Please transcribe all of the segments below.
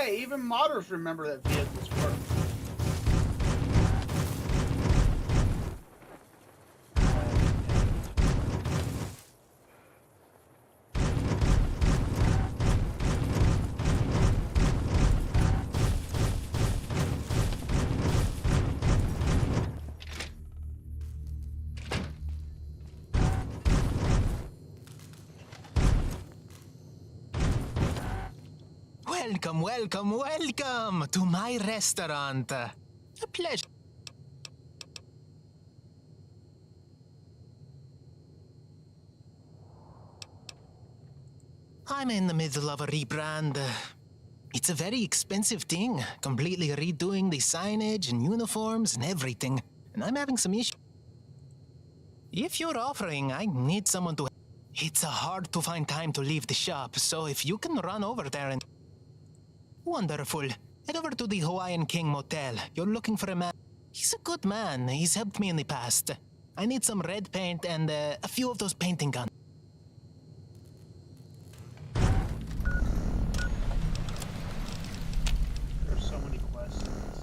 Hey, even modders remember that vehicles work. Welcome, welcome, welcome to my restaurant. A pleasure. I'm in the middle of a rebrand. It's a very expensive thing, completely redoing the signage and uniforms and everything, and I'm having some issues. If you're offering, I need someone to... It's hard to find time to leave the shop, so if you can run over there and... Wonderful. Head over to the Hawaiian King Motel. You're looking for a man. He's a good man. He's helped me in the past. I need some red paint and a few of those painting guns. There's so many questions.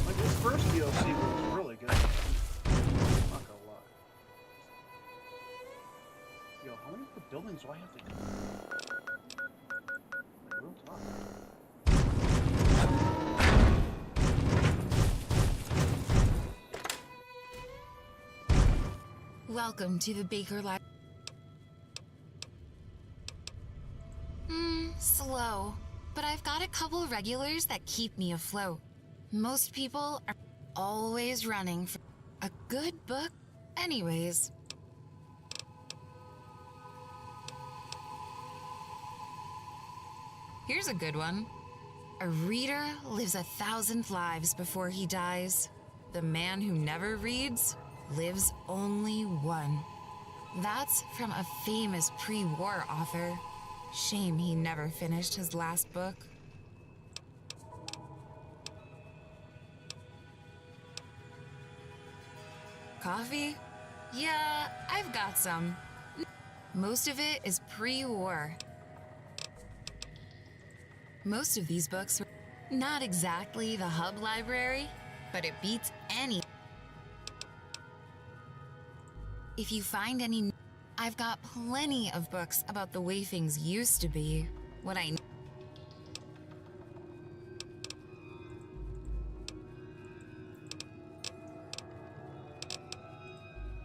Like this first DLC was really good. Not gonna lie. Yo, how many buildings do I have to do? Like, real talk. Welcome to the VeryLastKiss's. Slow. But I've got a couple regulars that keep me afloat. Most people are always running for a good book anyways. Here's a good one. A reader lives 1,000 lives before he dies. The man who never reads lives only one. That's from a famous pre-war author. Shame he never finished his last book. Coffee? Yeah, I've got some. Most of it is pre-war. Most of these books were not exactly the hub library, but it beats any. If you find any, I've got plenty of books about the way things used to be. What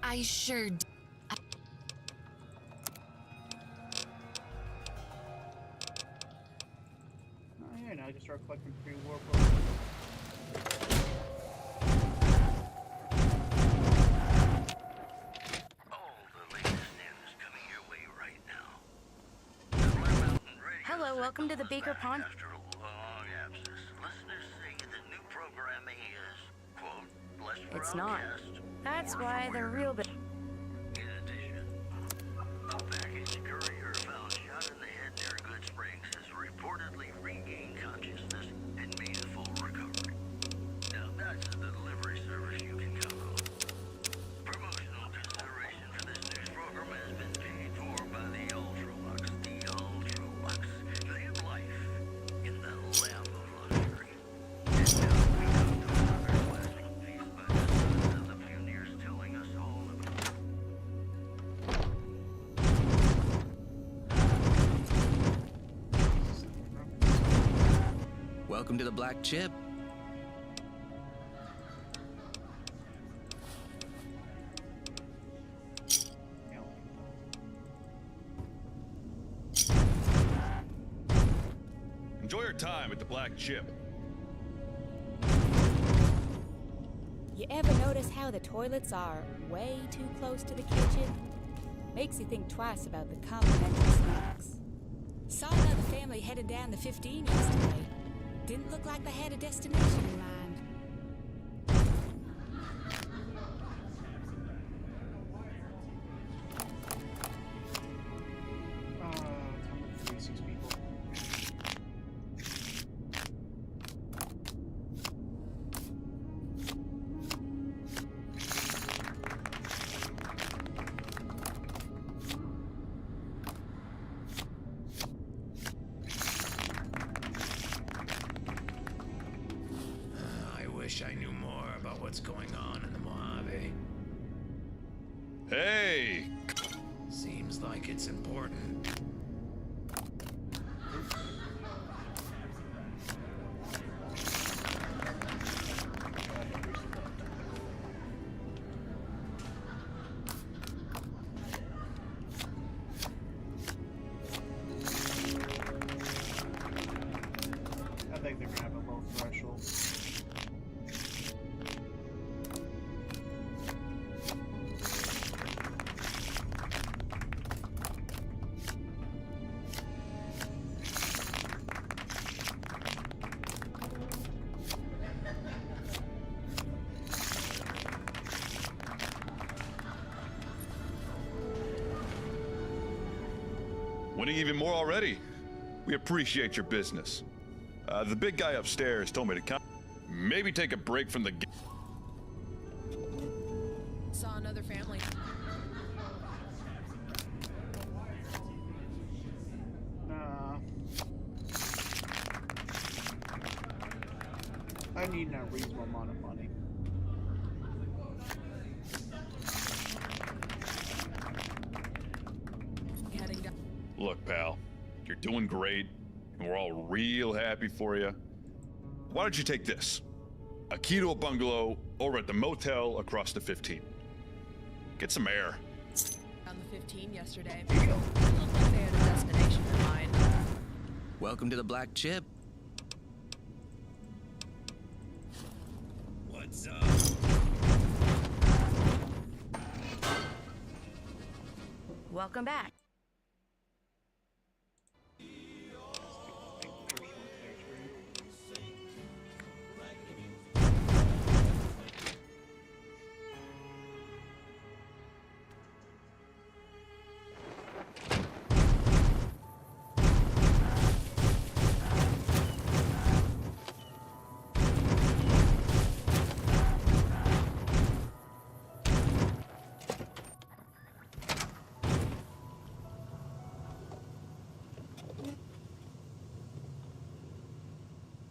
I sure d- Oh, yeah, now I can start collecting pre-war books. Hello, welcome to the Baker Pond. After a long absence, listeners say the new programming is, quote, less It's not. broadcast, That's more why they're aware. real big. In addition, a package courier found shot in the head near Good Springs has reportedly regained consciousness and made a full recovery. Now that's a delivery service you can count on. Promotional consideration for this news program has been paid for by the Ultralux. The Ultralux. Live life in the lamp of luxury. And now we come to another lasting piece by the sons of the pioneers telling us all about it. Welcome to the Black Chip. Enjoy your time at the Black Chip. You ever notice how the toilets are way too close to the kitchen? Makes you think twice about the complimentary snacks. Saw another family headed down the 15 yesterday. Didn't look like they had a destination in mind. Time to face these people. wish I knew more about what's going on in the Mojave. Hey! Seems like it's important. I think they're gonna have a low threshold. Winning even more already. We appreciate your business. The big guy upstairs told me to come. Maybe take a break from the Saw another family. Nah. I need a reasonable amount of money. Heading down. Look, pal, you're doing great, and we're all real happy for you. Why don't you take this? A key to a bungalow over at the motel across the 15. Get some air. On the 15 yesterday. It looked like they had a destination in mind. Welcome to the Black Chip. What's up? Welcome back.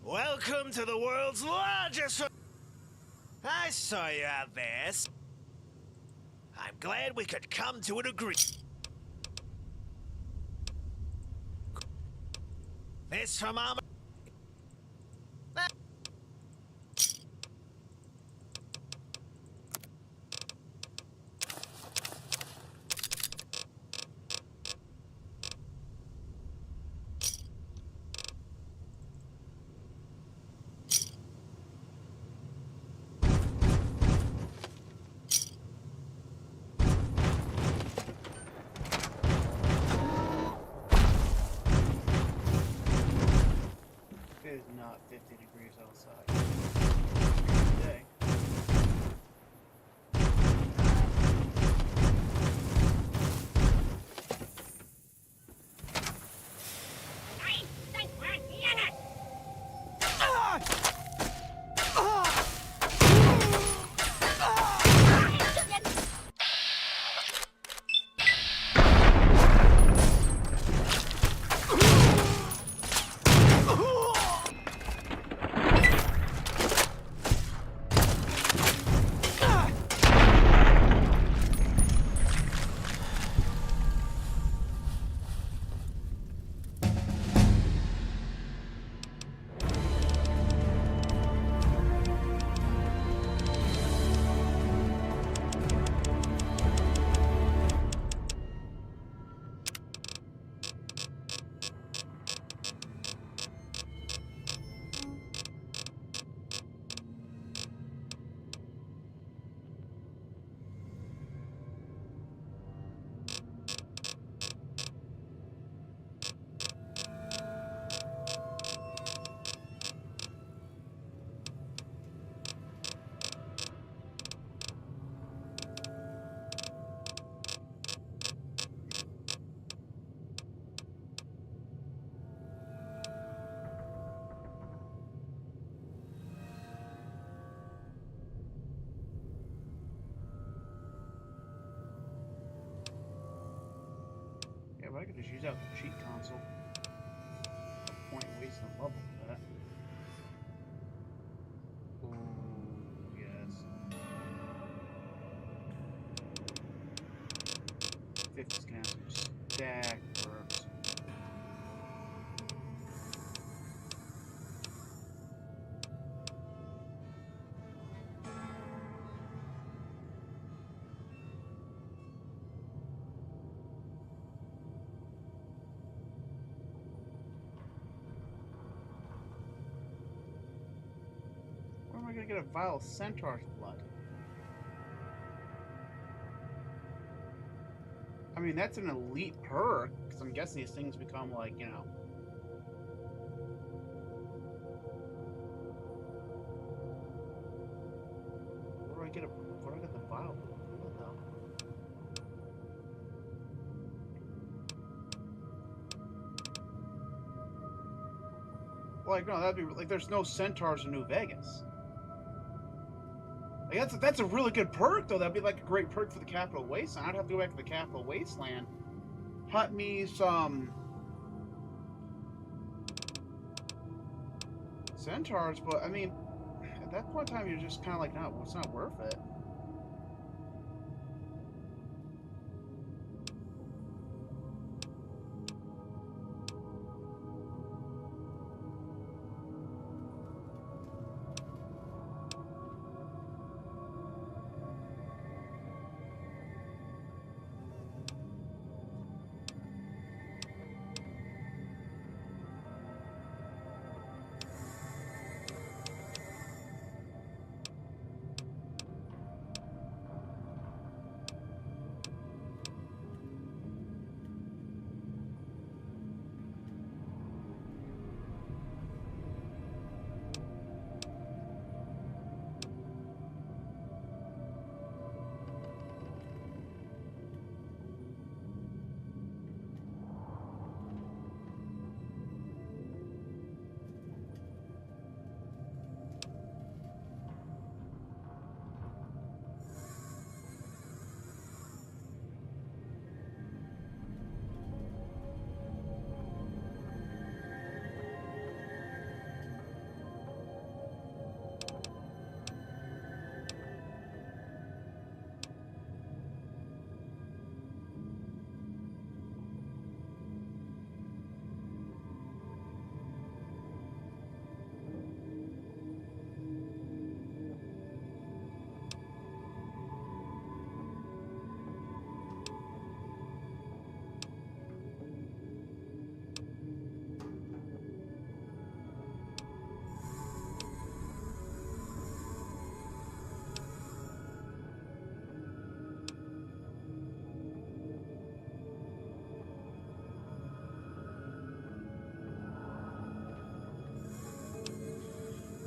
Welcome to the world's largest. I saw you out there. I'm glad we could come to an agreement. This from our. It is not 50 degrees outside. Today. Yeah, but I could just use out the cheat console. No point wasting a level for that. Ooh. I get a vial of centaur's blood? I mean, that's an elite perk, because I'm guessing these things become like, you know. Where do I get the vial? What the hell? Like, no, that'd be like there's no centaurs in New Vegas. Like, that's a really good perk, though. That'd be like a great perk for the Capital Wasteland. I'd have to go back to the Capital Wasteland, hunt me some centaurs, but I mean, at that point in time, you're just kind of like, no, it's not worth it.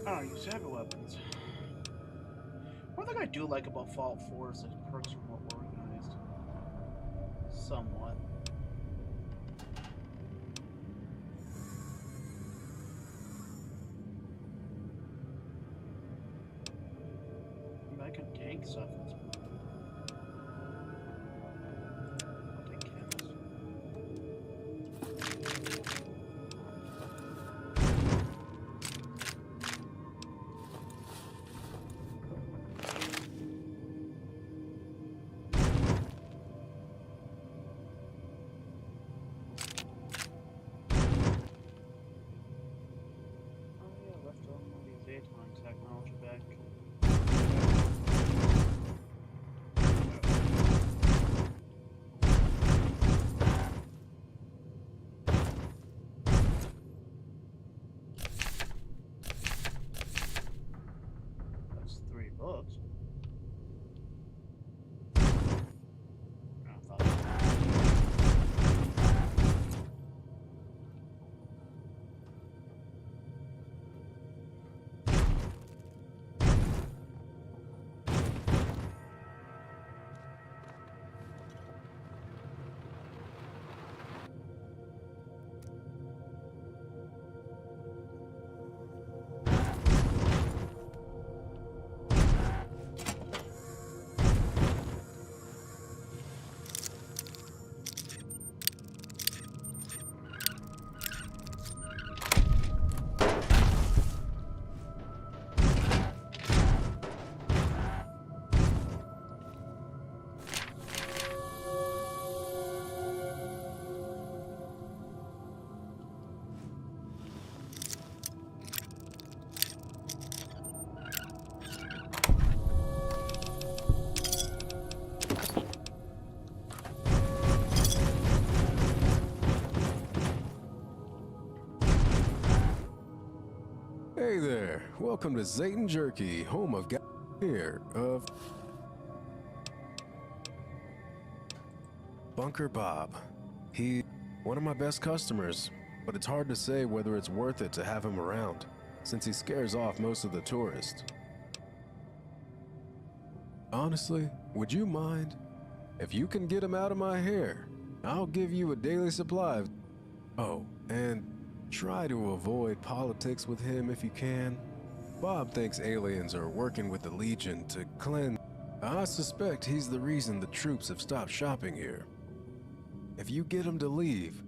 I don't use heavy weapons. One thing I do like about Fallout 4 is the perks are more organized. Somewhat. I mean, I can tank stuff. I'll take cannons. Technology back. Welcome to Zayton Jerky, home of here of Bunker Bob. He one of my best customers, but it's hard to say whether it's worth it to have him around, since he scares off most of the tourists. Honestly, would you mind? If you can get him out of my hair, I'll give you a daily supply of... Oh, and try to avoid politics with him if you can. Bob thinks aliens are working with the Legion to cleanse. I suspect he's the reason the troops have stopped shopping here. If you get him to leave,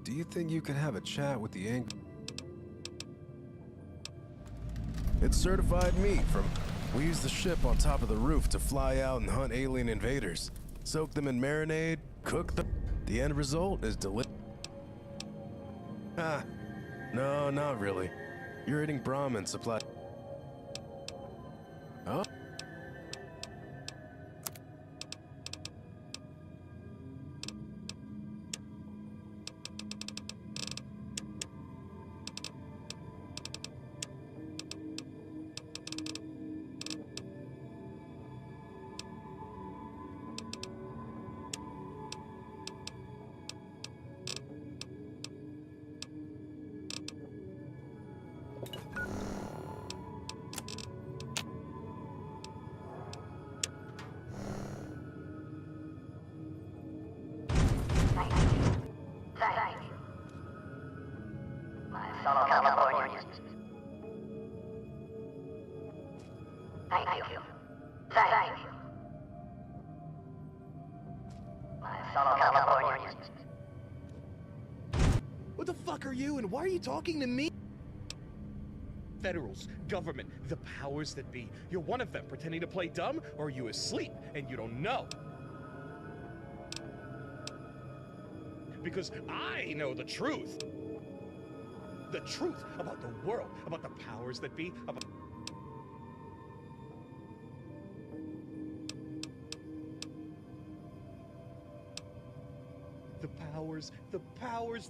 do you think you can have a chat with the angry... It's certified meat from... We use the ship on top of the roof to fly out and hunt alien invaders. Soak them in marinade, cook them. The end result is delicious. Ah, no, not really. You're eating Brahmin supply. Huh? What the fuck are you, and why are you talking to me? Federals, government, the powers that be. You're one of them, pretending to play dumb, or are you asleep and you don't know? Because I know the truth. The truth about the world, about the powers that be, about...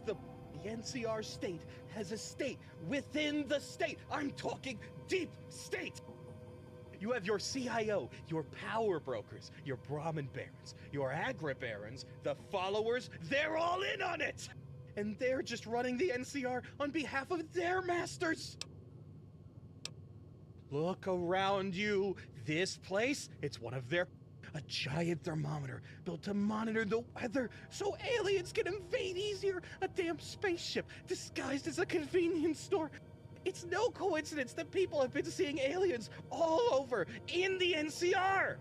The NCR state has a state within the state. I'm talking deep state. You have your CIO, your power brokers, your Brahmin barons, your agri barons, the followers, they're all in on it! And they're just running the NCR on behalf of their masters. Look around you. This place, it's one of their... A giant thermometer built to monitor the weather so aliens can invade easier. A damn spaceship disguised as a convenience store. It's no coincidence that people have been seeing aliens all over in the NCR.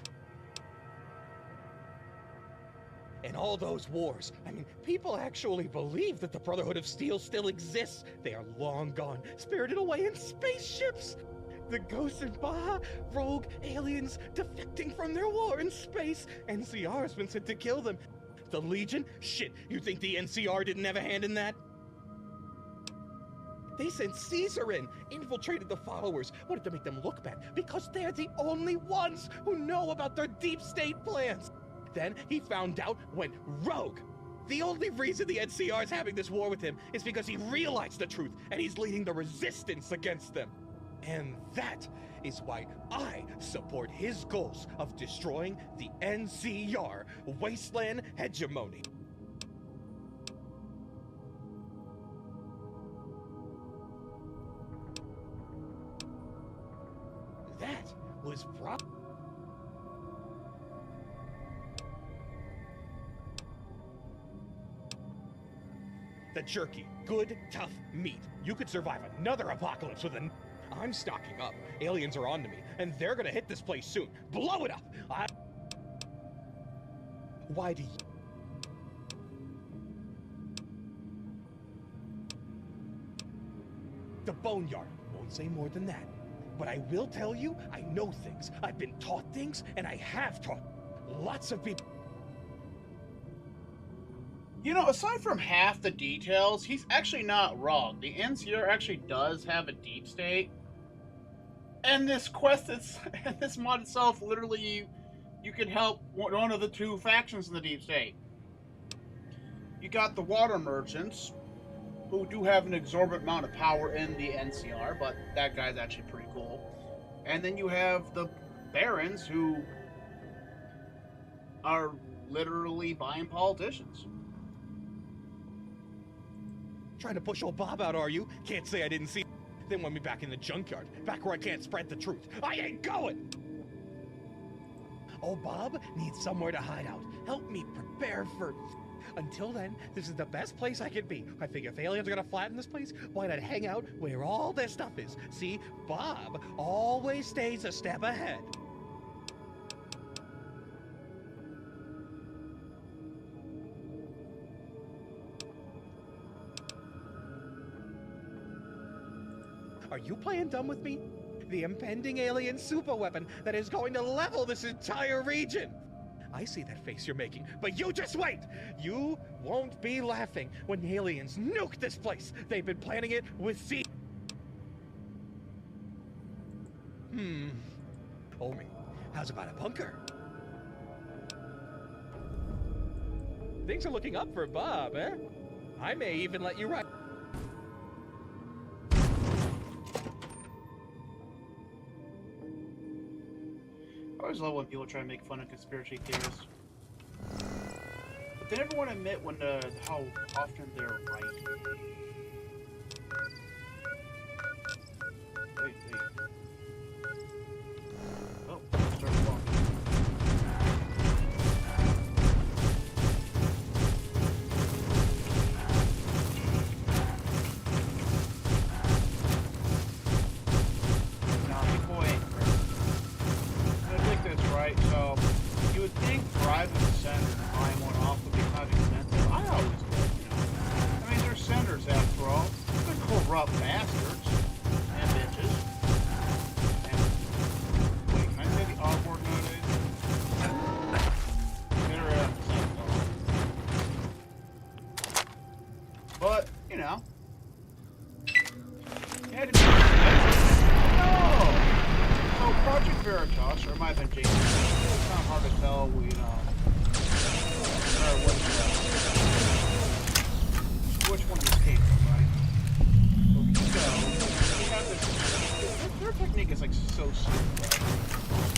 And all those wars, I mean, people actually believe that the Brotherhood of Steel still exists. They are long gone, spirited away in spaceships. The ghosts in Baja, rogue aliens defecting from their war in space. NCR has been sent to kill them. The Legion? Shit, you think the NCR didn't have a hand in that? They sent Caesar in, infiltrated the followers, wanted to make them look bad, because they're the only ones who know about their deep state plans. Then he found out, went rogue. The only reason the NCR is having this war with him is because he realized the truth, and he's leading the resistance against them. And that is why I support his goals of destroying the NCR, Wasteland hegemony. That was the jerky, good, tough meat. You could survive another apocalypse with a... I'm stocking up. Aliens are onto me, and they're gonna hit this place soon. Blow it up! Why do you... The Boneyard. Won't say more than that. But I will tell you, I know things. I've been taught things, and I have taught lots of people. You know, aside from half the details, he's actually not wrong. The NCR actually does have a deep state. And this quest, and this mod itself, literally, you can help one of the two factions in the deep state. You got the water merchants, who do have an exorbitant amount of power in the NCR, but that guy's actually pretty people. And then you have the barons who are literally buying politicians. Trying to push old Bob out, are you? Can't say I didn't see. Then want me back in the junkyard, back where I can't spread the truth. I ain't going! Old Bob needs somewhere to hide out. Help me prepare for... Until then, this is the best place I can be. I figure if aliens are gonna flatten this place, why not hang out where all their stuff is? See, Bob always stays a step ahead. Are you playing dumb with me? The impending alien superweapon that is going to level this entire region! I see that face you're making, but you just wait! You won't be laughing when aliens nuke this place! They've been planning it with Omi, how's about a bunker? Things are looking up for Bob, eh? I may even let you ride. I always love when people try to make fun of conspiracy theorists. But they never want to admit when how often they're right. Wait. Oh, start walking. So, you would think driving the center and buying one off would be kind of expensive. I always did, you know. I mean, they're senators after all. They're corrupt bastards. And bitches. And, wait, can I say the R word nowadays? They're but, you know. Yeah, to be So Project Veritas, or it might have been Jason. It's kind of hard to tell, you know, which one this came from, right? So, we have this, their technique is like so stupid, right?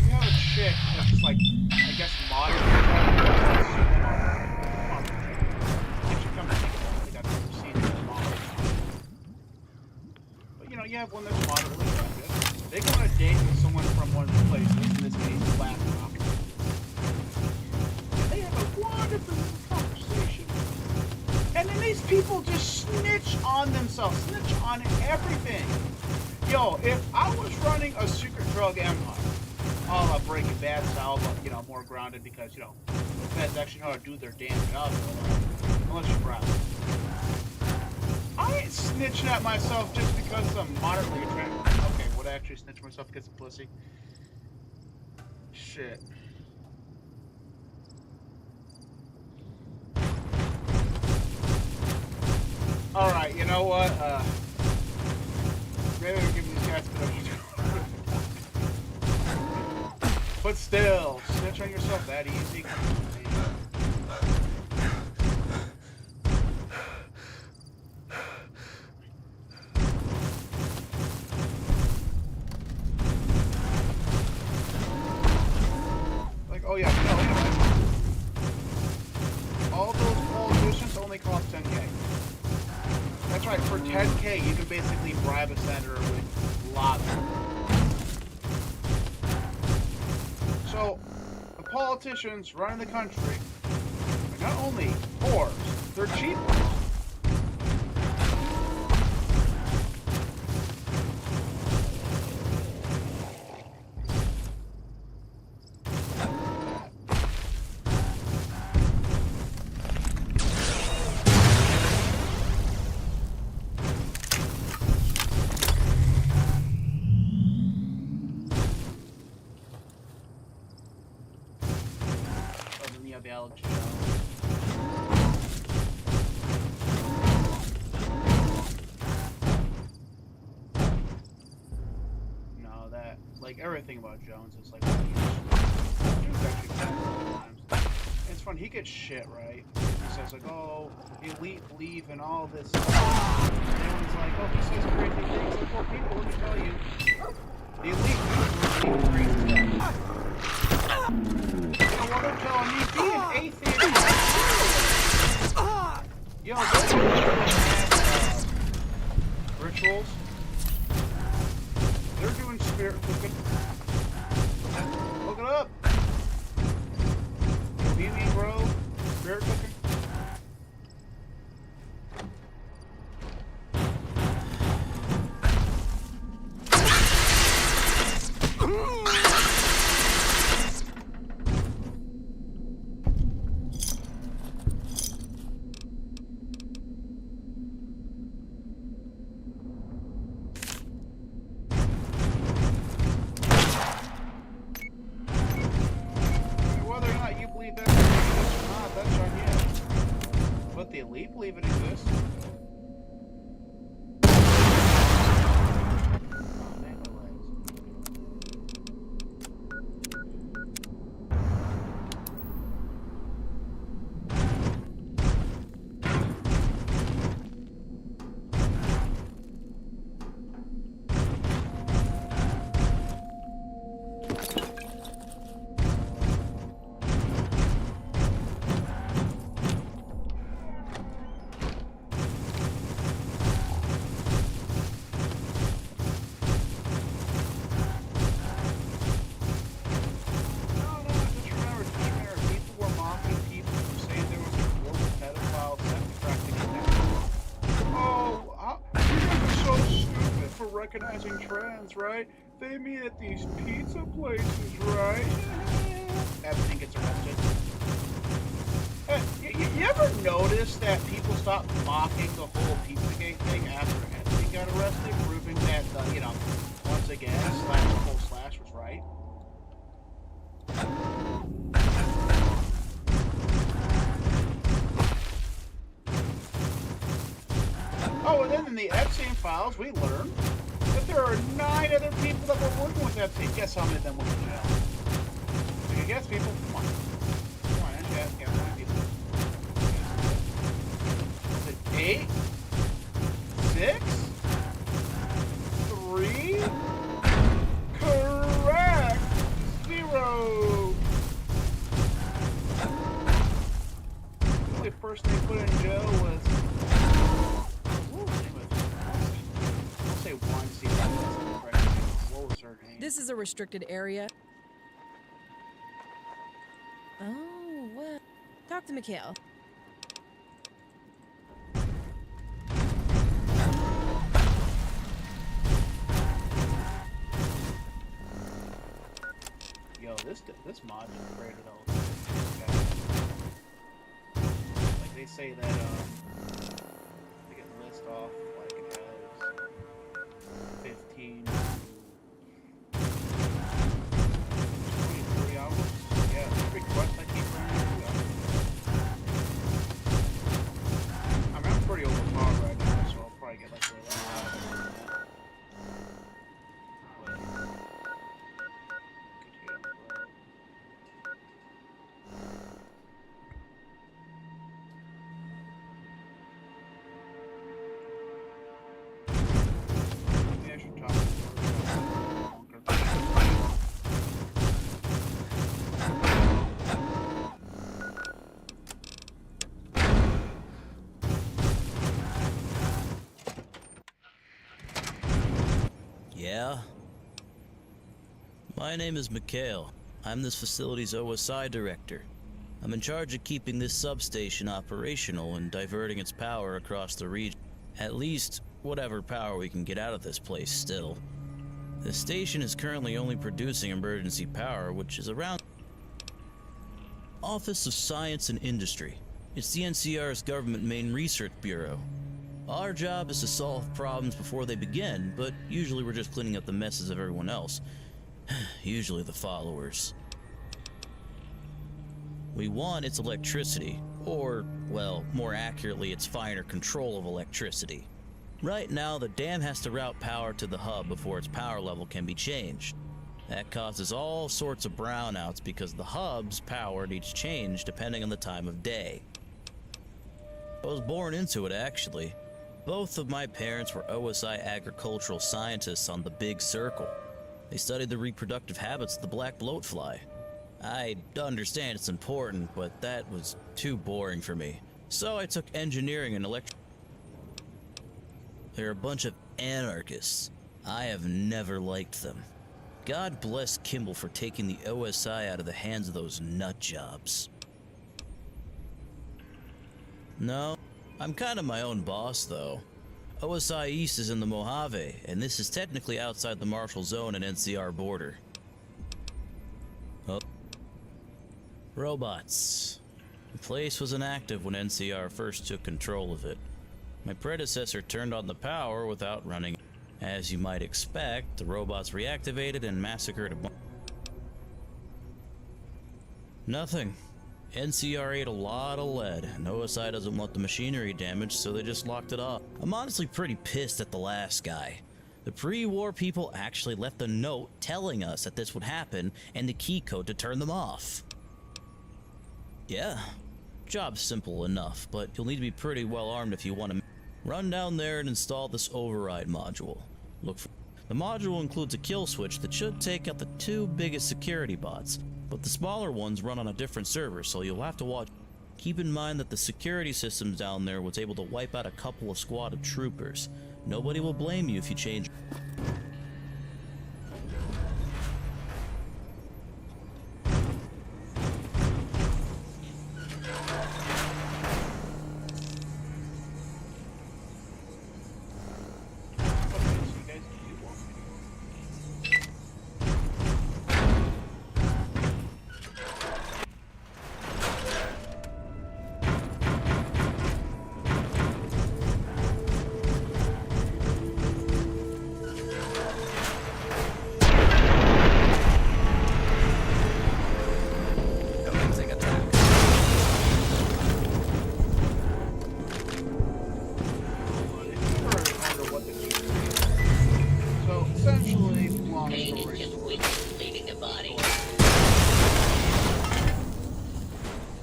You have a chick that's just like, I guess, modern. If you come to think about it, I think I've never seen it as modern. But, you know, you have one that's moderately attractive. They go on a date with someone from one of the places, in this case, Blackrock. And they have a wonderful conversation. And then these people just snitch on themselves, snitch on everything. Yo, if I was running a secret drug empire, a la Breaking Bad style, but, you know, more grounded because, you know, the feds actually know how to do their damn job, unless you're proud. I ain't snitching at myself just because I'm moderately attractive. Okay, would I actually snitch myself because of pussy? Shit. Alright, you know what? Maybe I'll give these guys a bit of but still, snitch on yourself that easy? Come on, man. Oh yeah, no, anyway. All those politicians only cost 10K. That's right, for 10K you can basically bribe a senator with lots. So, the politicians running the country are not only whores, they're cheap ones. No, that, like, everything about Jones is like, dude's actually bad sometimes. It's fun. He gets shit, right? He says, like, oh, the elite believe in all this stuff. And everyone's like, oh, he says crazy things. Like, well, people, let me tell you. The elite do believe crazy stuff. You know what they're telling me? Be an atheist. Yo, those people have rituals. They're doing spirit cooking. Look it up. Bohemian Grove, spirit cooking. Whether or not you believe that exists or not, that's on you. But the elite believe it exists. Oh, man, my legs. Recognizing trends, right? They meet at these pizza places, right? Everything gets arrested. You ever notice that people stop mocking the whole Pizzagate thing after Epstein got arrested, proving that, once again, Slash was right? Oh, and then in the Epstein files, we learned that there are 9 other people that were working with Epstein. Guess how many of them went to jail? Take a guess, people. Come on. Come on, guess how many people. Is it 8? 6? 3? Correct! 0! The first they put in jail was... What was her name? This is a restricted area. Oh, well. Talk to Mikhail. Yo, this mod is great at all. Like they say that they can list off like it has 15 23 hours. Yeah, every quest I keep running. I mean, I'm pretty overpowered right now, so I'll probably get like really loud. Yeah? My name is Mikhail. I'm this facility's OSI director. I'm in charge of keeping this substation operational and diverting its power across the region. At least, whatever power we can get out of this place still. The station is currently only producing emergency power, which is around... Office of Science and Industry. It's the NCR's government main research bureau. Our job is to solve problems before they begin, but usually we're just cleaning up the messes of everyone else. Usually the followers. We want its electricity, or, well, more accurately, its finer control of electricity. Right now, the dam has to route power to the hub before its power level can be changed. That causes all sorts of brownouts because the hub's power needs change depending on the time of day. I was born into it, actually. Both of my parents were OSI agricultural scientists on the Big Circle. They studied the reproductive habits of the black bloatfly. I understand it's important, but that was too boring for me. So I took engineering and electric. They're a bunch of anarchists. I have never liked them. God bless Kimball for taking the OSI out of the hands of those nut jobs. No, I'm kind of my own boss, though. OSI East is in the Mojave, and this is technically outside the Marshall Zone and NCR border. Oh. Robots. The place was inactive when NCR first took control of it. My predecessor turned on the power without running. As you might expect, the robots reactivated and massacred a bunch. Nothing. NCR ate a lot of lead, and OSI doesn't want the machinery damaged, so they just locked it up. I'm honestly pretty pissed at the last guy. The pre-war people actually left a note telling us that this would happen and the key code to turn them off. Yeah, job's simple enough, but you'll need to be pretty well armed if you want to run down there and install this override module. Look for the module includes a kill switch that should take out the 2 biggest security bots, but the smaller ones run on a different server, so you'll have to watch. Keep in mind that the security systems down there was able to wipe out a couple of squad of troopers. Nobody will blame you if you change.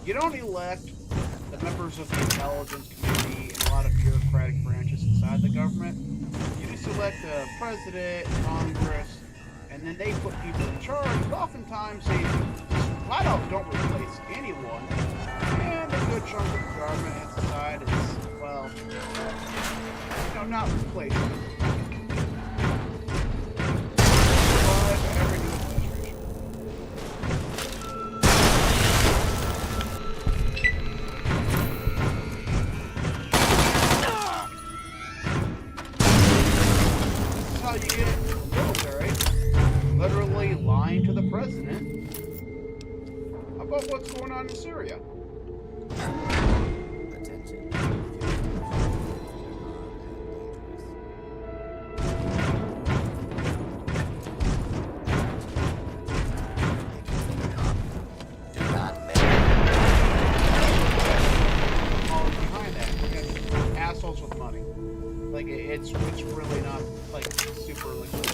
You don't elect the members of the intelligence community and a lot of bureaucratic branches inside the government. You just elect the president, Congress, and then they put people in charge. But oftentimes they flat out don't replace anyone. And a good chunk of the government and society is, well, not replacing. How you get it from the military, literally lying to the president about what's going on in Syria. Behind that, we got assholes with money. Like it's really not like super liquid.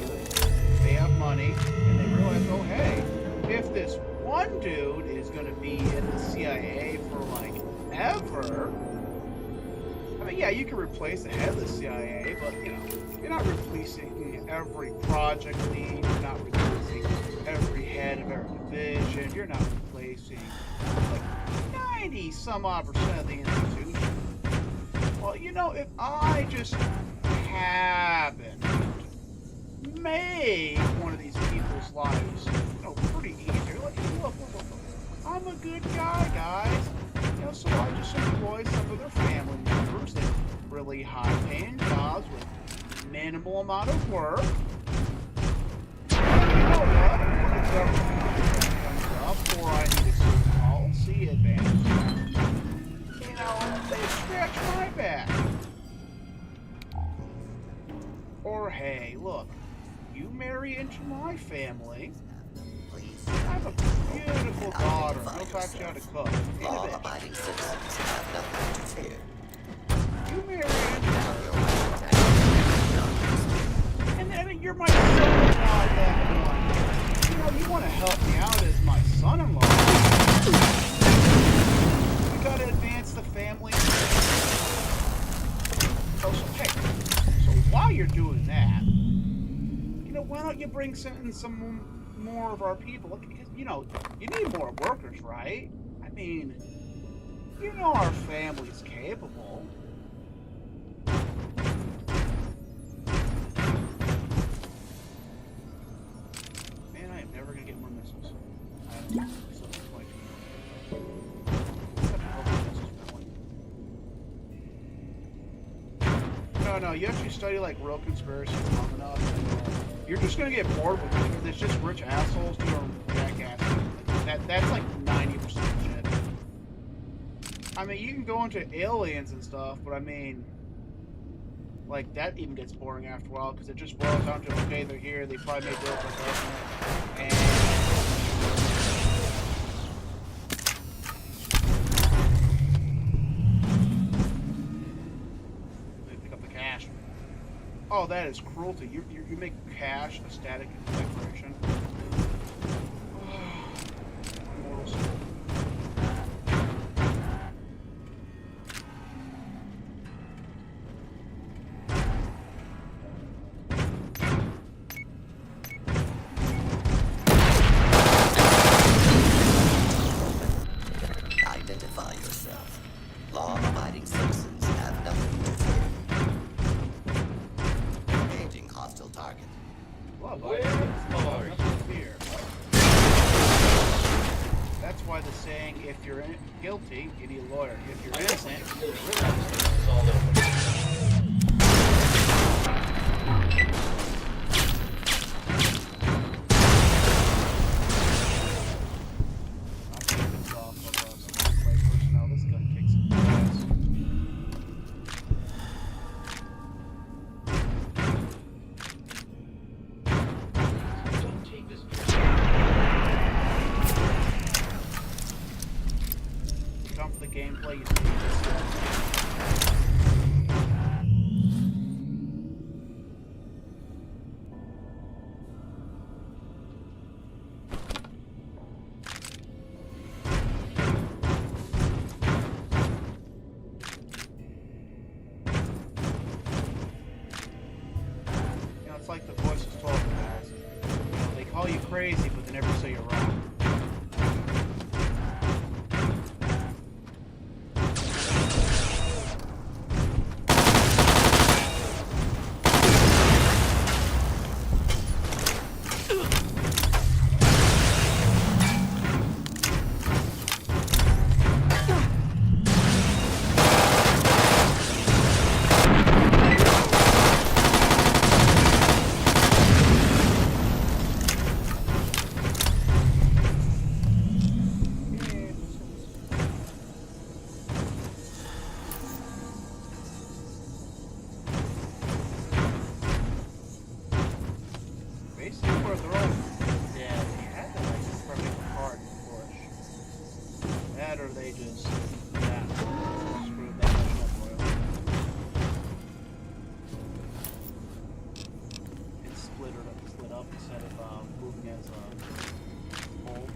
They have money and they realize, oh hey, if this one dude is gonna be in the CIA for like ever, I mean yeah, you can replace the head of the CIA, but you're not replacing every project lead, you're not replacing every head of every division, you're not replacing like 90 some odd % of the institution. Well, if I just happen to make one of these people's lives, pretty easy. Like, look, I'm a good guy, guys. So I just employ some of their family members in really high-paying jobs with minimal amount of work. And you know what? When the government comes up, or I need a certain policy advantage, they scratch my back. Or hey, look, you marry into my family. I have a beautiful daughter. Knows actually how to cook. Law-abiding citizens have nothing to fear. You marry into and then you're my son-in-law at that point. help me out is my son-in-law. We gotta advance the family. Oh, so hey, so while you're doing that, you know, why don't you bring in some more of our people? Look, you know, you need more workers, right? I mean, you know our family's capable. Man, I am never gonna get more missiles. No, you actually study like real conspiracies long enough, and you're just gonna get bored with it because it's just rich assholes doing jackasses. That's like 90% of shit. I mean, you can go into aliens and stuff, but I mean, like that even gets boring after a while because it just boils down to okay, they're here, they probably made deals with our government, and oh, that is cruelty. You make cash a static declaration. Immortal soul. Identify yourself. Law-abiding citizens have nothing to fear. Engaging hostile target. That's why the saying, if you're guilty, you need a lawyer. If you're innocent, you're this gun kicks ass. Come for the gameplay, you see this. You know, it's like the voices told me, guys. You know, they call you crazy, but they never say you're wrong. Basically, where they're all dead, they had to like perfect hard push. That or they just screwed that much up oil. It's split up instead of moving as a whole.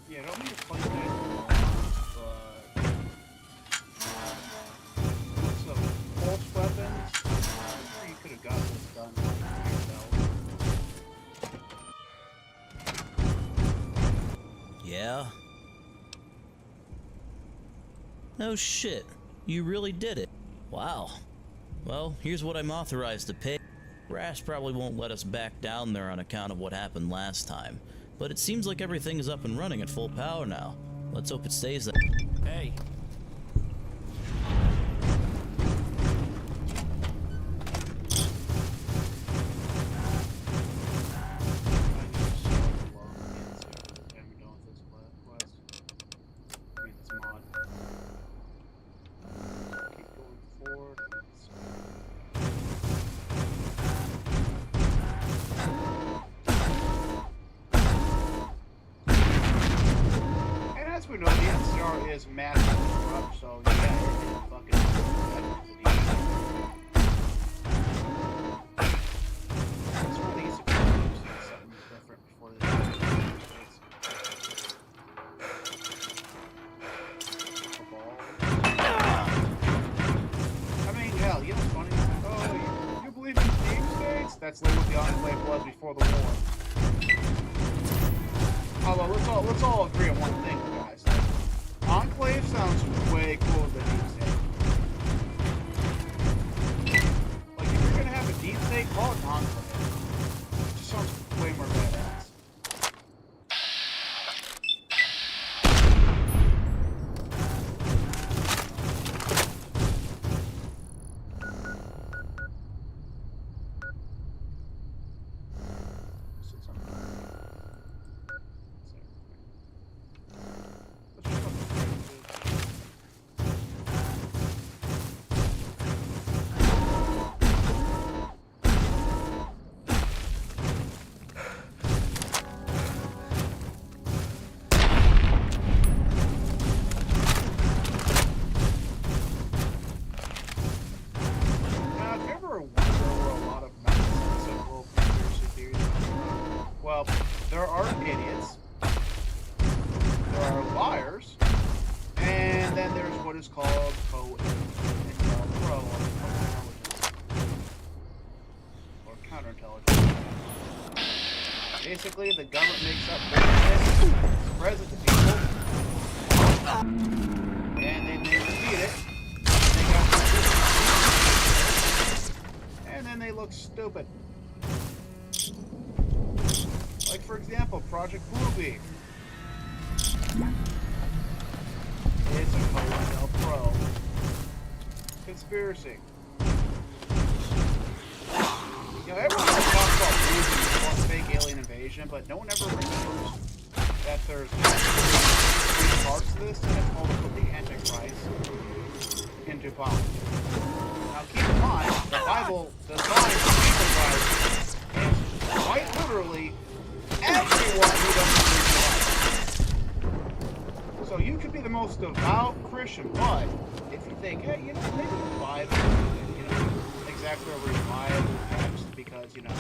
Yeah, I don't need to play that, but some pulse weapons. I'm sure you could have got this done yourself. Yeah? No shit. You really did it. Wow. Well, here's what I'm authorized to pay. Rash probably won't let us back down there on account of what happened last time. But it seems like everything is up and running at full power now. Let's hope it stays that. Hey. massive corrupt, so yeah, it fucking it's really easy to do something different before this. I mean, hell, you know what's funny? Oh, you believe in deep states? That's literally what the Enclave was before the war. Although, let's all agree on one thing, guys. Enclave sounds way cooler than deep state. Like, if you're gonna have a deep state, call it Enclave. It just sounds way more badass. Well, there are idiots, there are liars, and then there's what is called or counterintelligence. Basically, the government makes up bullshit, spreads it to people, and then they repeat it, and then they look stupid. Like, for example, Project Bluebeam. It's a COINTELPRO conspiracy. You know, everyone talks about Bluebeam as fake alien invasion, but no one ever remembers that there's three parts to this, and it's all to put the Antichrist into power. Now, keep in mind, the Bible defines the Antichrist as quite literally everyone who doesn't believe in God. So you could be the most devout Christian, but if you think, hey, you know, maybe the Bible isn't, you know, exactly a reliable text because, you know,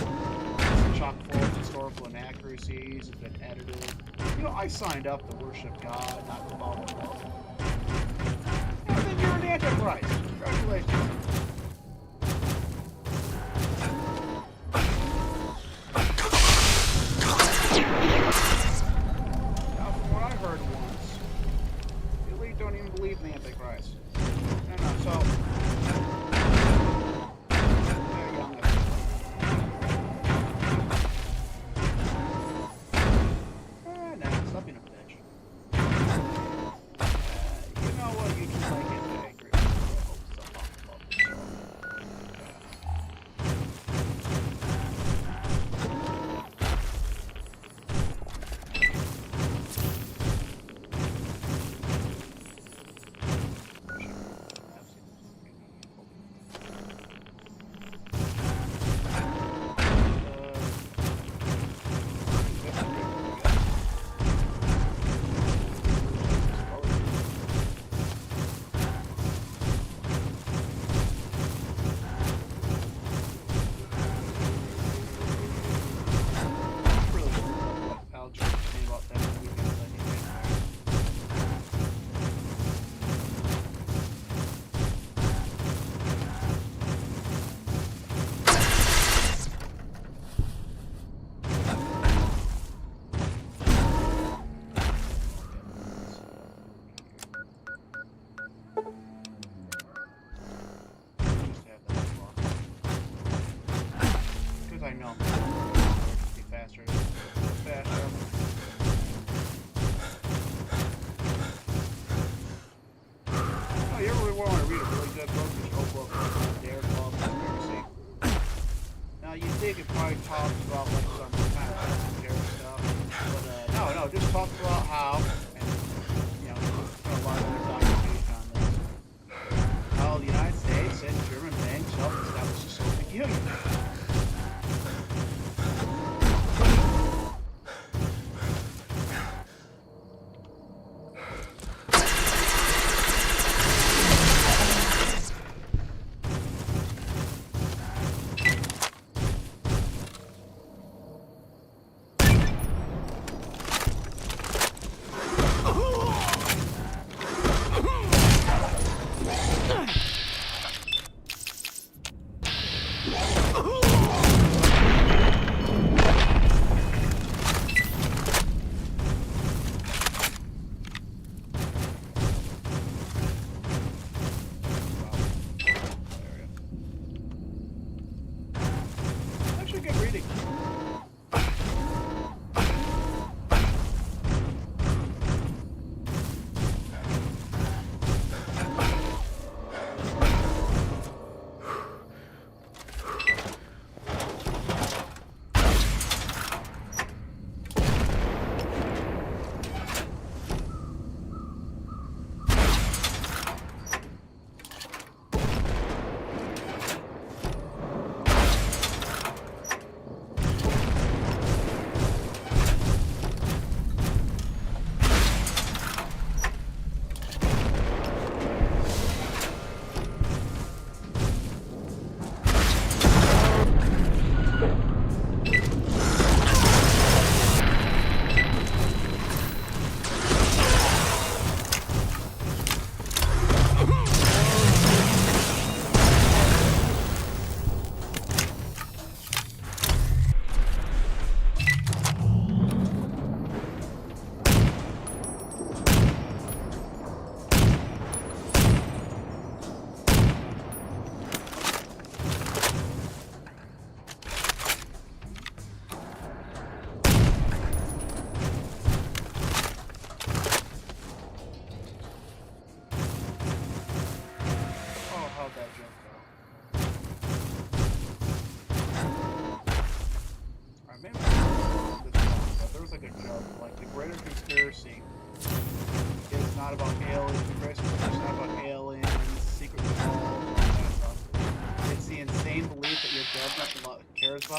it's chock full of historical inaccuracies, it's been edited. You know, I signed up to worship God, not to follow the law. And then you're an Antichrist. Congratulations. Heard once. You really don't even believe in the Antichrist. No, so. There you go. No, stop being a bitch. You know what? You just like getting angry. I know. Be faster. Faster. Oh, you ever really want to read a really good book? There's no book called Dare Club Conspiracy. Now, you think it probably talks about like some kind of esoteric stuff, but no, just talks about how, and you know, a lot of their documentation on this, how the United States and German banks helped establish the Soviet Union.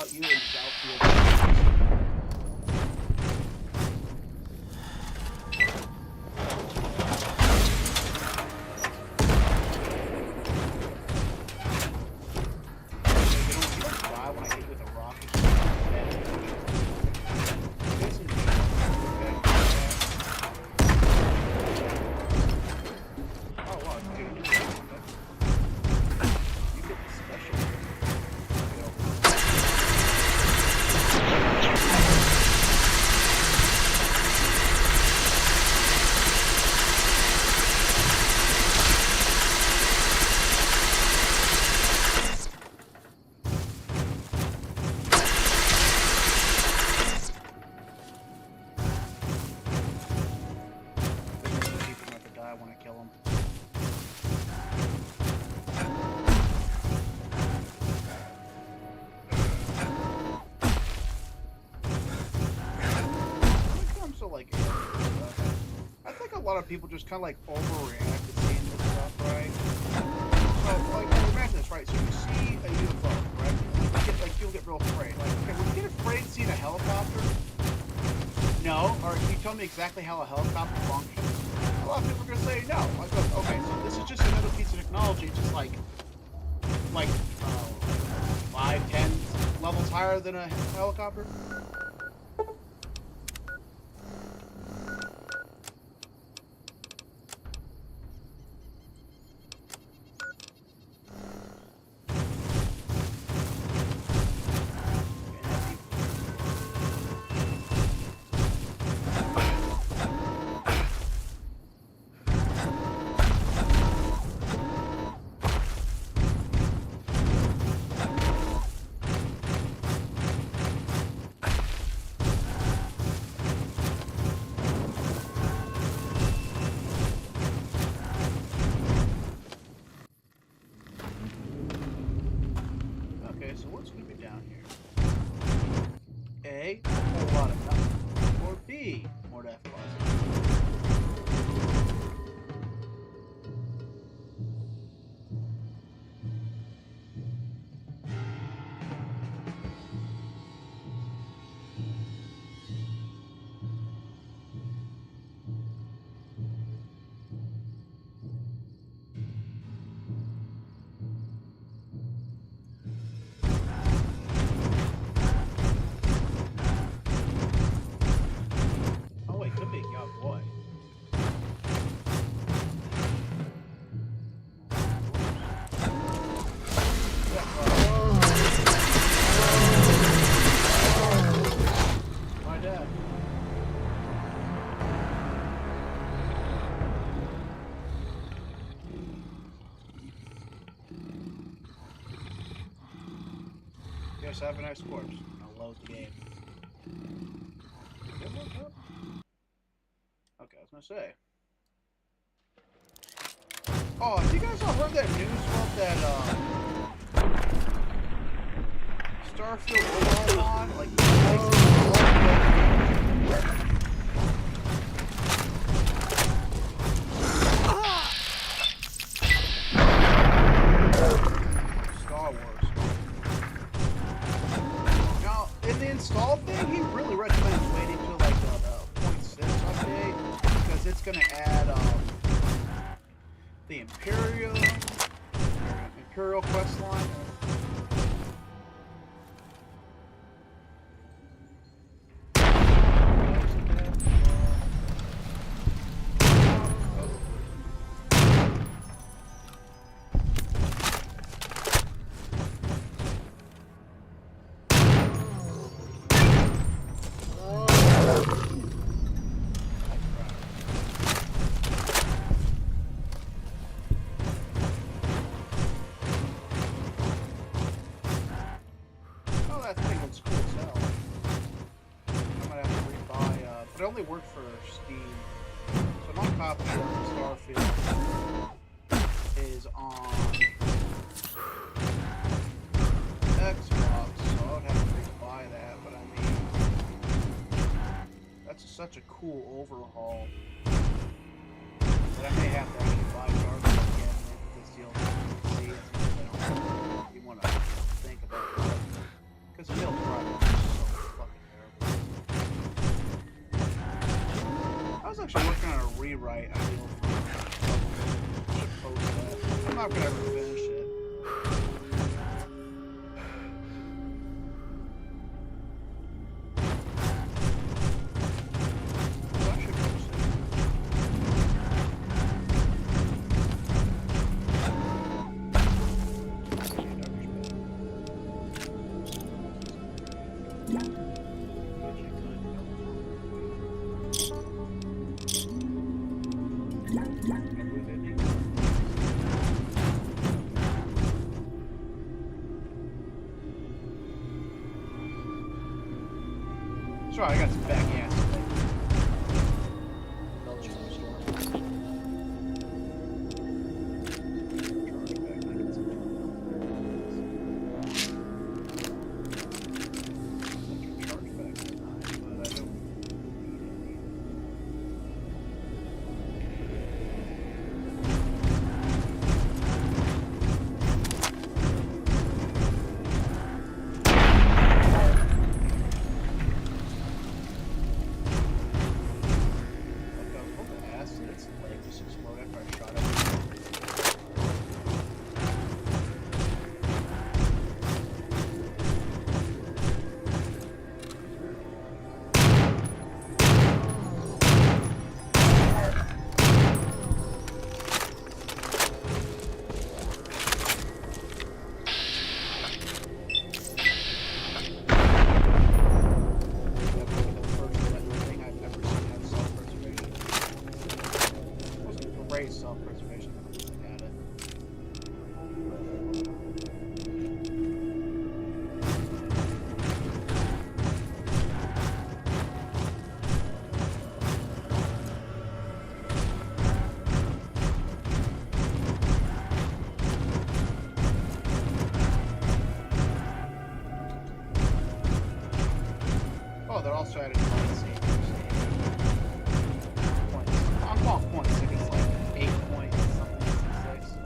about you in Southfield. A lot of people just kind of like overreact to seeing this stuff, right? So, like, imagine this, right? So you see a UFO, right? You'll get real afraid. Like, okay, would you get afraid seeing a helicopter? No. Or can you tell me exactly how a helicopter functions? A lot of people are gonna say no. Like, okay, so this is just another piece of technology, just like 5, 10 levels higher than a helicopter. A, a whole lot of nothing. Or B, more to F plus. Yes, have a nice corpse. I'll load the game. Okay, I was gonna say. Oh, have you guys all heard that news about that Starfield Overhauled on? Like, Star Wars. Now, in the install thing, he really recommends waiting till like the 0.6 update because it's gonna add the Imperial quest line. It only worked for Steam, so my copy of Starfield is on Xbox, so I would have to rebuy that, but I mean, that's such a cool overhaul that I may have to actually buy Starfield again with this deal. See, you want to think about that, because the rewrite ideal should post that. I'm not gonna ever finish it. I should post it. Sorry, I got some back ass. Self-preservation. Got it. Oh, they're all strategy points. I'm calling points. I think it's like 8 points, something, 6.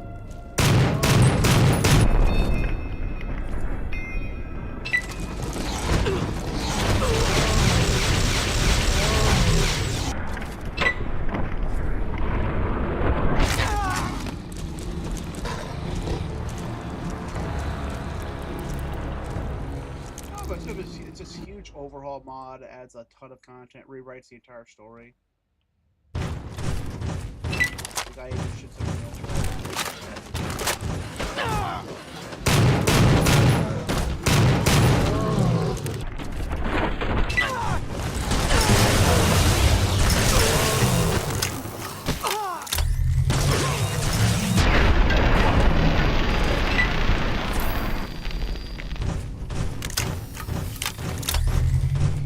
Oh, but it's this huge overhaul mod, adds a ton of content, rewrites the entire story. I should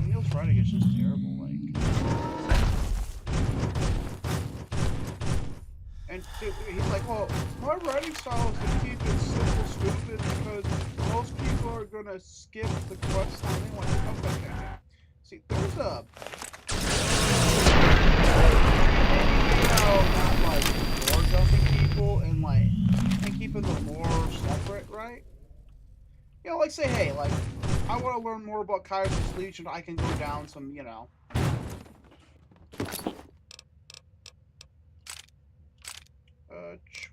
Neil's writing is just terrible, like. And he's like, well, my writing style is to keep it simple, stupid, because most people are gonna skip the quest line anyway. Okay. See, there's a, not like lore dumping people and keeping the lore separate, right? You know, like say, hey, like, I want to learn more about Kaiser's Legion. I can go down some,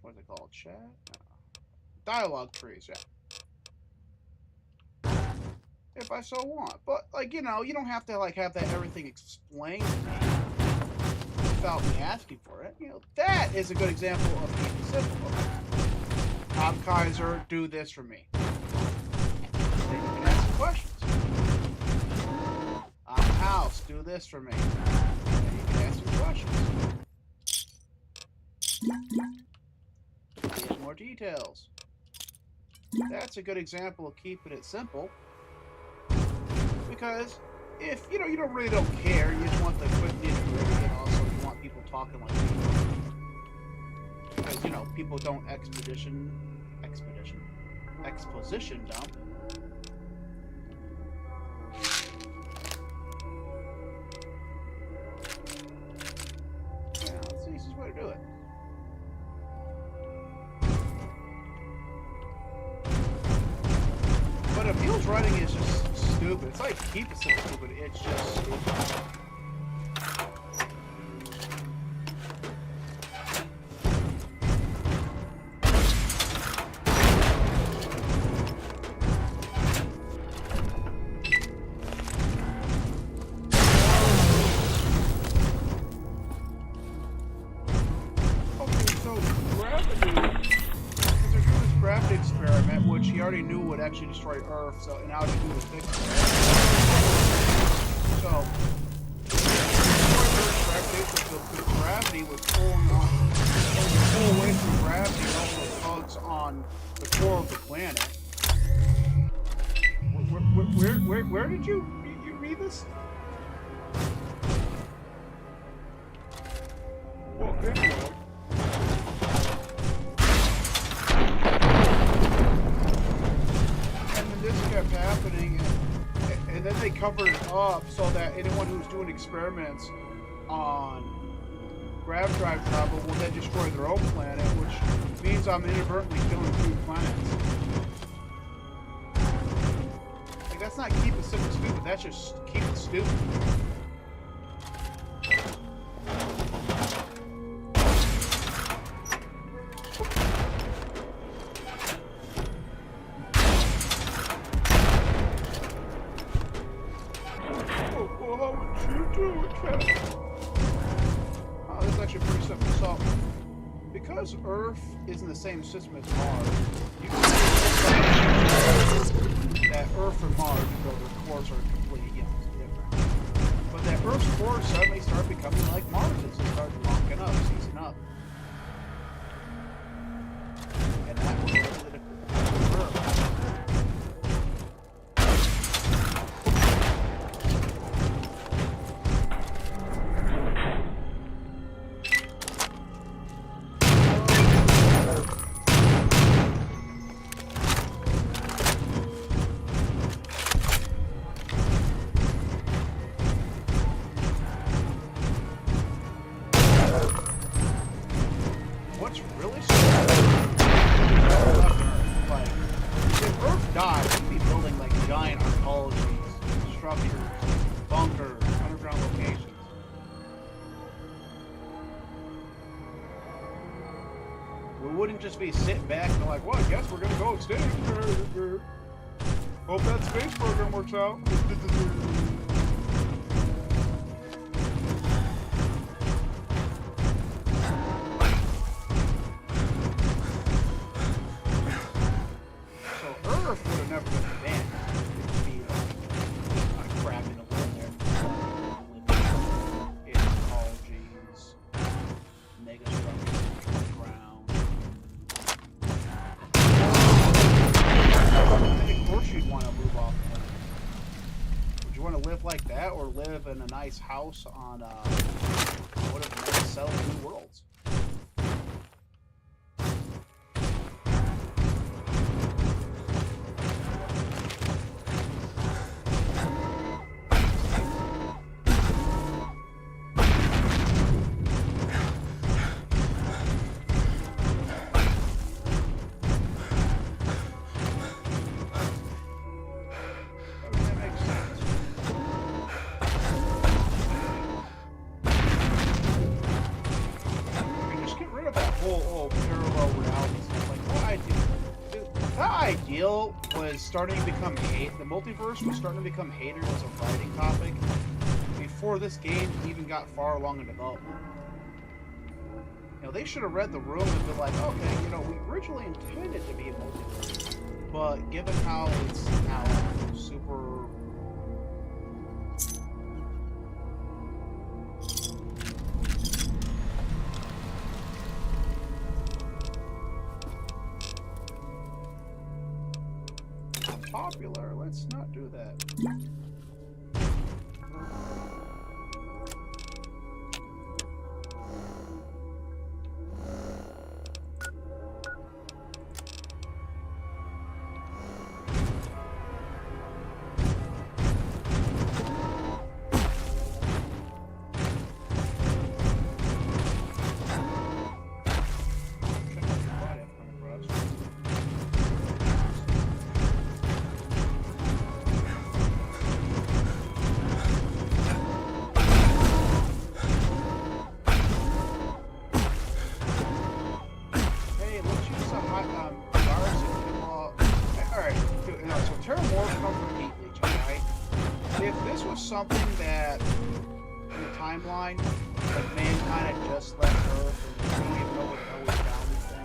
what's it called? Chat? Dialogue trees, yeah. If I so want. But, like, you don't have to, like, have that everything explained to me without me asking for it. That is a good example of keeping simple. I'm Kaiser, do this for me. Then you can ask some questions. I'm House, do this for me. Then you can ask some questions. Get more details. That's a good example of keeping it simple. Because if you really don't care, you just want the quick nitty-gritty, and also you want people talking like people. Because people don't exposition dump. Yeah, that's the easiest way to do it. But Appeal's writing is just stupid. It's like keep it so stupid. It's just stupid. experiment, which he already knew would actually destroy Earth, so and now he knew to fix it. So, the gravity was pulling on, the pull away from gravity also tugs on the core of the planet. Where did you read this? Well, anyway. And then this kept happening, and then they covered it up so that anyone who's doing experiments on grav drive travel will then destroy their own planet, which means I'm inadvertently killing 2 planets. Like, that's not keep it simple stupid, that's just keep it stupid. Because Earth is in the same system as Mars, you can that Earth and Mars, though their cores are completely different. But that Earth's cores suddenly start becoming like Mars's and start locking up, seizing up. And that was political for Earth. Just be sitting back and like, well, I guess we're gonna go extinct. Hope that space program works out. So Earth would have never been abandoned. It would be like a crap in the wind there. Ecologies, megastructures, ground. Of course you'd want to move off the planet. Would you want to live like that or live in a nice house on what if they sell new worlds? Was starting to become the multiverse was starting to become hated as a writing topic before this game even got far along in development. You know, they should have read the room and been like, okay, you know, we originally intended to be a multiverse, but given how it's now super popular, let's not do that. Something that in the timeline, like mankind had just left Earth and we don't even know what the hell we found with them.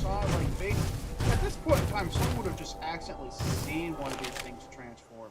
thought, like, at this point in time, someone would have just accidentally seen one of these things transform.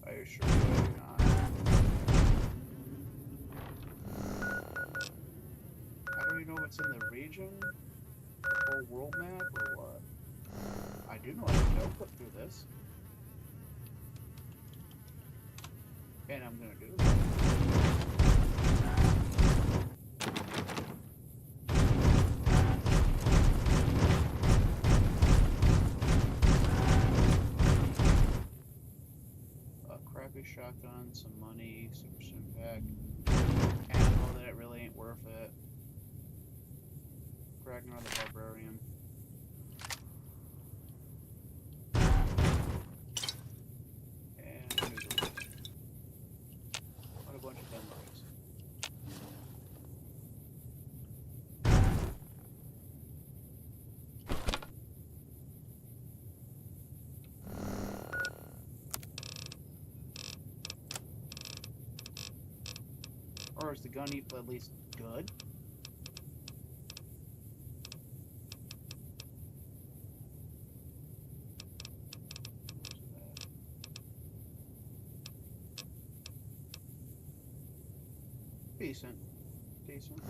I assure you I do not. I don't even know if it's in the region, the whole world map, or what. I do know I can no clip through this. And I'm gonna do that. Shotgun, some money, super soon pack, ammo that really ain't worth it. Ragnar the Barbarian. And noodles. What a bunch of memories. Or is the gun at least good? Decent. Decent.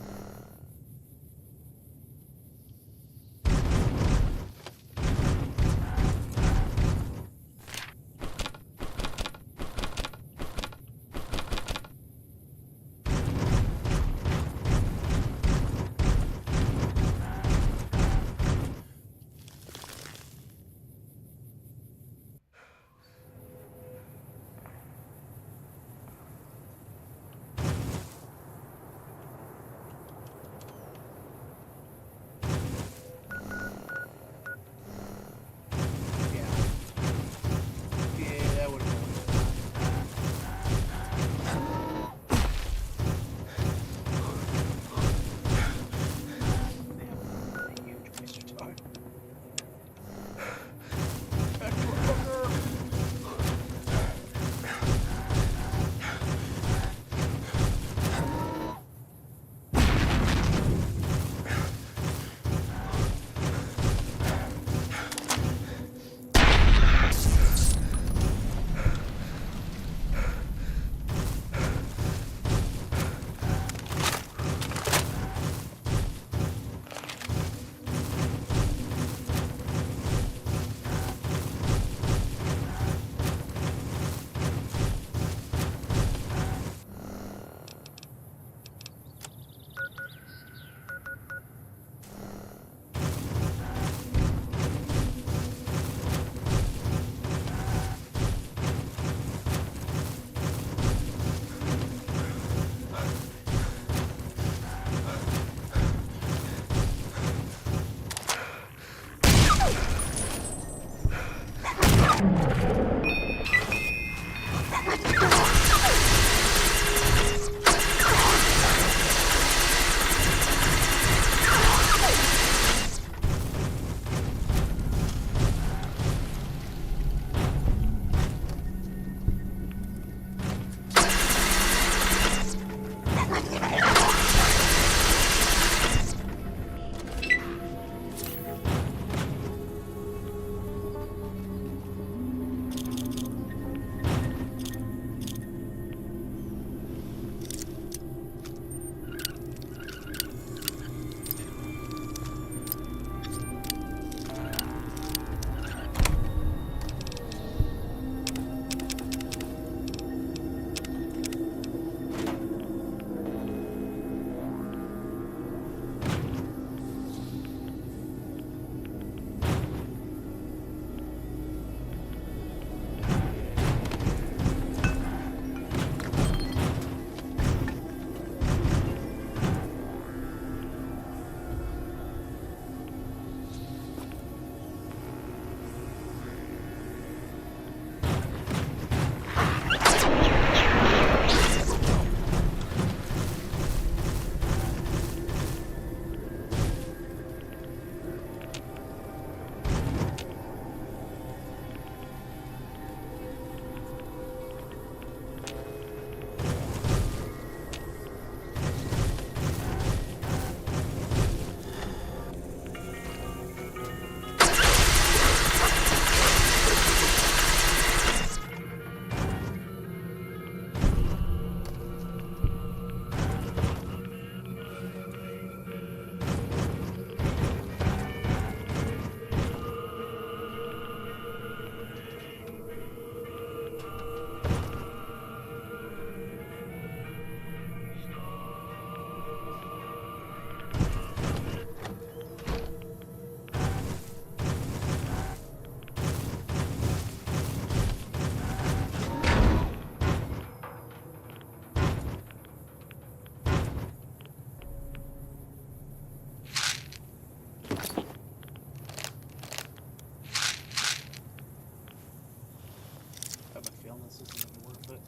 but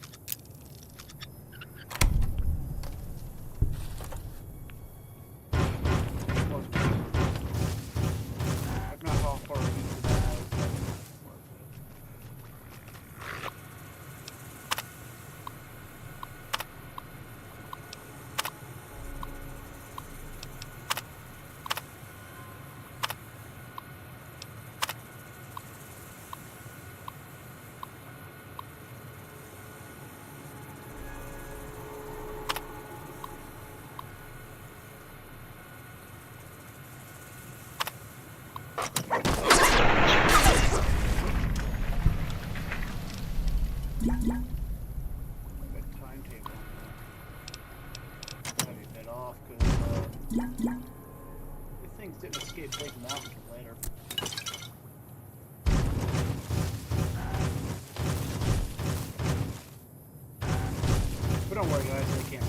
I'm not how far into that house. Timetable. Gotta get that off because these things didn't escape big enough until later. But don't worry, guys, they can't.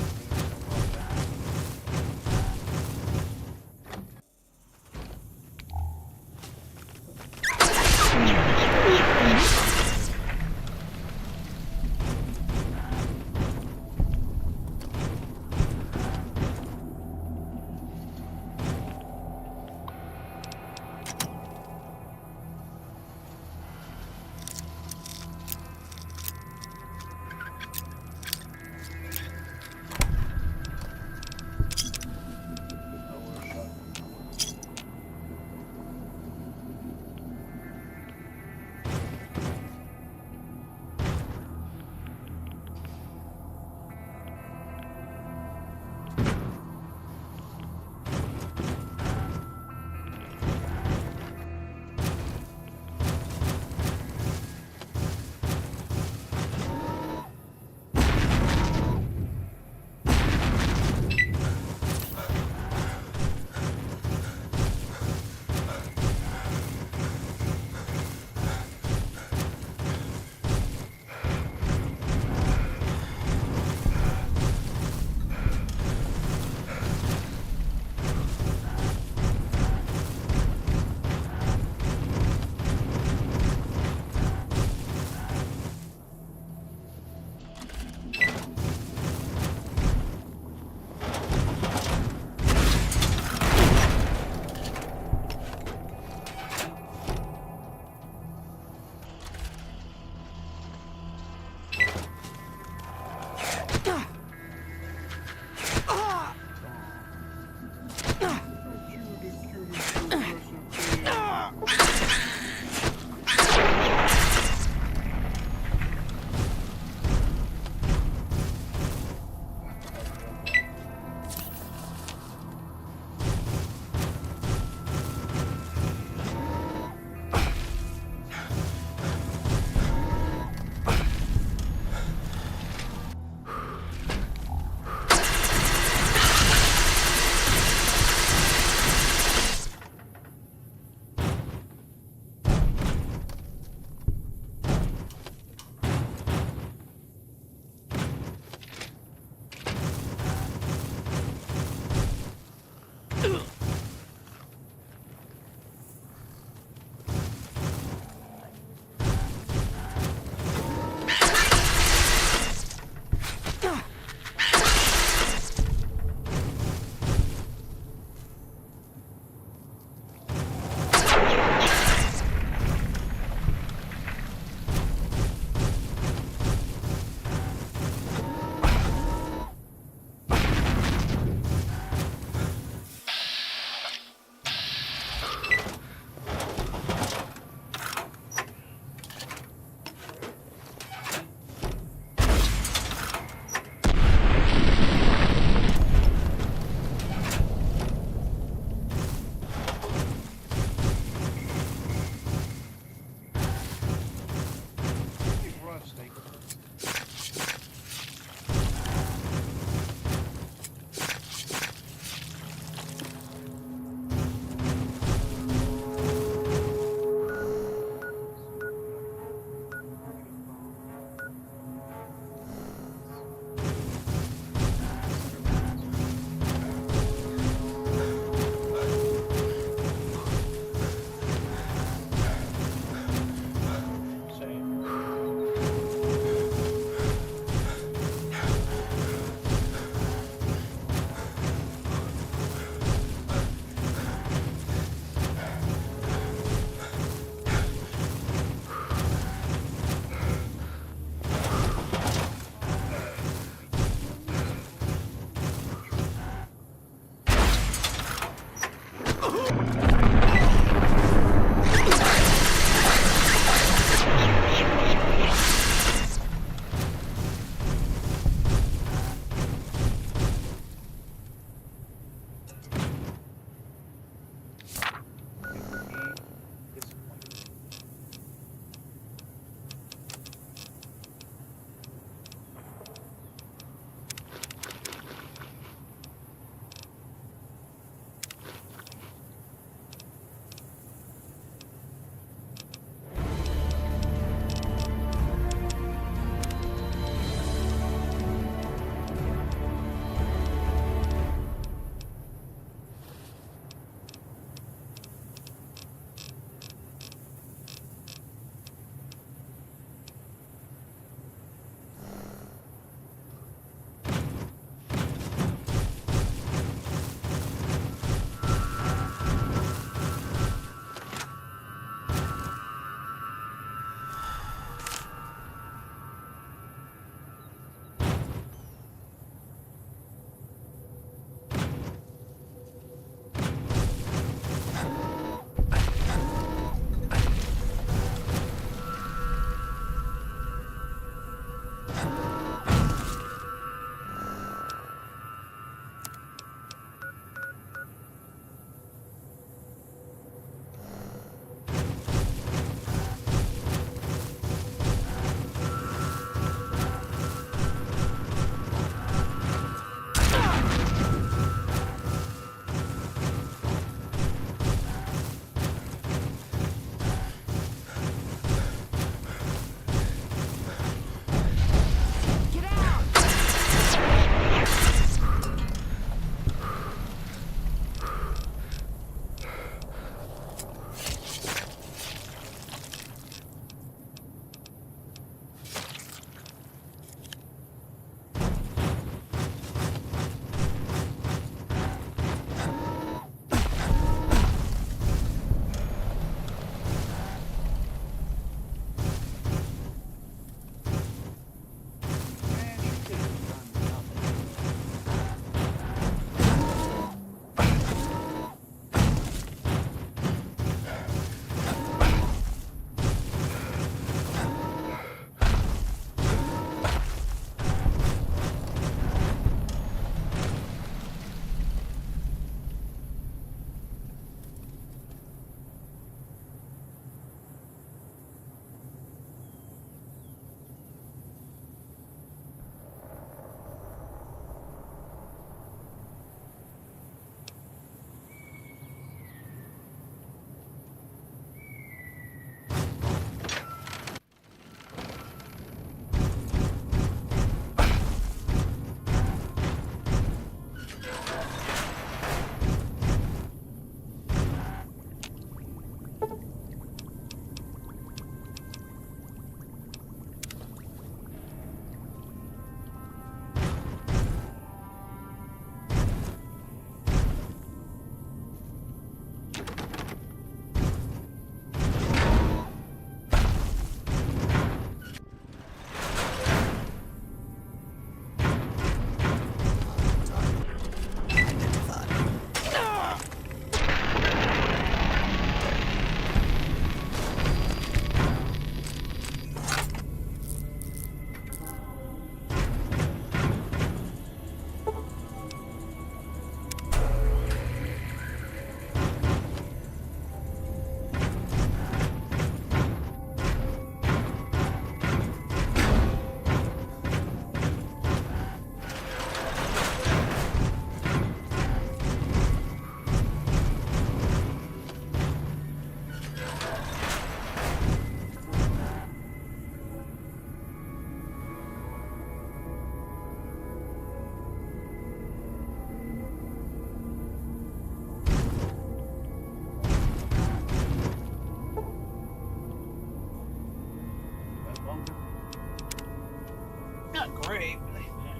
great.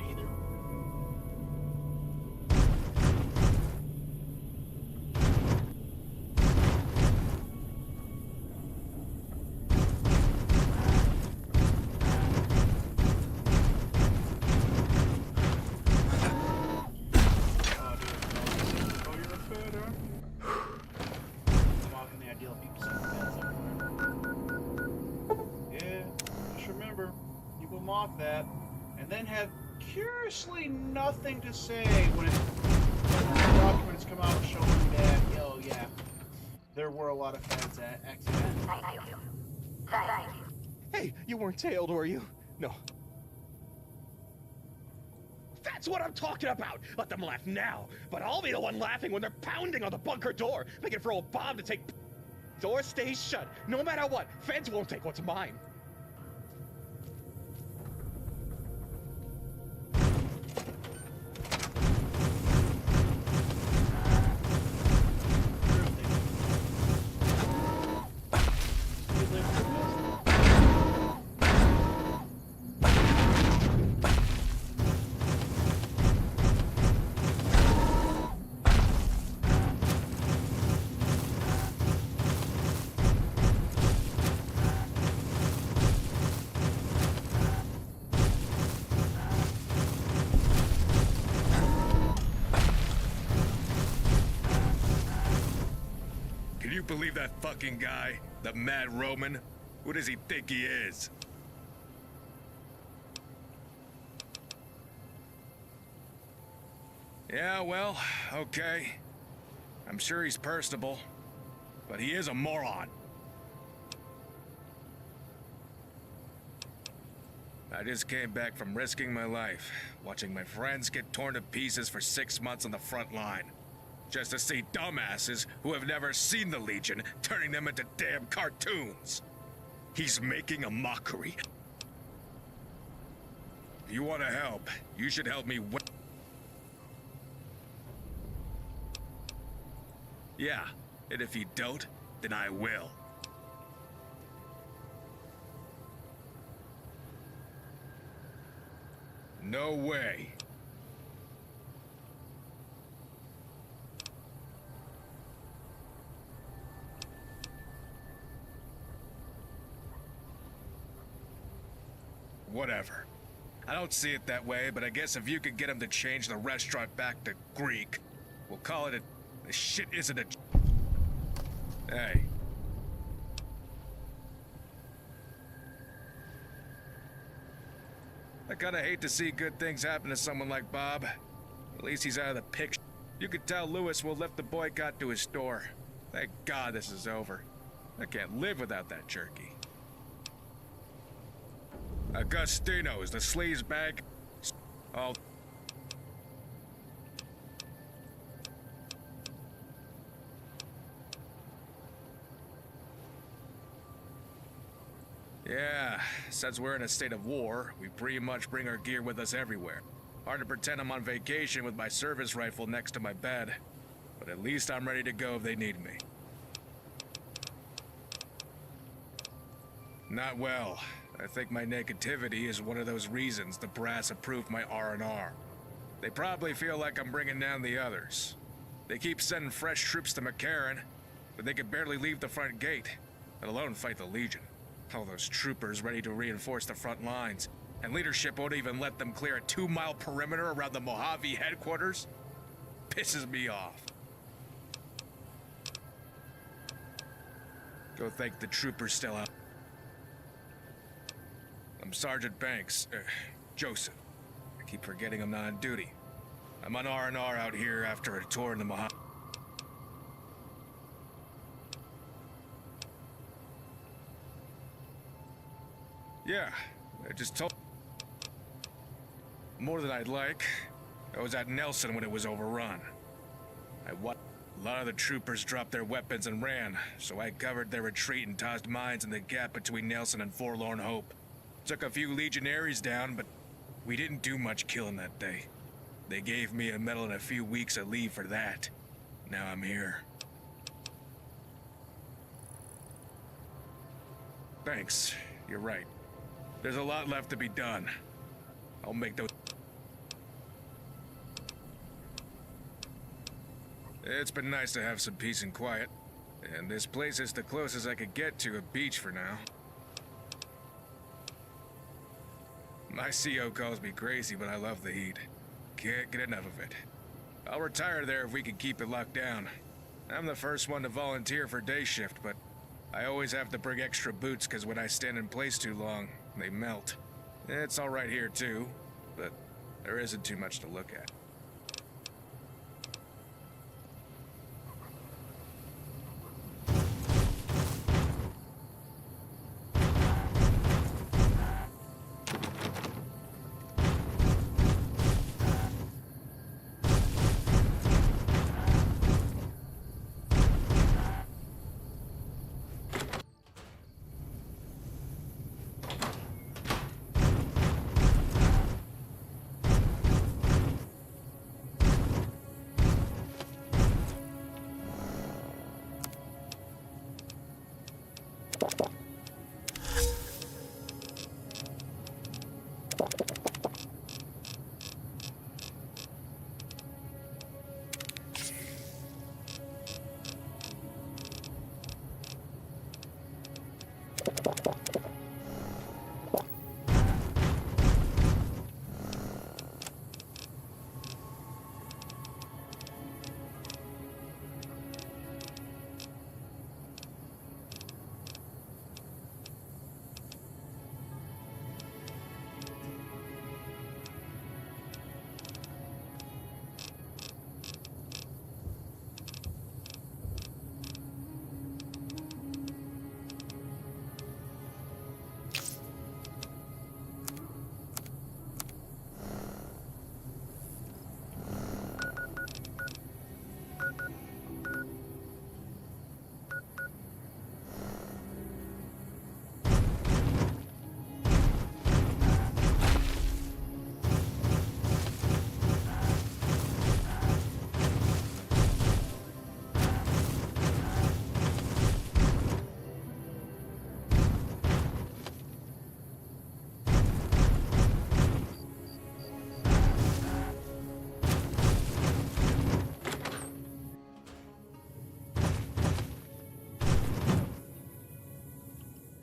Either. Mock that, and then have curiously nothing to say when the documents come out showing that, oh yeah, there were a lot of feds accidents. Hey, you weren't tailed, were you? No. That's what I'm talking about! Let them laugh now, but I'll be the one laughing when they're pounding on the bunker door, making for old Bob to take... Door stays shut. No matter what, feds won't take what's mine. Can you believe that fucking guy? The Mad Roman? Who does he think he is? Yeah, well, okay. I'm sure he's personable, but he is a moron. I just came back from risking my life, watching my friends get torn to pieces for 6 months on the front line. Just to see dumbasses who have never seen the Legion turning them into damn cartoons. He's making a mockery. If you want to help, you should help me Yeah, and if you don't, then I will. No way. Whatever. I don't see it that way, but I guess if you could get him to change the restaurant back to Greek, we'll call it a... This shit isn't a... Hey. I kinda hate to see good things happen to someone like Bob. At least he's out of the picture. You could tell Lewis will lift the boycott to his store. Thank God this is over. I can't live without that jerky. Agostino is the sleaze bag. Oh. Yeah, since we're in a state of war, we pretty much bring our gear with us everywhere. Hard to pretend I'm on vacation with my service rifle next to my bed, but at least I'm ready to go if they need me. Not well. I think my negativity is one of those reasons the brass approved my R&R. They probably feel like I'm bringing down the others. They keep sending fresh troops to McCarran, but they can barely leave the front gate, let alone fight the Legion. All those troopers ready to reinforce the front lines, and leadership won't even let them clear a 2-mile perimeter around the Mojave headquarters? Pisses me off. Go thank the troopers still out. I'm Sergeant Banks, Joseph. I keep forgetting I'm not on duty. I'm on R&R out here after a tour in the Mojave. Yeah, I just told... More than I'd like. I was at Nelson when it was overrun. A lot of the troopers dropped their weapons and ran, so I covered their retreat and tossed mines in the gap between Nelson and Forlorn Hope. Took a few legionaries down, but we didn't do much killing that day. They gave me a medal and a few weeks of leave for that. Now I'm here. Thanks, you're right. There's a lot left to be done. I'll make those... It's been nice to have some peace and quiet. And this place is the closest I could get to a beach for now. My CO calls me crazy, but I love the heat. Can't get enough of it. I'll retire there if we can keep it locked down. I'm the first one to volunteer for day shift, but I always have to bring extra boots because when I stand in place too long, they melt. It's all right here too, but there isn't too much to look at.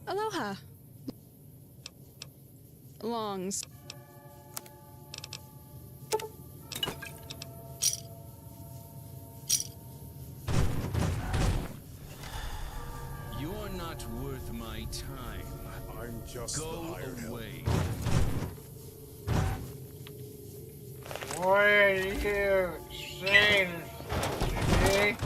Aloha. Longs. You're not worth my time. I'm just Go away. What are you saying, Jimmy?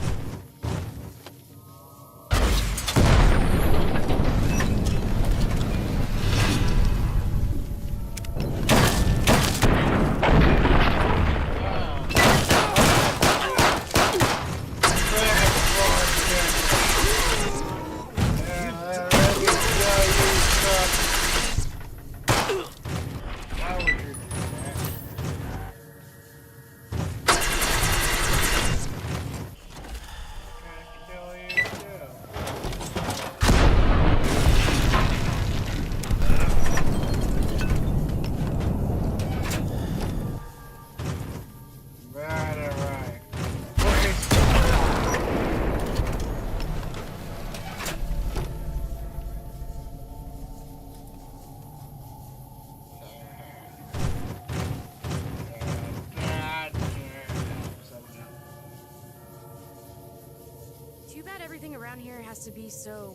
Too bad everything around here has to be so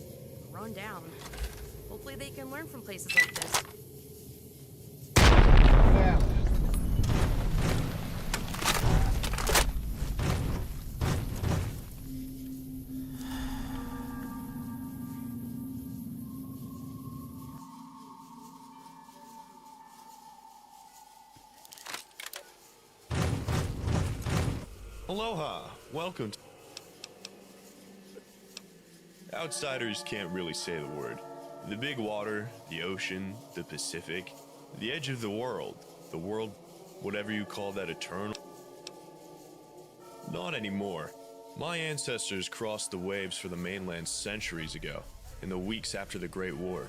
run down. Hopefully they can learn from places like this. Yeah. Aloha! Welcome to... Outsiders can't really say the word. The big water, the ocean, the Pacific, the edge of the world, whatever you call that, eternal. Not anymore. My ancestors crossed the waves for the mainland centuries ago, in the weeks after the Great War.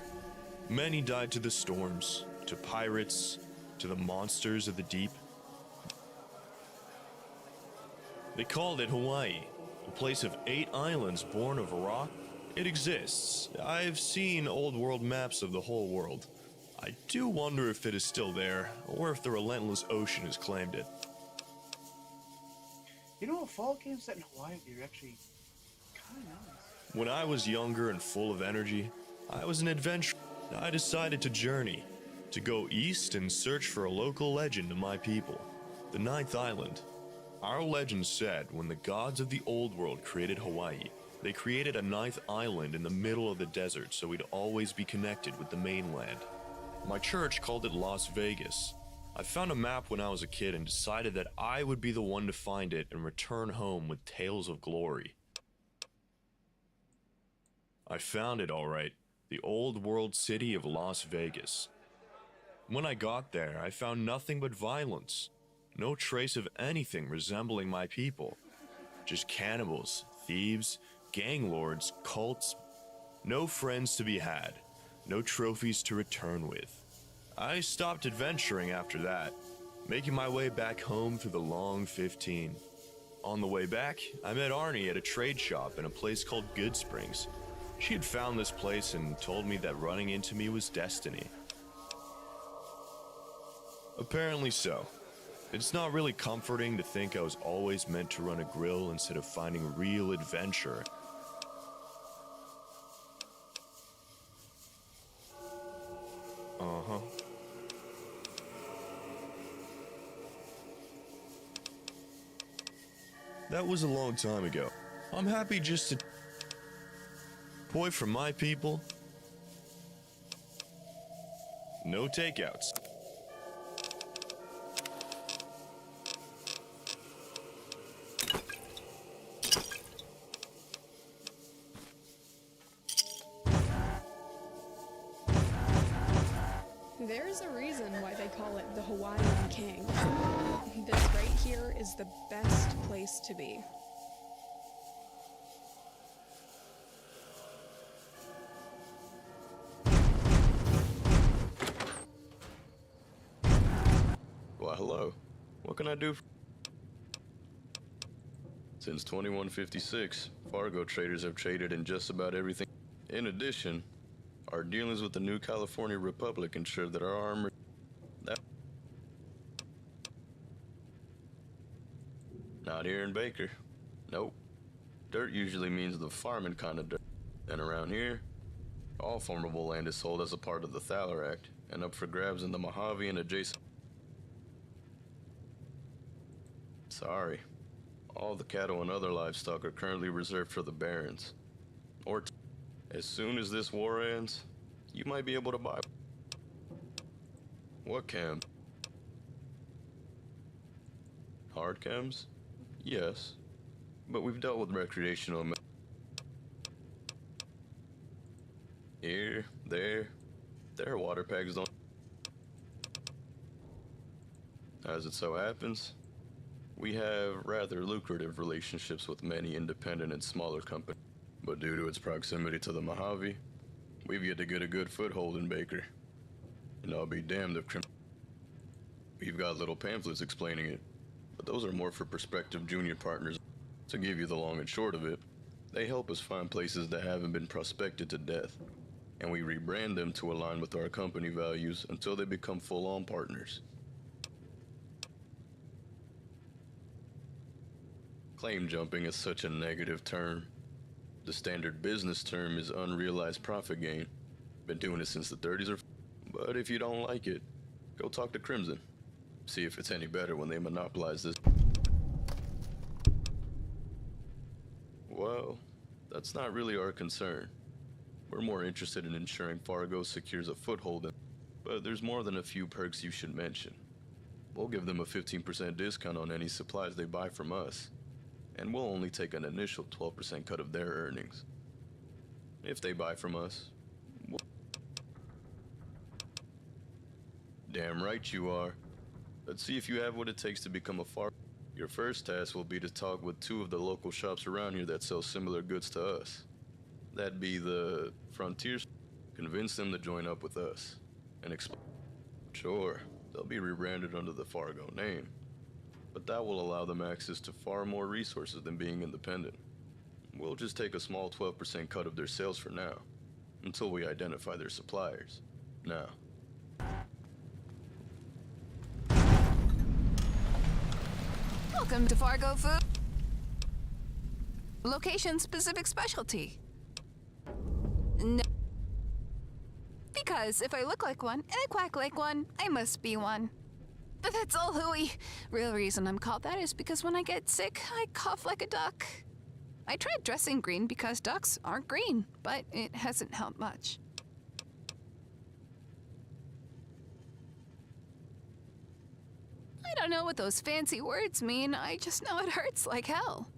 Many died to the storms, to pirates, to the monsters of the deep. They called it Hawaii, a place of 8 islands born of rock. It exists. I've seen old world maps of the whole world. I do wonder if it is still there, or if the relentless ocean has claimed it. You know, a fall game set in Hawaii would be actually kind of nice. When I was younger and full of energy, I was an adventurer. I decided to journey, to go east and search for a local legend of my people, the 9th Island. Our legend said when the gods of the old world created Hawaii, they created a 9th island in the middle of the desert so we'd always be connected with the mainland. My church called it Las Vegas. I found a map when I was a kid and decided that I would be the one to find it and return home with tales of glory. I found it all right, the old world city of Las Vegas. When I got there, I found nothing but violence. No trace of anything resembling my people. Just cannibals, thieves, gang lords, cults. No friends to be had. No trophies to return with. I stopped adventuring after that, making my way back home through the long 15. On the way back, I met Arnie at a trade shop in a place called Good Springs. She had found this place and told me that running into me was destiny. Apparently so. It's not really comforting to think I was always meant to run a grill instead of finding real adventure. Uh-huh. That was a long time ago. I'm happy just to... Boy, from my people... No takeouts. There's a reason why they call it the Hawaiian King. This right here is the best place to be. Why, hello. What can I do? Since 2156, Fargo traders have traded in just about everything. In addition, Our dealings with the New California Republic ensure that our armor... Not here in Baker. Nope. Dirt usually means the farming kind of dirt. And around here, all farmable land is sold as a part of the Thaler Act and up for grabs in the Mojave and adjacent... Sorry. All the cattle and other livestock are currently reserved for the barons. Or as soon as this war ends, you might be able to buy... What chem? Hard chems? Yes. But we've dealt with recreational... Here, there are water packs don't... As it so happens, we have rather lucrative relationships with many independent and smaller companies. But due to its proximity to the Mojave, we've yet to get a good foothold in Baker. And I'll be damned if we've got little pamphlets explaining it, but those are more for prospective junior partners. To give you the long and short of it, they help us find places that haven't been prospected to death, and we rebrand them to align with our company values until they become full-on partners. Claim jumping is such a negative term. The standard business term is unrealized profit gain. Been doing it since the 30s or... But if you don't like it, go talk to Crimson. See if it's any better when they monopolize this. Well, that's not really our concern. We're more interested in ensuring Fargo secures a foothold in... But there's more than a few perks you should mention. We'll give them a 15% discount on any supplies they buy from us. And we'll only take an initial 12% cut of their earnings. If they buy from us, Damn right you are. Let's see if you have what it takes to become a Fargo. Your first task will be to talk with 2 of the local shops around here that sell similar goods to us. That'd be the Frontiers. Convince them to join up with us. And Sure, they'll be rebranded under the Fargo name. But that will allow them access to far more resources than being independent. We'll just take a small 12% cut of their sales for now, until we identify their suppliers. Now. Welcome to Fargo Food. Location-specific specialty. No. Because if I look like one and I quack like one, I must be one. But that's all hooey. Real reason I'm called that is because when I get sick, I cough like a duck. I tried dressing green because ducks aren't green, but it hasn't helped much. I don't know what those fancy words mean, I just know it hurts like hell.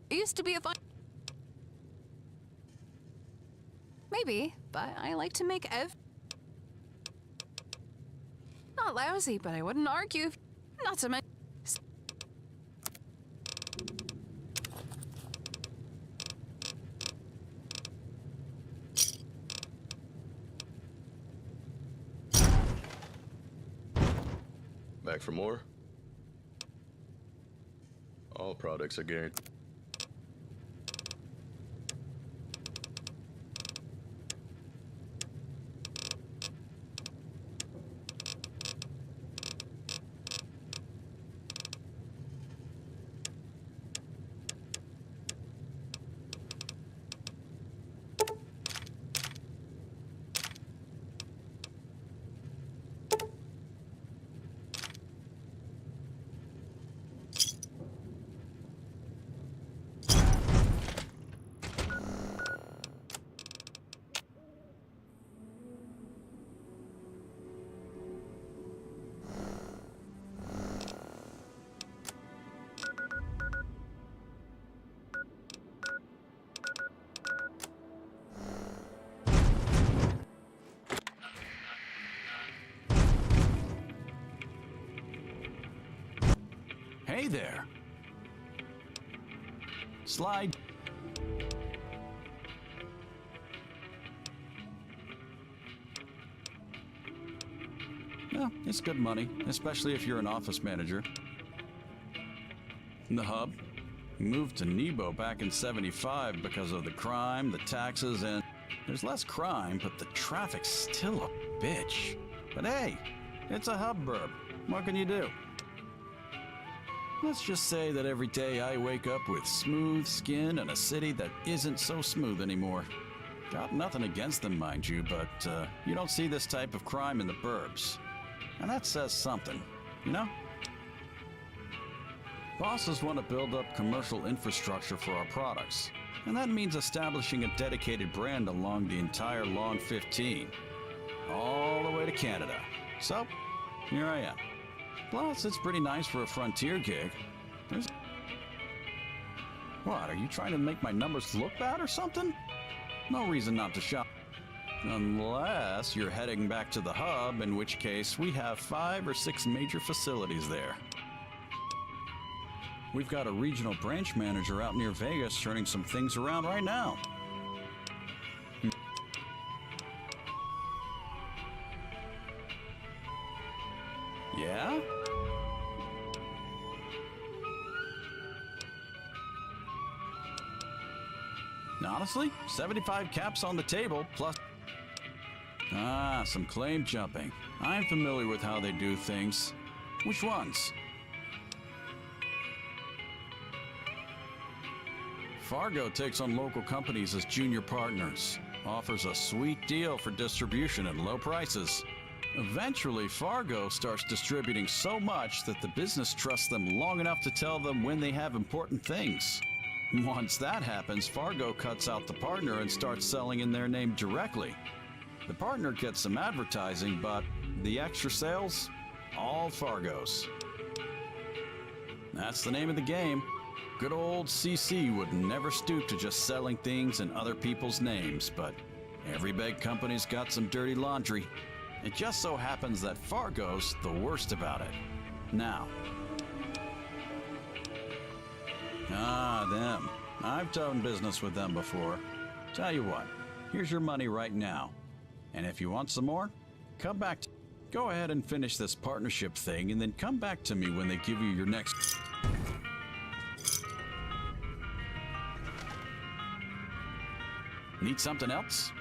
It used to be a fun... Maybe, but I like to make not lousy, but I wouldn't argue. Not to mention... Back for more? All products are guaranteed. Hey there. Slide. Well, it's good money, especially if you're an office manager. The hub, Moved to Nebo back in '75 because of the crime, the taxes, and there's less crime, but the traffic's still a bitch. But hey, it's a hubbub. What can you do? Let's just say that every day I wake up with smooth skin and a city that isn't so smooth anymore. Got nothing against them, mind you, but you don't see this type of crime in the burbs. And that says something, you know? Bosses want to build up commercial infrastructure for our products, and that means establishing a dedicated brand along the entire Long 15, all the way to Canada. So, here I am. Plus, it's pretty nice for a frontier gig. What, are you trying to make my numbers look bad or something? No reason not to shop. Unless you're heading back to the hub, in which case we have 5 or 6 major facilities there. We've got a regional branch manager out near Vegas turning some things around right now. Yeah? Honestly, 75 caps on the table, plus... Ah, some claim jumping. I'm familiar with how they do things. Which ones? Fargo takes on local companies as junior partners, offers a sweet deal for distribution at low prices. Eventually, Fargo starts distributing so much that the business trusts them long enough to tell them when they have important things. Once that happens, Fargo cuts out the partner and starts selling in their name directly. The partner gets some advertising, but the extra sales, all Fargo's. That's the name of the game. Good old CC would never stoop to just selling things in other people's names, but every big company's got some dirty laundry. It just so happens that Fargo's the worst about it. Now. Ah, them. I've done business with them before. Tell you what, here's your money right now. And if you want some more, come back. Go ahead and finish this partnership thing, and then come back to me when they give you your next... Need something else?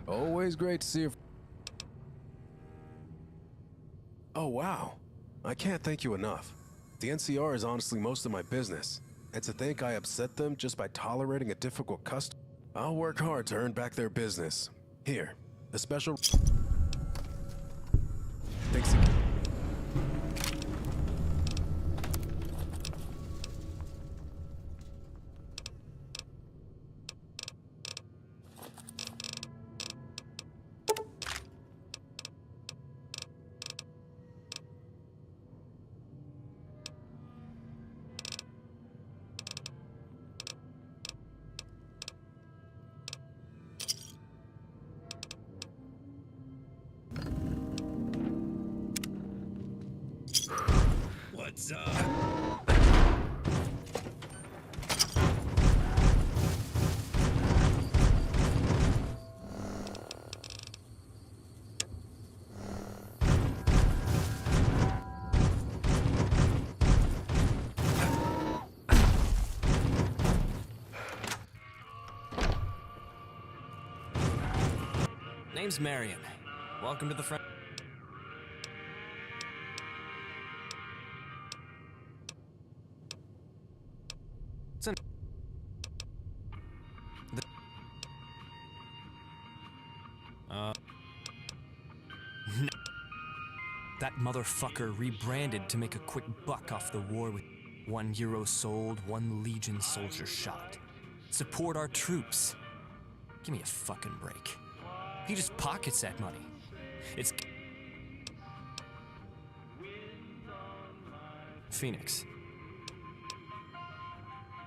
Always great to see you. Oh, wow. I can't thank you enough. The NCR is honestly most of my business, and to think I upset them just by tolerating a difficult customer. I'll work hard to earn back their business. Here, a special... Thanks again. What's up? Name's Marion. Welcome to the front. It's an... That motherfucker rebranded to make a quick buck off the war with €1 sold, 1 Legion soldier shot. Support our troops. Give me a fucking break. He just pockets that money. It's... Phoenix.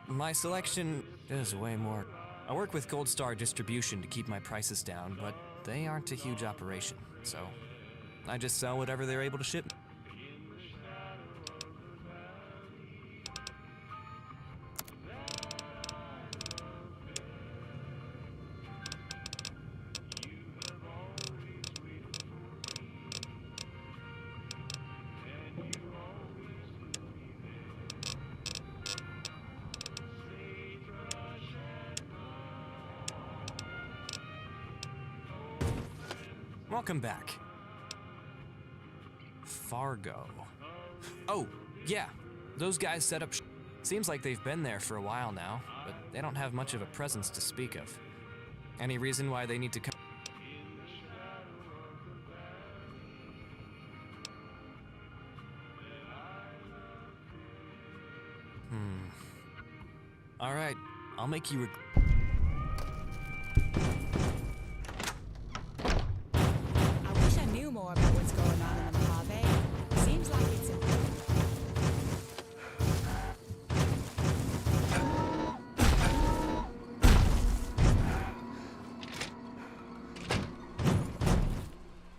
My selection is way more. I work with Gold Star Distribution to keep my prices down, but they aren't a huge operation, so I just sell whatever they're able to ship. Welcome back. Fargo. Oh, yeah. Those guys set up seems like they've been there for a while now, but they don't have much of a presence to speak of. Any reason why they need to come? All right, I'll make you I wish I knew more about what's going on in the Mojave. Seems like it's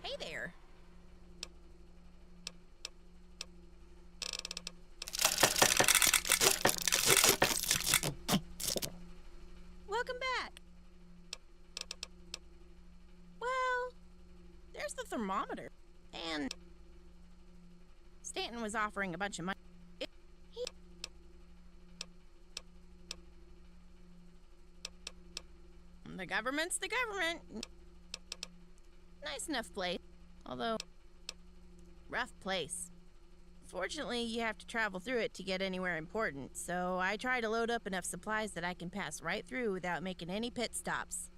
Hey there. Welcome back. Well, there's the thermometer. And Stanton was offering a bunch of money. The government's the government. Nice enough place, although rough place. Fortunately, you have to travel through it to get anywhere important, so I try to load up enough supplies that I can pass right through without making any pit stops.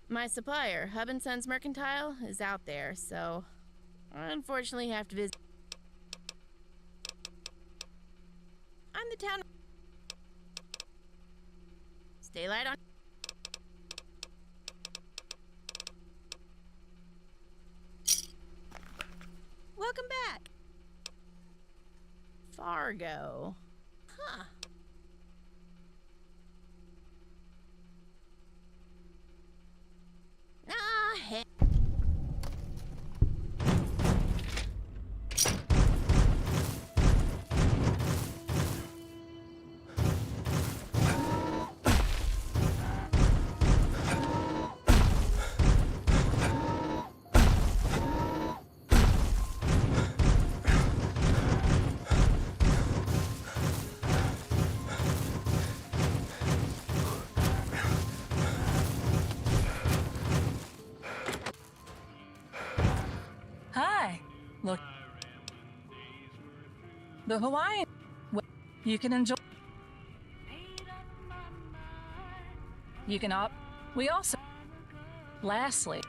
My supplier, Hub & Sons Mercantile, is out there, so I unfortunately have to visit. I'm the town. Stay light on. Welcome back. Fargo. Huh. Ah, heck. Hi. Look. The Hawaiian. You can enjoy. You can opt. We also. Lastly,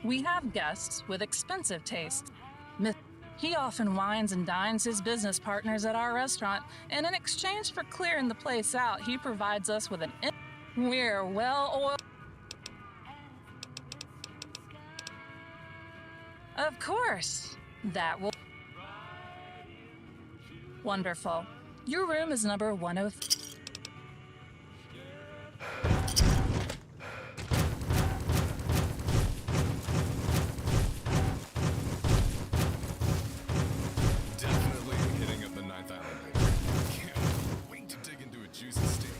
we have guests with expensive taste. He often wines and dines his business partners at our restaurant, and in exchange for clearing the place out, he provides us with an. We're well-oiled. Of course. That will. Wonderful. Your room is number 103. Definitely hitting up the 9th Island. Can't wait to dig into a juicy steak.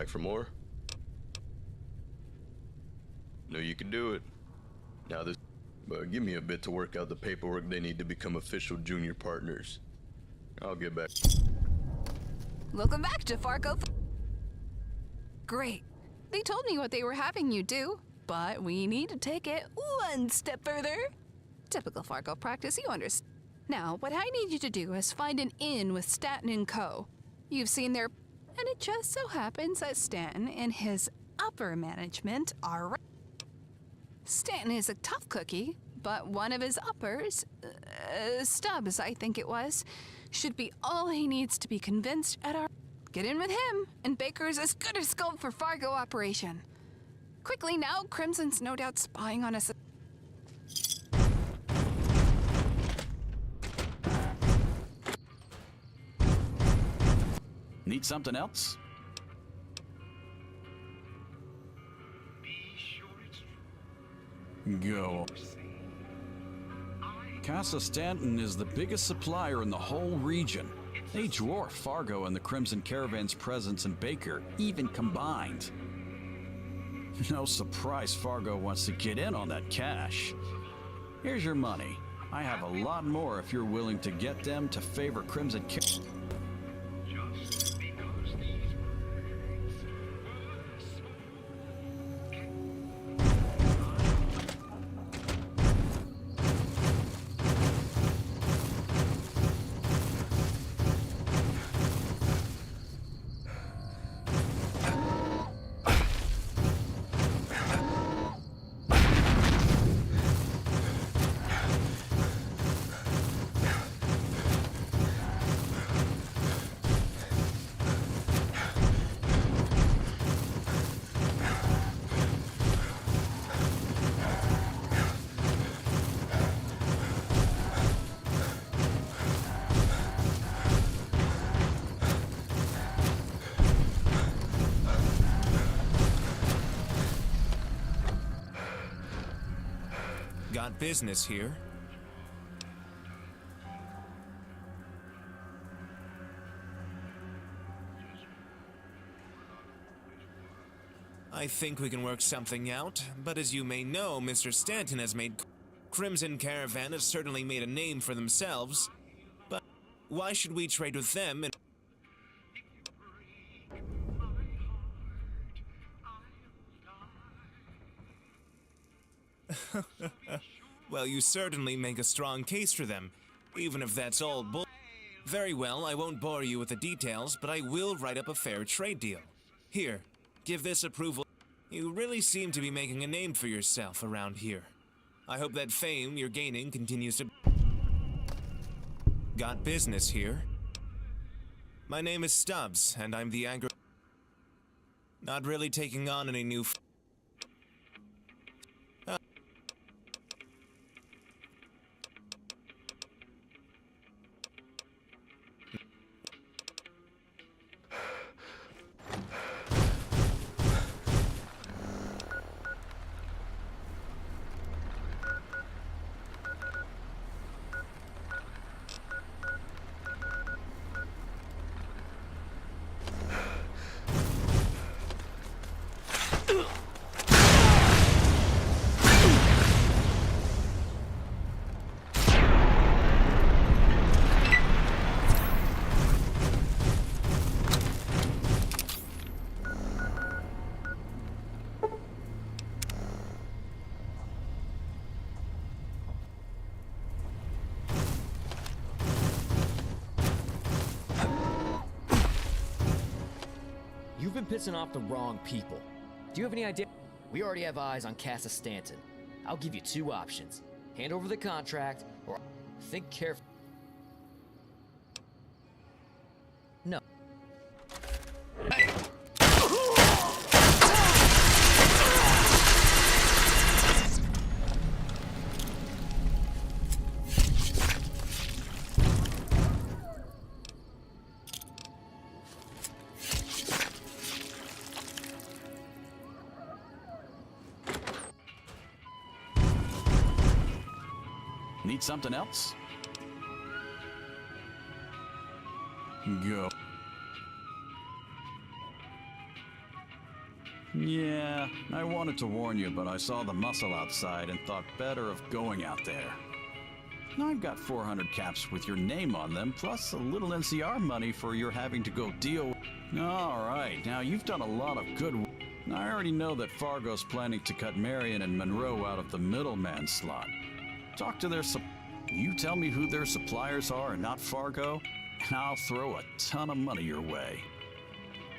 Back for more? Know you can do it. Now this, but give me a bit to work out the paperwork they need to become official junior partners. I'll get back. Welcome back to Fargo. Great. They told me what they were having you do, but we need to take it one step further. Typical Fargo practice, you understand. Now, what I need you to do is find an inn with Stanton and Co. You've seen their... And it just so happens that Stanton and his upper management are... Stanton is a tough cookie, but one of his uppers, Stubbs, I think it was, should be all he needs to be convinced at our... Get in with him, and Baker's as good as gold for Fargo operation. Quickly now, Crimson's no doubt spying on us. Need something else? Go. Casa Stanton is the biggest supplier in the whole region. They dwarf Fargo and the Crimson Caravan's presence in Baker, even combined. No surprise Fargo wants to get in on that cash. Here's your money. I have a lot more if you're willing to get them to favor Crimson Caravan. Got business here. I think we can work something out, but as you may know, Mr. Stanton has made... Crimson Caravan has certainly made a name for themselves, but why should we trade with them and... Well, you certainly make a strong case for them, even if that's all bull... Very well, I won't bore you with the details, but I will write up a fair trade deal. Here, give this approval. You really seem to be making a name for yourself around here. I hope that fame you're gaining continues to... Got business here? My name is Stubbs, and I'm the Not really taking on any new... You've been pissing off the wrong people. Do you have any idea? We already have eyes on Casa Stanton. I'll give you two options. Hand over the contract, or think carefully. No. Need something else? Go. Yeah, I wanted to warn you, but I saw the muscle outside and thought better of going out there. I've got 400 caps with your name on them, plus a little NCR money for your having to go deal with... Alright, now you've done a lot of good work. I already know that Fargo's planning to cut Marion and Monroe out of the middleman slot. Talk to their You tell me who their suppliers are and not Fargo, and I'll throw a ton of money your way.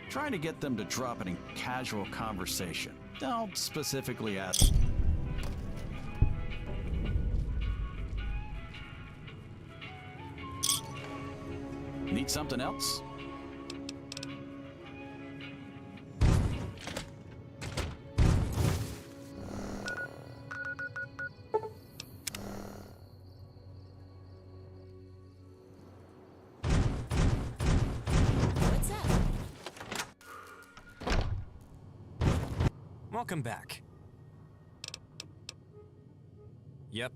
Try to get them to drop it in casual conversation. Don't specifically ask. Need something else? What's up? Welcome back. Yep.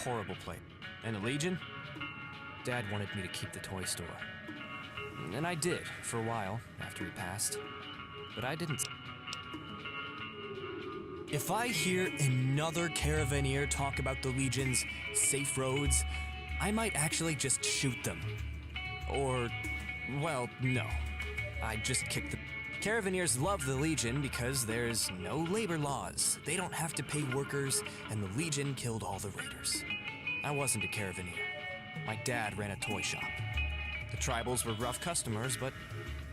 Horrible place. And the Legion? Dad wanted me to keep the toy store. And I did, for a while, after he passed. But I didn't. If I hear another Caravaneer talk about the Legion's safe roads, I might actually just shoot them. Or, well, no. I'd just kick the... Caravaneers love the Legion because there's no labor laws. They don't have to pay workers, and the Legion killed all the raiders. I wasn't a Caravaneer. My dad ran a toy shop. The tribals were rough customers, but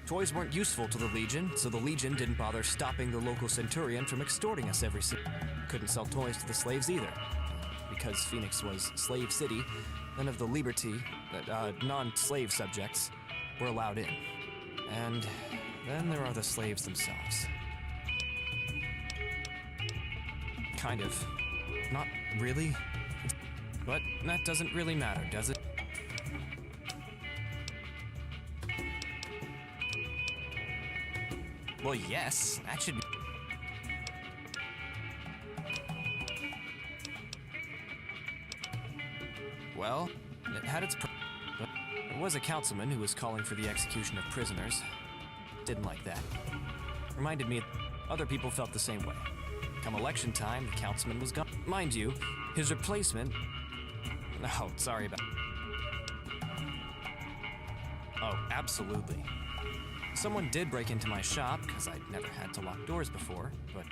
toys weren't useful to the Legion, so the Legion didn't bother stopping the local Centurion from extorting us every single... Couldn't sell toys to the slaves either. Because Phoenix was slave city, none of the Liberty, non-slave subjects, were allowed in. And then there are the slaves themselves. Kind of. Not really. But that doesn't really matter, does it? Well, yes, that should be... Well, it had its... But there was a councilman who was calling for the execution of prisoners. Didn't like that. Reminded me other people felt the same way. Come election time, the councilman was gone. Mind you, his replacement... Oh, sorry about... Oh, absolutely. Someone did break into my shop, because I'd never had to lock doors before, but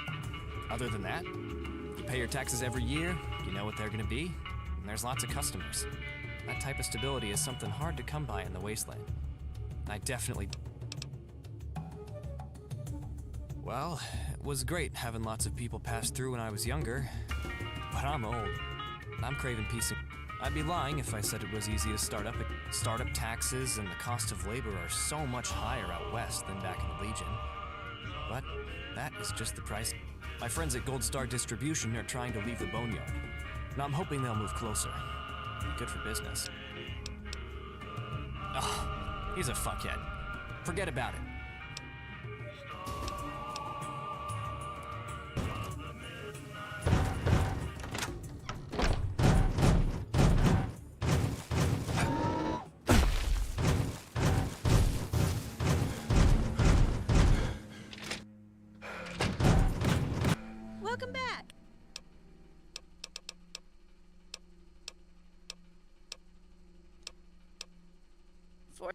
other than that, you pay your taxes every year, you know what they're gonna be, and there's lots of customers. That type of stability is something hard to come by in the Wasteland. I definitely... Well, it was great having lots of people pass through when I was younger, but I'm old. I'm craving peace. I'd be lying if I said it was easy to start up. Startup taxes and the cost of labor are so much higher out west than back in the Legion. But that is just the price. My friends at Gold Star Distribution are trying to leave the boneyard, and I'm hoping they'll move closer. Good for business. Ugh, he's a fuckhead. Forget about it. Welcome back. For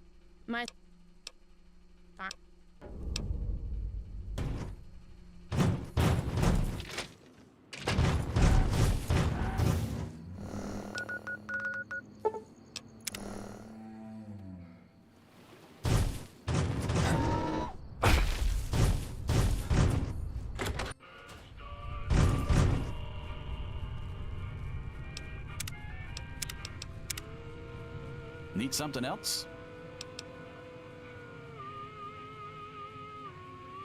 my... Need something else?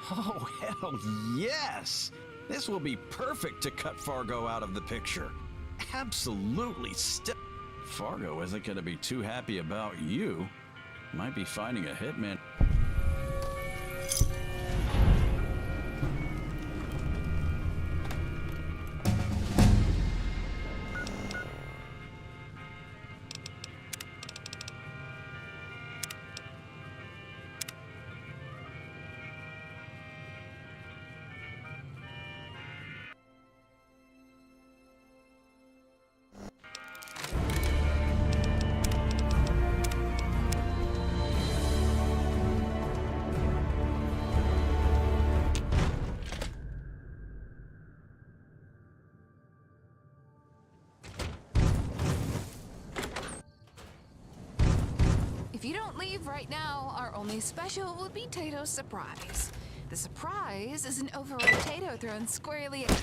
Oh, hell yes! This will be perfect to cut Fargo out of the picture. Absolutely Fargo isn't going to be too happy about you. Might be finding a hitman. If you don't leave right now, our only special will be Tato's surprise. The surprise is an overall potato thrown squarely at...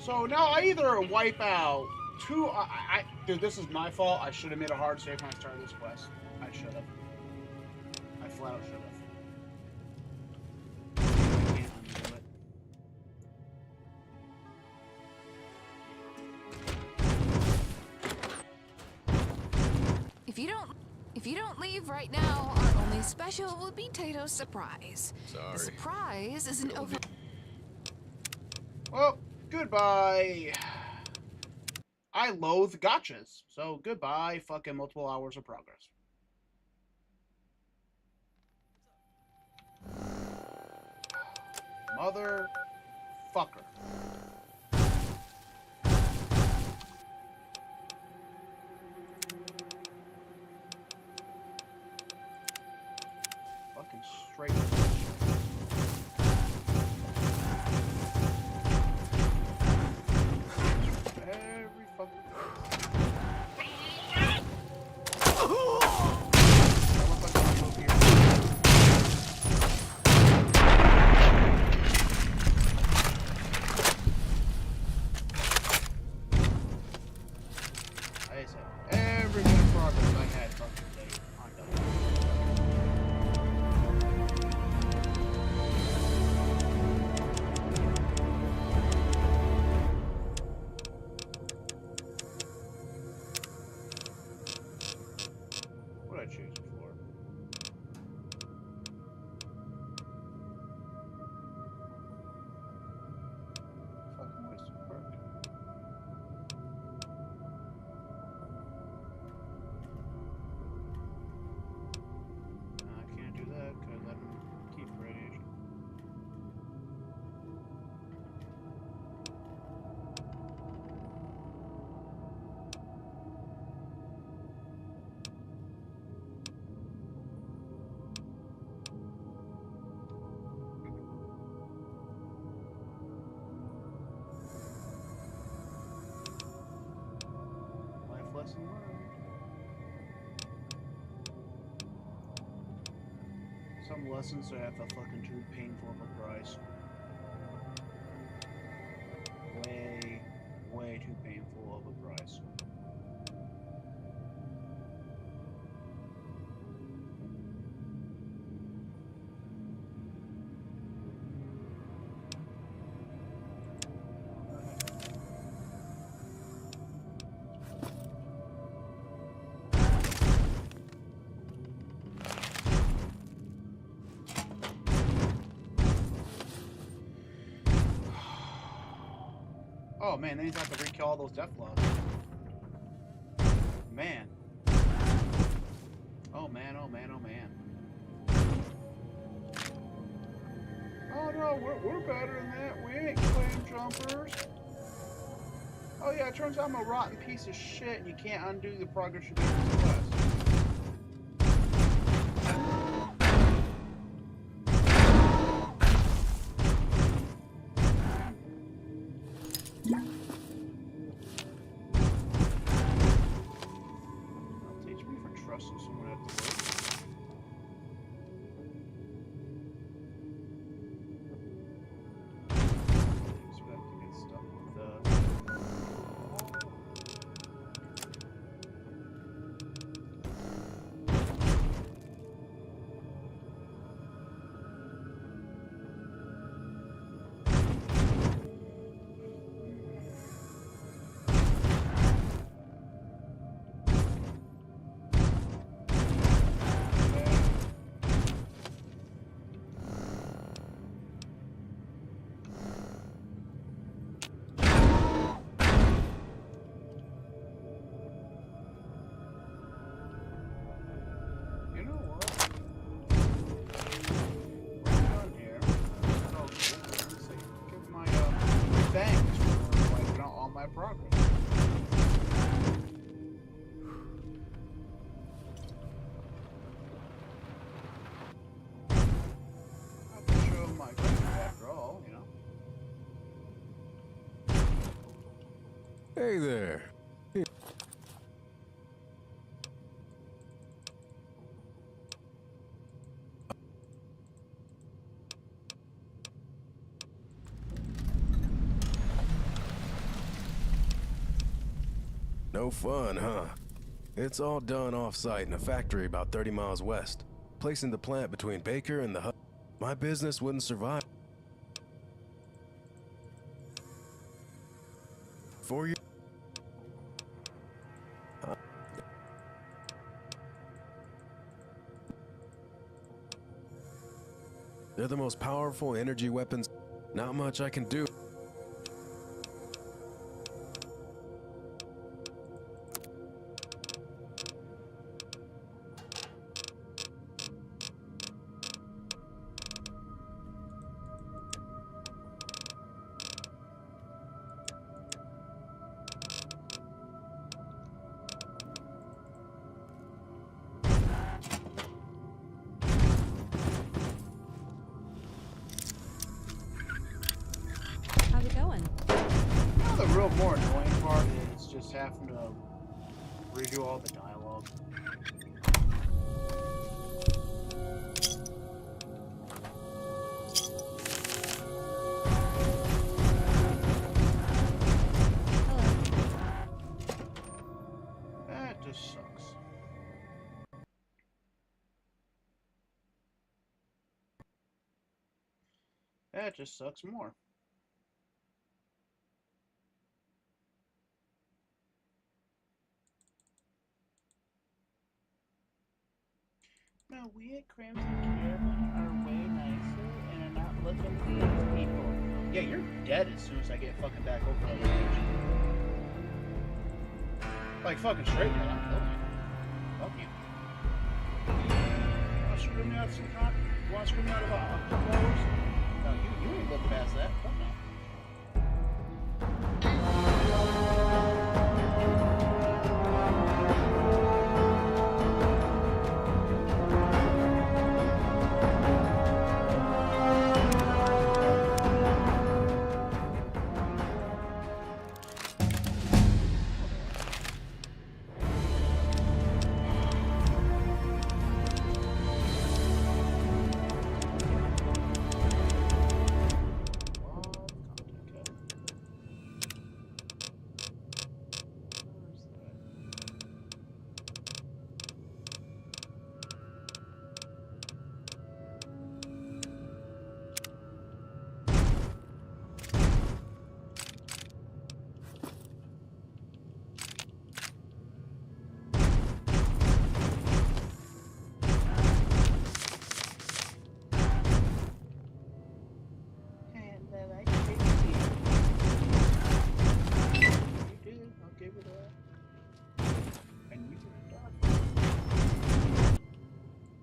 So now I either wipe out two. Dude, this is my fault. I should have made a hard save when I started this quest. I should have. I flat out should have. I can't undo it. If you don't leave right now, our only special will be Tato's surprise. Sorry. The surprise is an over... Well, goodbye. I loathe gotchas. So goodbye, fucking multiple hours of progress. Motherfucker. Fucking straight. Every fucking. I said every bit of progress I had fucking day on done. What did I choose it for? Fucking waste of work. No, I can't do that because I don't keep radiation. Life lesson learned. Some lessons are at the fucking too painful of a price. Way too painful of a price. Oh man, then he's have to re-kill all those death logs. Man. Oh man, oh man, oh man. Oh no, we're better than that. We ain't claim jumpers. Oh yeah, it turns out I'm a rotten piece of shit and you can't undo the progress you made in this quest. Teach me for trusting someone at the work. Expect to get stuck with You know what? What I'm doing here, give my thanks for wiping out all my progress. I can show my gratitude after all, you know. Hey there. No fun, huh? It's all done off-site in a factory about 30 miles west, placing the plant between Baker and the hub. My business wouldn't survive. For you. They're the most powerful energy weapons. Not much I can do. How's it going? You know, the real more annoying part is just having to redo all the dialogue. That just sucks. That just sucks more. No, we at Crimson Caravan are way nicer and are not looking for these people. Yeah, you're dead as soon as I get fucking back over the range. Like fucking straight dead, I'm killing you. Fuck you. Wanna screw me out some time? Wanna screw me out of a couple hours? No, you ain't living past that. Fuck no.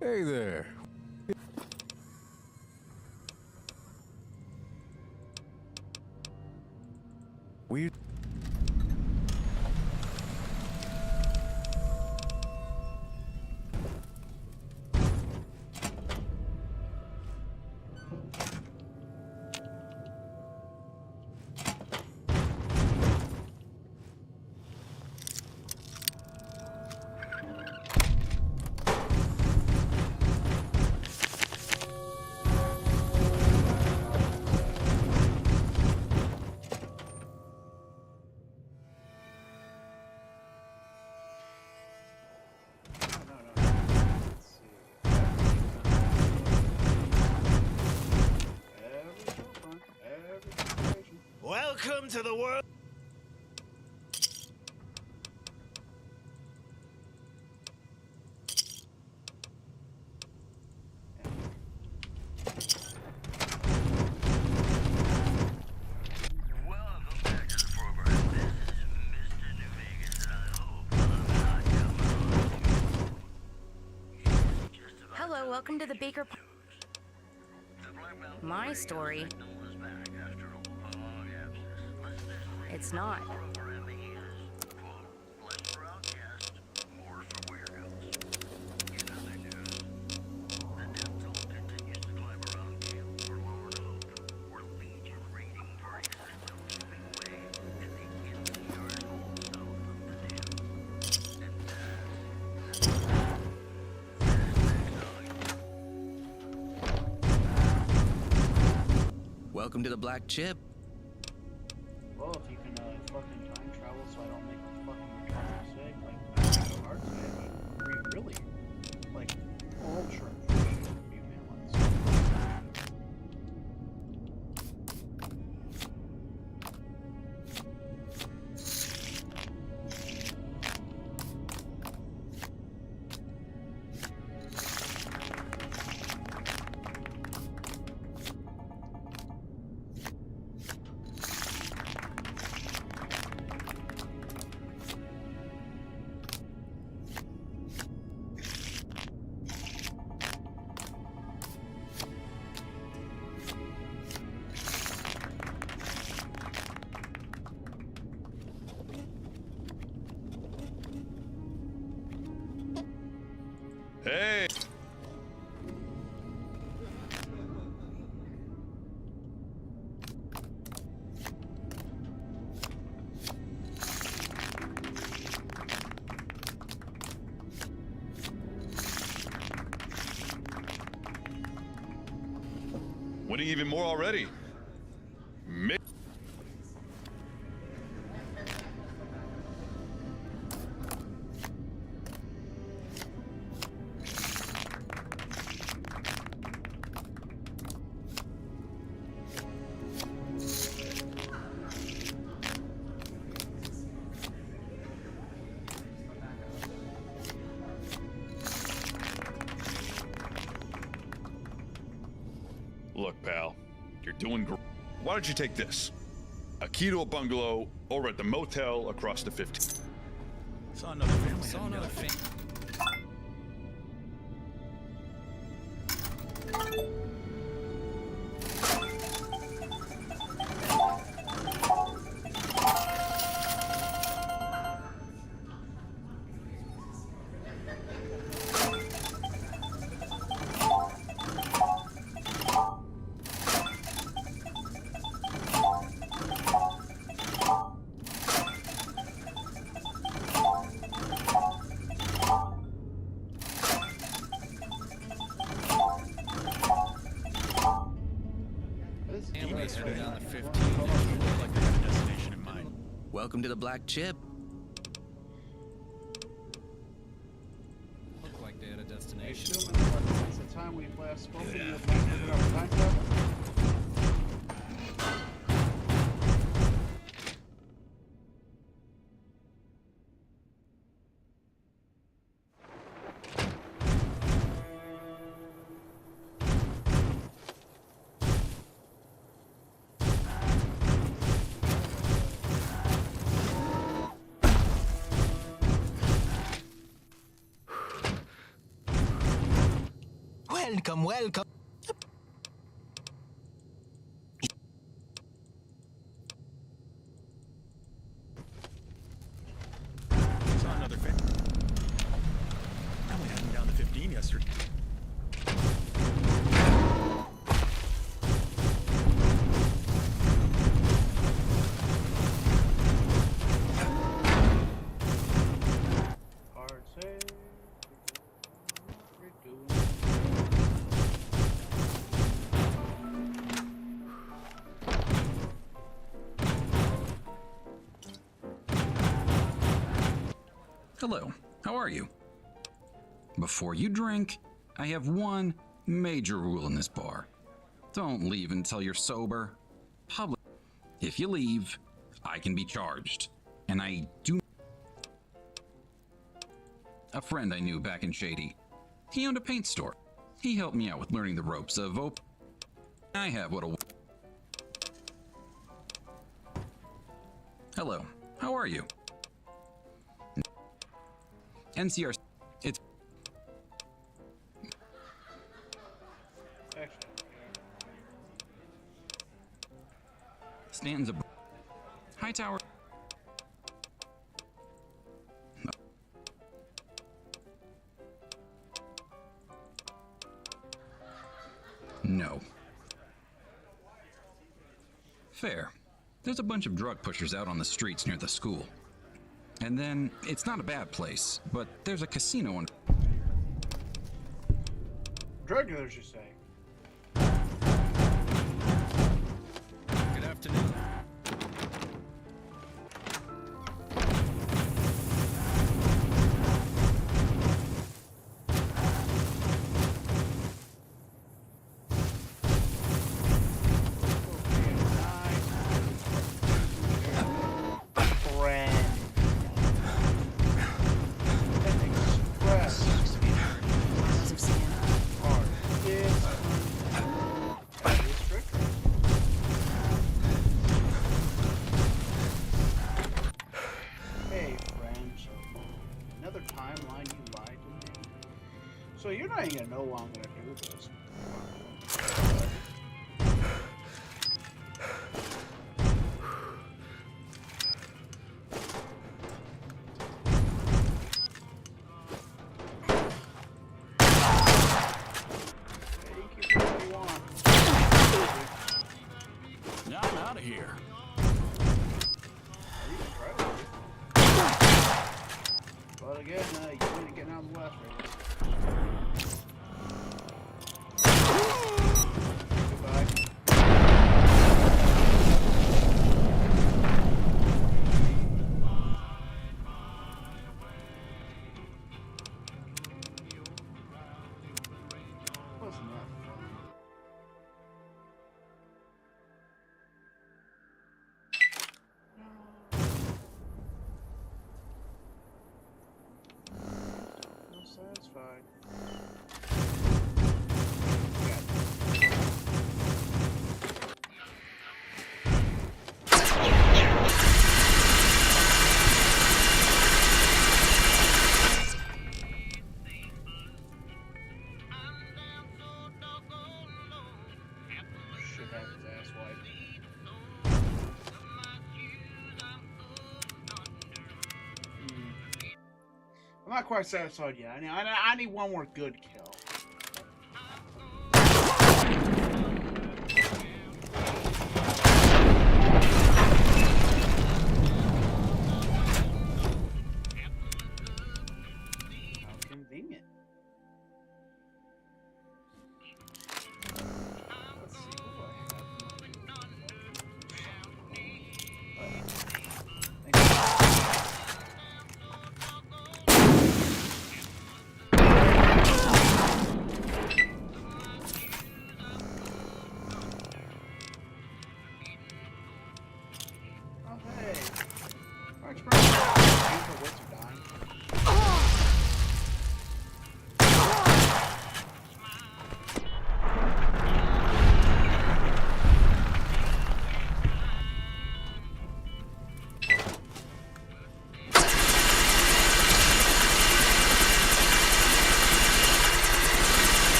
Hey there. We Welcome to the world. Hello, welcome to the Baker. My story. It's not. Welcome to the Black Chip. Well, if you can fucking time travel so I don't make a fucking return sick, like, that's so hard to say, but really, like, ultra efficient would be balance. Hey! Winning even more already. Look, pal, you're doing great. Why don't you take this? A key to a bungalow over at the motel across the 15. Saw another family. Down the 15. Look like they have a destination in mind. Welcome to the Black Chip. Look like they had a destination. Since the time we've last spoken, you've been up time travel. Welcome, welcome. Saw another family. I only had them down to 15 yesterday. Hard save. Hello, how are you? Before you drink, I have one major rule in this bar. Don't leave until you're sober. If you leave, I can be charged. And I do... A friend I knew back in Shady. He owned a paint store. He helped me out with learning the ropes of I have what a... Hello, how are you? NCR... It's... Stanton's a... High tower... No. Fair. There's a bunch of drug pushers out on the streets near the school. And then, it's not a bad place, but there's a casino in... Drug dealers, you say? Good afternoon. So you're not even gonna know why I'm gonna do this. Now I'm out of here. But again, you ain't getting out of the west right now. Satisfied. Should have his ass wiped. I'm not quite satisfied yet. I need one more good kill. How convenient. Let's see, what do I have?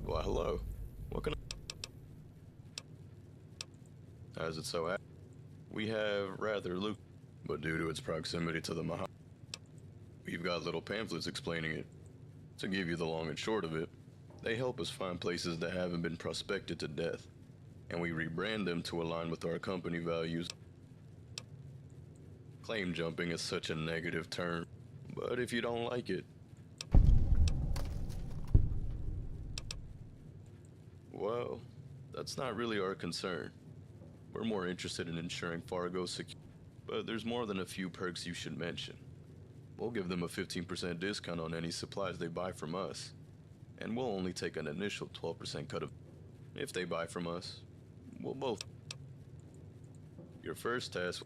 Why, hello. What can I... As it so happens, we have rather lucrative, but due to its proximity to the Mojave, we've got little pamphlets explaining it. To give you the long and short of it, they help us find places that haven't been prospected to death, and we rebrand them to align with our company values. Claim jumping is such a negative term, but if you don't like it, Well, that's not really our concern. We're more interested in ensuring Fargo's security. But there's more than a few perks you should mention. We'll give them a 15% discount on any supplies they buy from us. And we'll only take an initial 12% cut of... If they buy from us, we'll both... Your first task...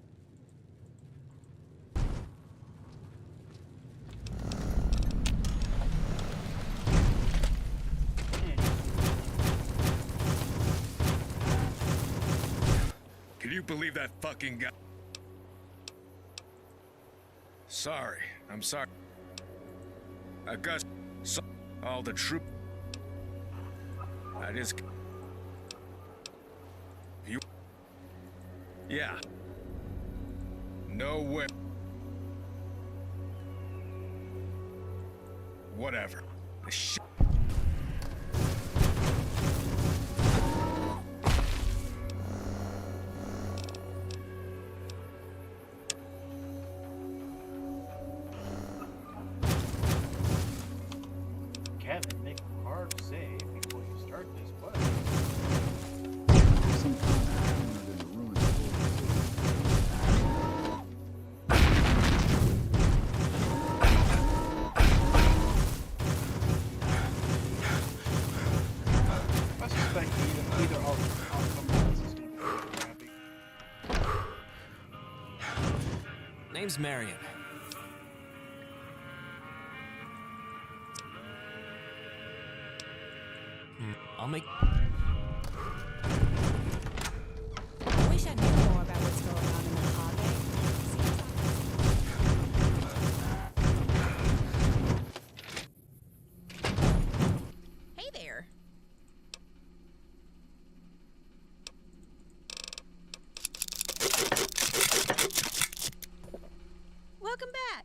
Can you believe that fucking guy? Sorry, I'm sorry. I got all the troop. I just... You... Yeah. No way. Whatever. The shit. Kevin, make a hard save before you start this quest. I suspect either outcome is going to be crappy. Name's Marion. I'll make... I wish I knew more about what's going on in the hallway. Hey there. Welcome back.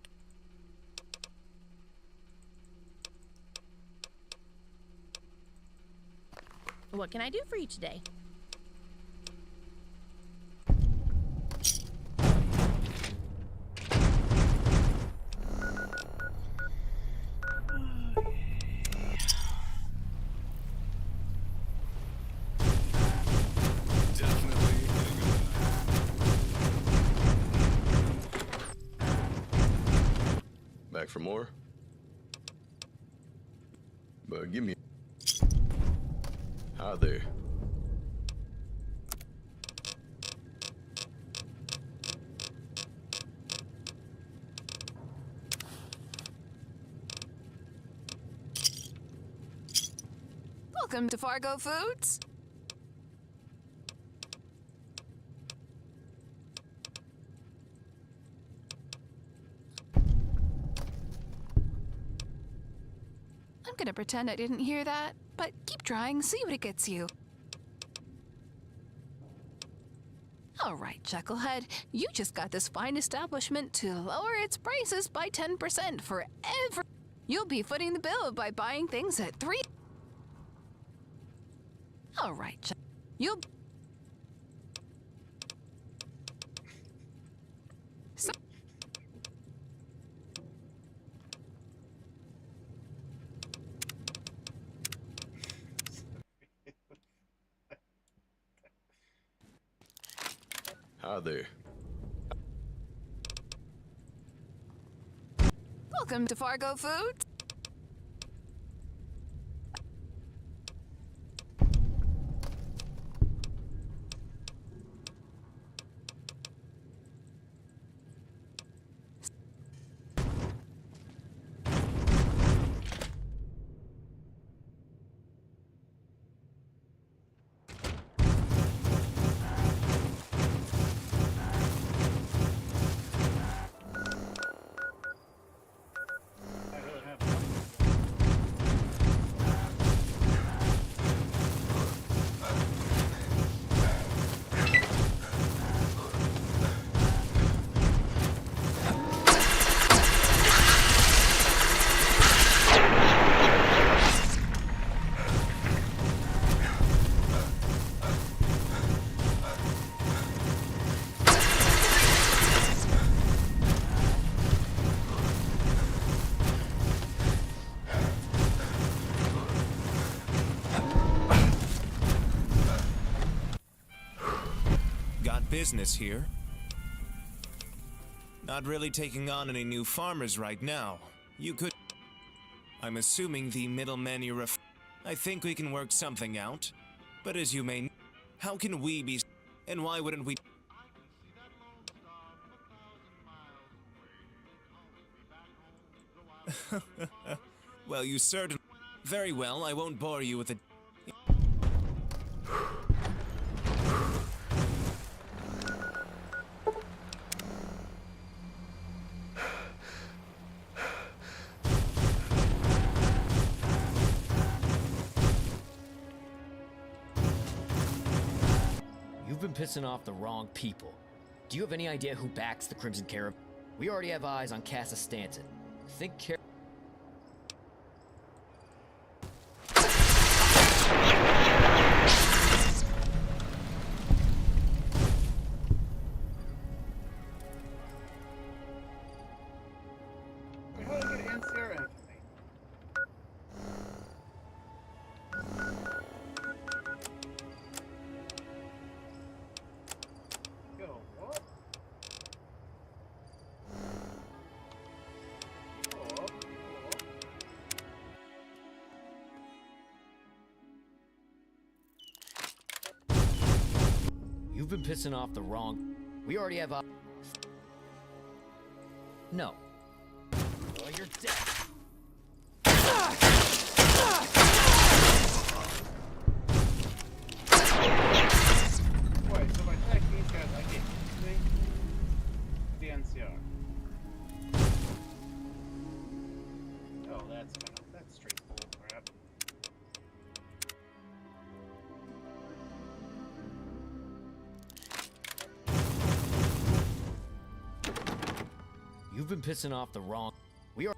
What can I do for you today? Back for more? But give me... Hi there. Welcome to Fargo Foods. I'm gonna pretend I didn't hear that, but keep trying, see what it gets you. All right, Chucklehead, you just got this fine establishment to lower its prices by 10% for every... You'll be footing the bill by buying things at 3... All right, you'll... So... Hi there. Welcome to Fargo Foods. I really have business here. Not really taking on any new farmers right now. You could... I'm assuming the middlemen you I think we can work something out. But as you may... How can we be... And why wouldn't we... Well, you certainly... Very well, I won't bore you with the... You've been pissing off the wrong people. Do you have any idea who backs the Crimson Caravan? We already have eyes on Casa Stanton. Think How do I get NCR infamy? Yo, what? Oh. You've been pissing off the wrong... We already have No. Well, you're dead. Wait, so if I attack these guys, I get the NCR. Oh, that's straight bull crap. You've been pissing off the wrong... We are...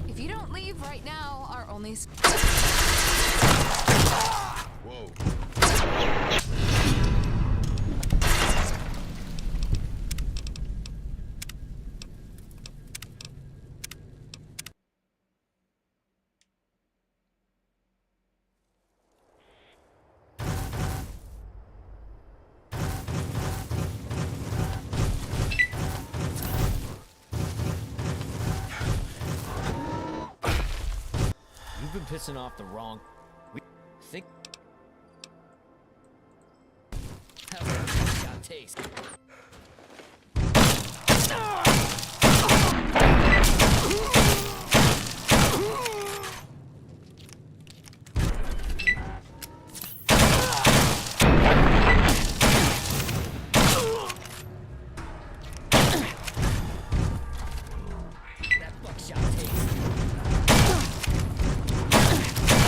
If you don't leave right now, our only... Whoa. You've been pissing off the wrong... We think... Have a got taste. That buckshot taste.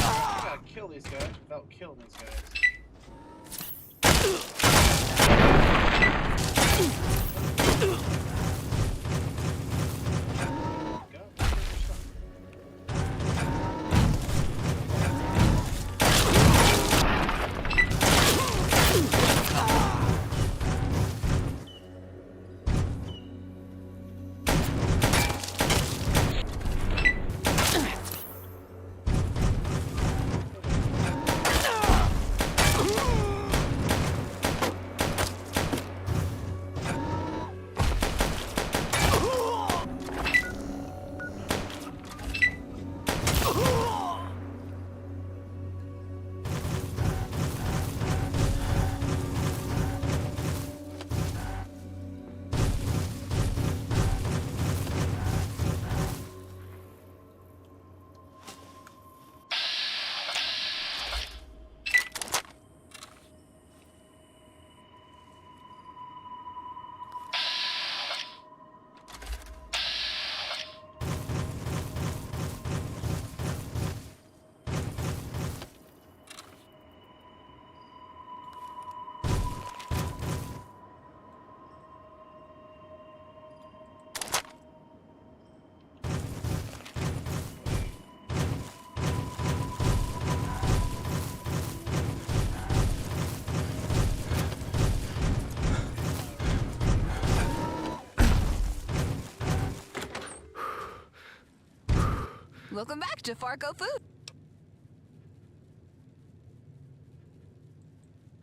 I gotta kill these guys without killing these guys. Welcome back to Fargo Food.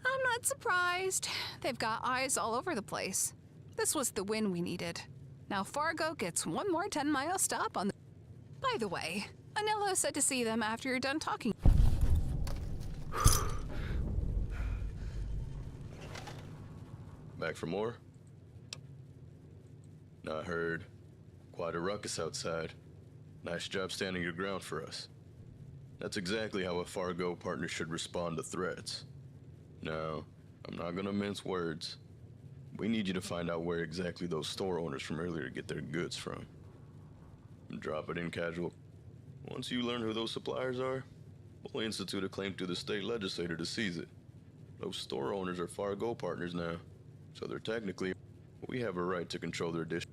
I'm not surprised. They've got eyes all over the place. This was the win we needed. Now Fargo gets one more 10-mile stop on the... By the way, Anello said to see them after you're done talking. Back for more? I heard quite a ruckus outside. Nice job standing your ground for us. That's exactly how a Fargo partner should respond to threats. Now, I'm not gonna mince words. We need you to find out where exactly those store owners from earlier get their goods from. Drop it in casual. Once you learn who those suppliers are, we'll institute a claim to the state legislature to seize it. Those store owners are Fargo partners now, so they're technically... We have a right to control their dish.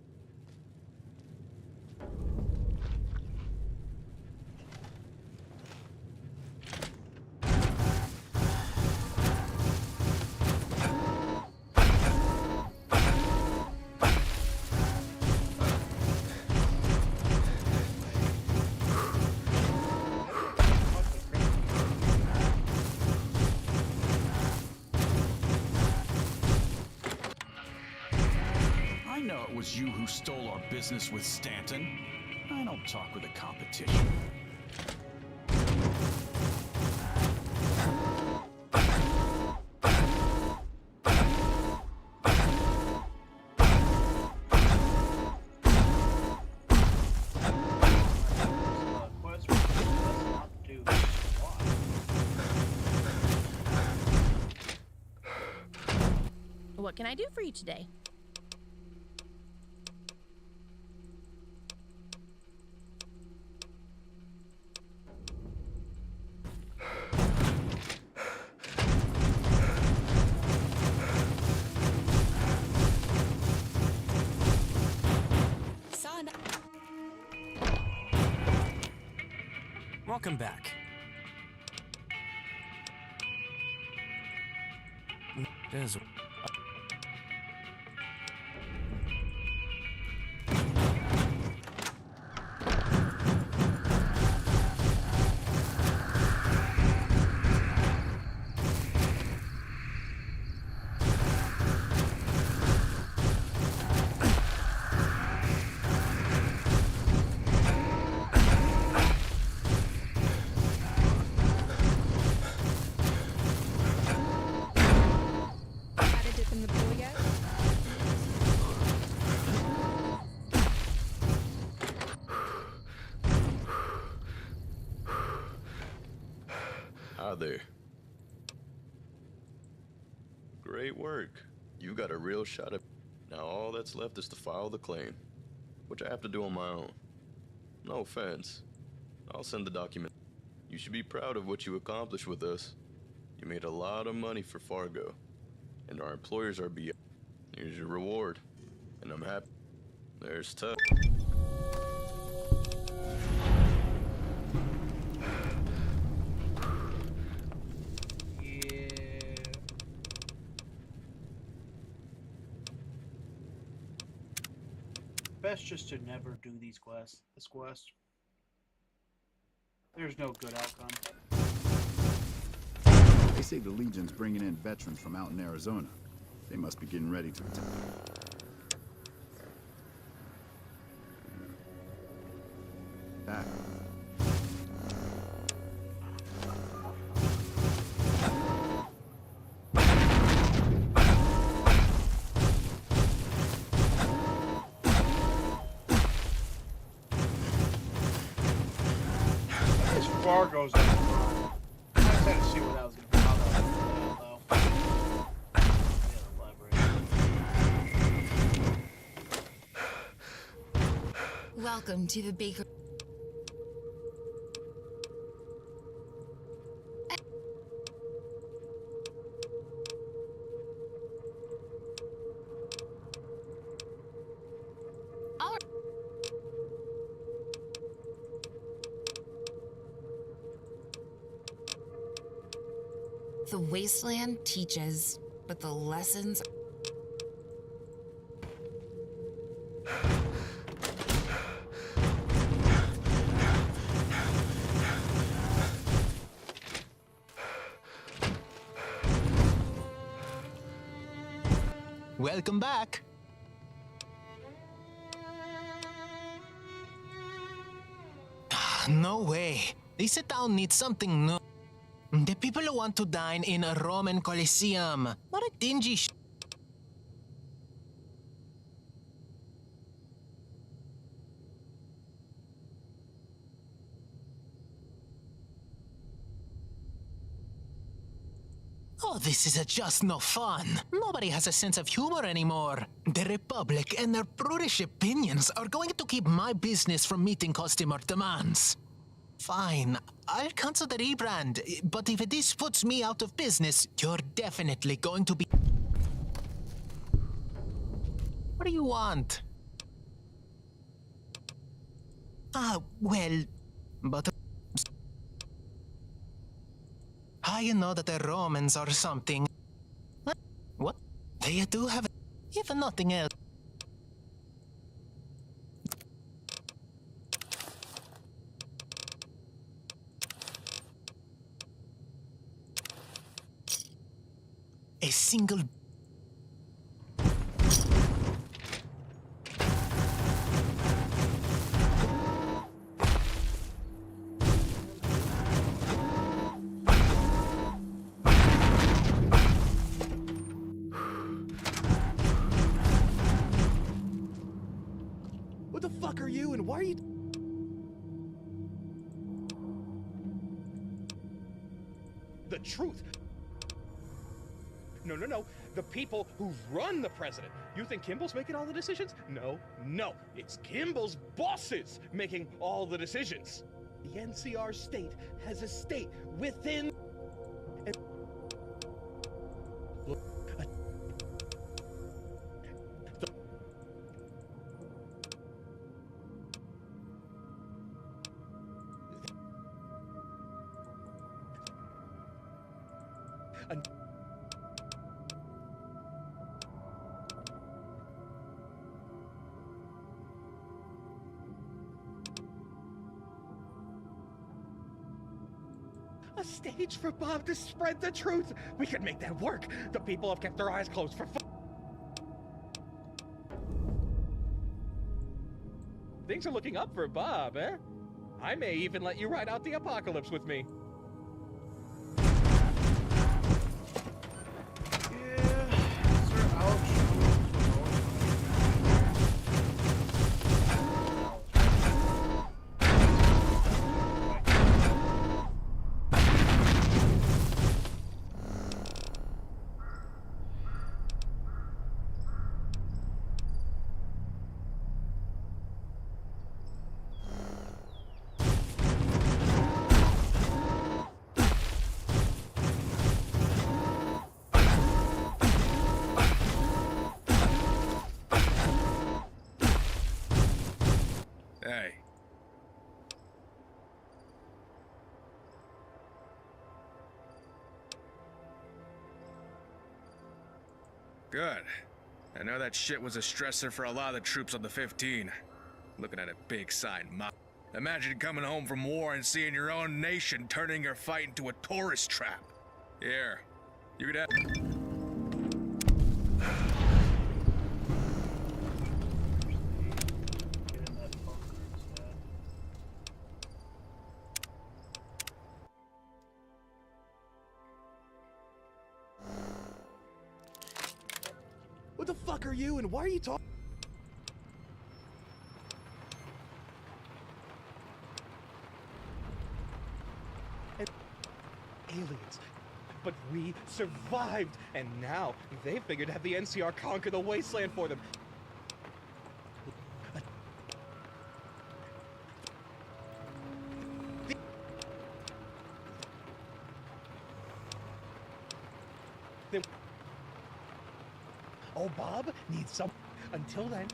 You who stole our business with Stanton. I don't talk with the competition. What can I do for you today? Welcome back. There's... There. Great work. You got a real shot at... Now all that's left is to file the claim, which I have to do on my own. No offense. I'll send the document. You should be proud of what you accomplished with us. You made a lot of money for Fargo, and our employers are beyond. Here's your reward, and I'm happy. There's tough. Best just to never do these quests. This quest. There's no good outcome. They say the Legion's bringing in veterans from out in Arizona. They must be getting ready to attack. Back. Fargo's in the front. I just had to see what that was going to be. Welcome to the bakery. The Wasteland teaches, but the lessons... Welcome back. No way. This town needs something new. The people want to dine in a Roman Colosseum, not a dingy Oh, this is just no fun. Nobody has a sense of humor anymore. The Republic and their prudish opinions are going to keep my business from meeting customer demands. Fine, I'll cancel the rebrand, but if this puts me out of business, you're definitely going to be... What do you want? Well, but... I know that the Romans are something. What? They do have... If nothing else. A single... What the fuck are you and why are you... The truth. No. The people who run the president. You think Kimball's making all the decisions? No. It's Kimball's bosses making all the decisions. The NCR state has a state within... Look, a stage for Bob to spread the truth. We could make that work. The people have kept their eyes closed for... Things are looking up for Bob, eh? I may even let you ride out the apocalypse with me. Hey. Good. I know that shit was a stressor for a lot of the troops on the 15. Looking at a big sign, imagine coming home from war and seeing your own nation turning your fight into a tourist trap. Here, you could have... What the fuck are you and why are you talking? Aliens. But we survived, and now they figured to have the NCR conquer the wasteland for them. Oh, Bob needs some. Until then.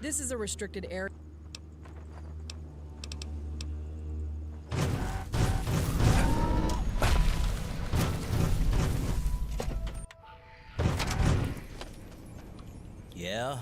This is a restricted area. Yeah?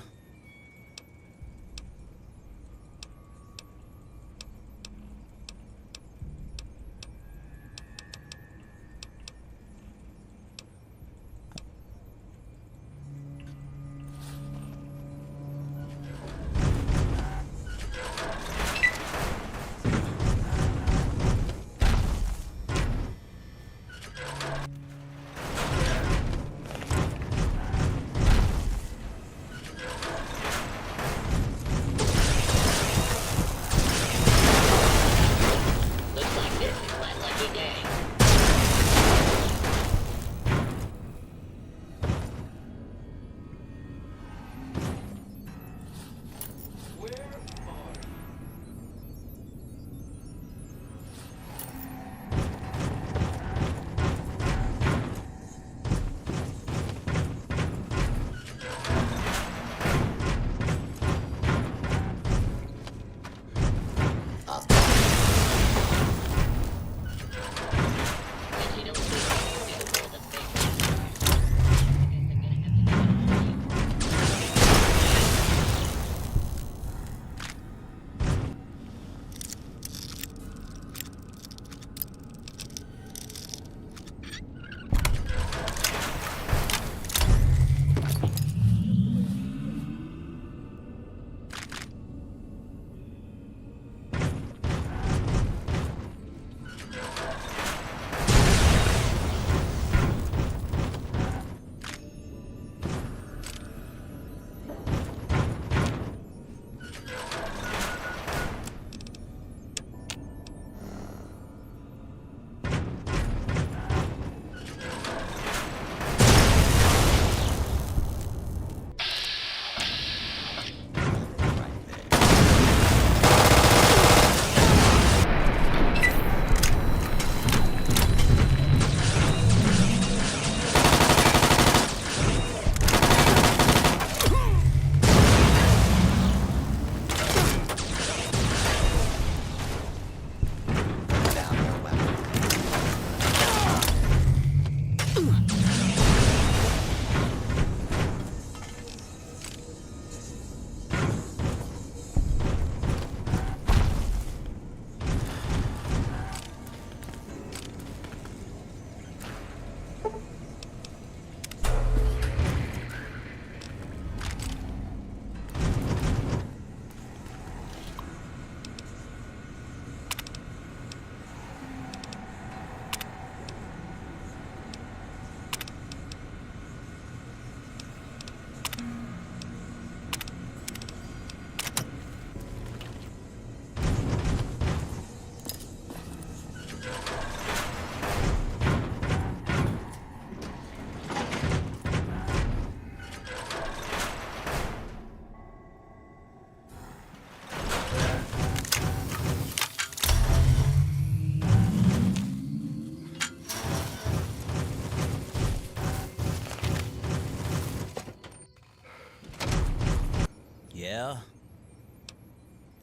Yeah?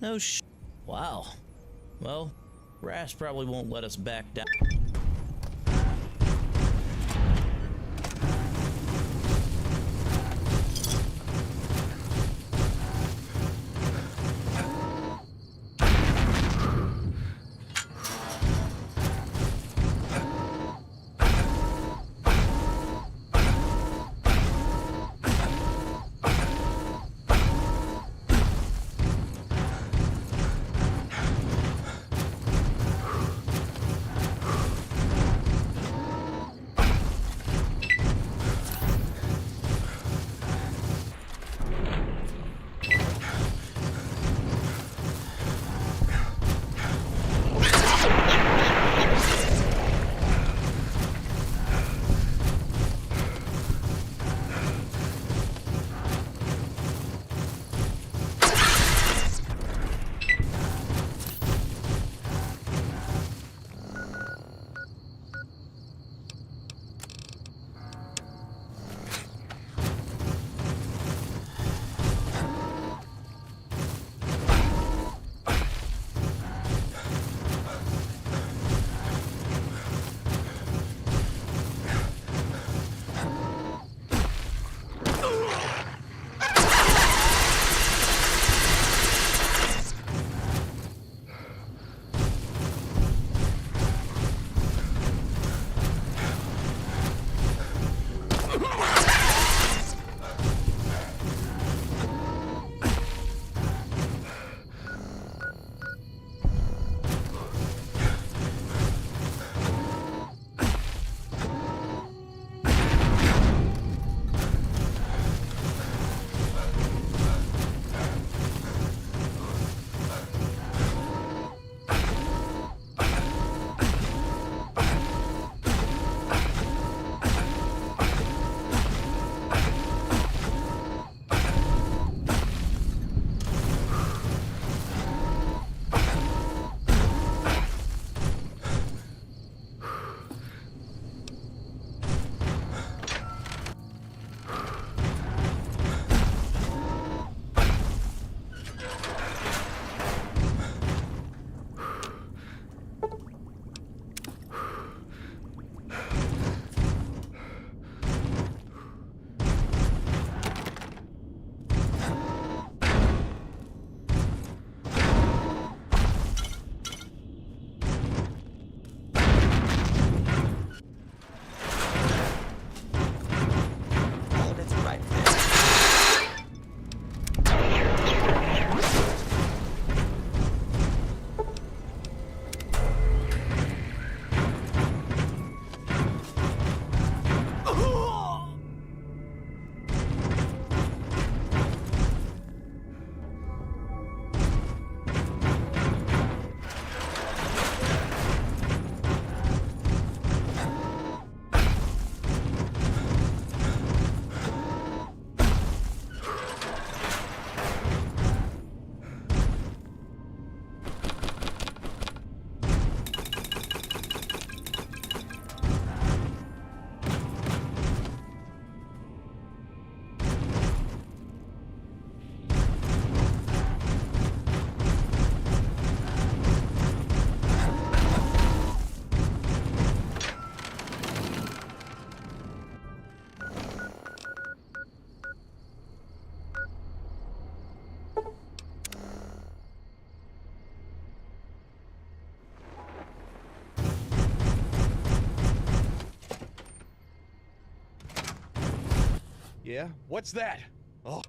No sh... Wow. Well, Ras probably won't let us back down. Yeah? What's that? Oh.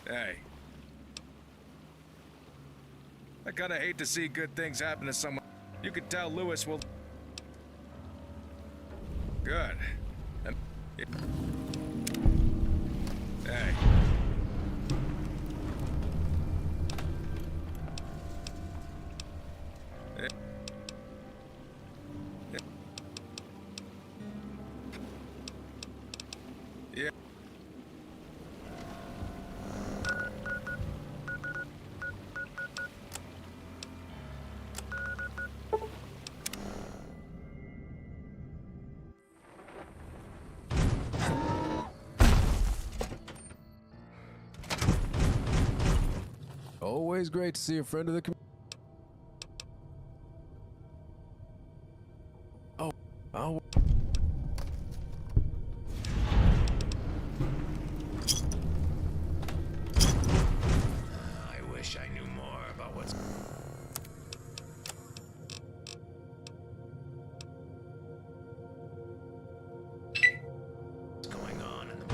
Hey. I kinda hate to see good things happen to someone. You can tell Lewis will... Good. Hey. Yeah. Always great to see a friend of the community. Oh. I wish I knew more about what's going on in the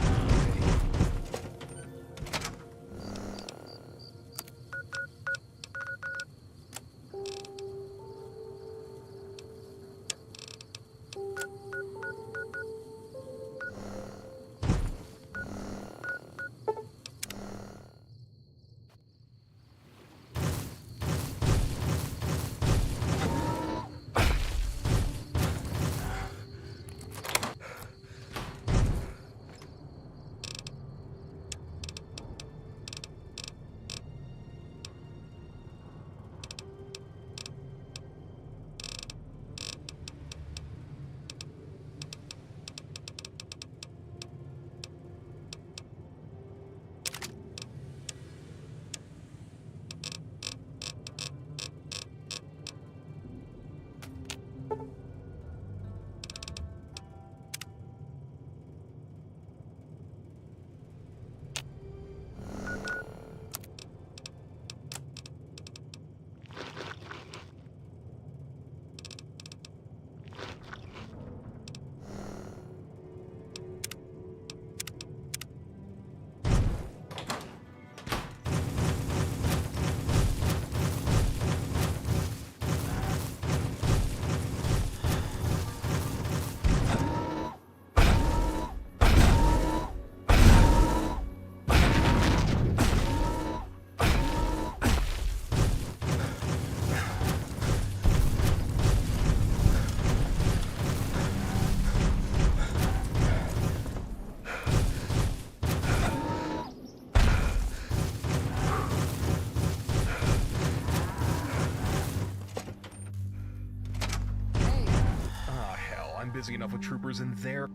busy enough with troopers in their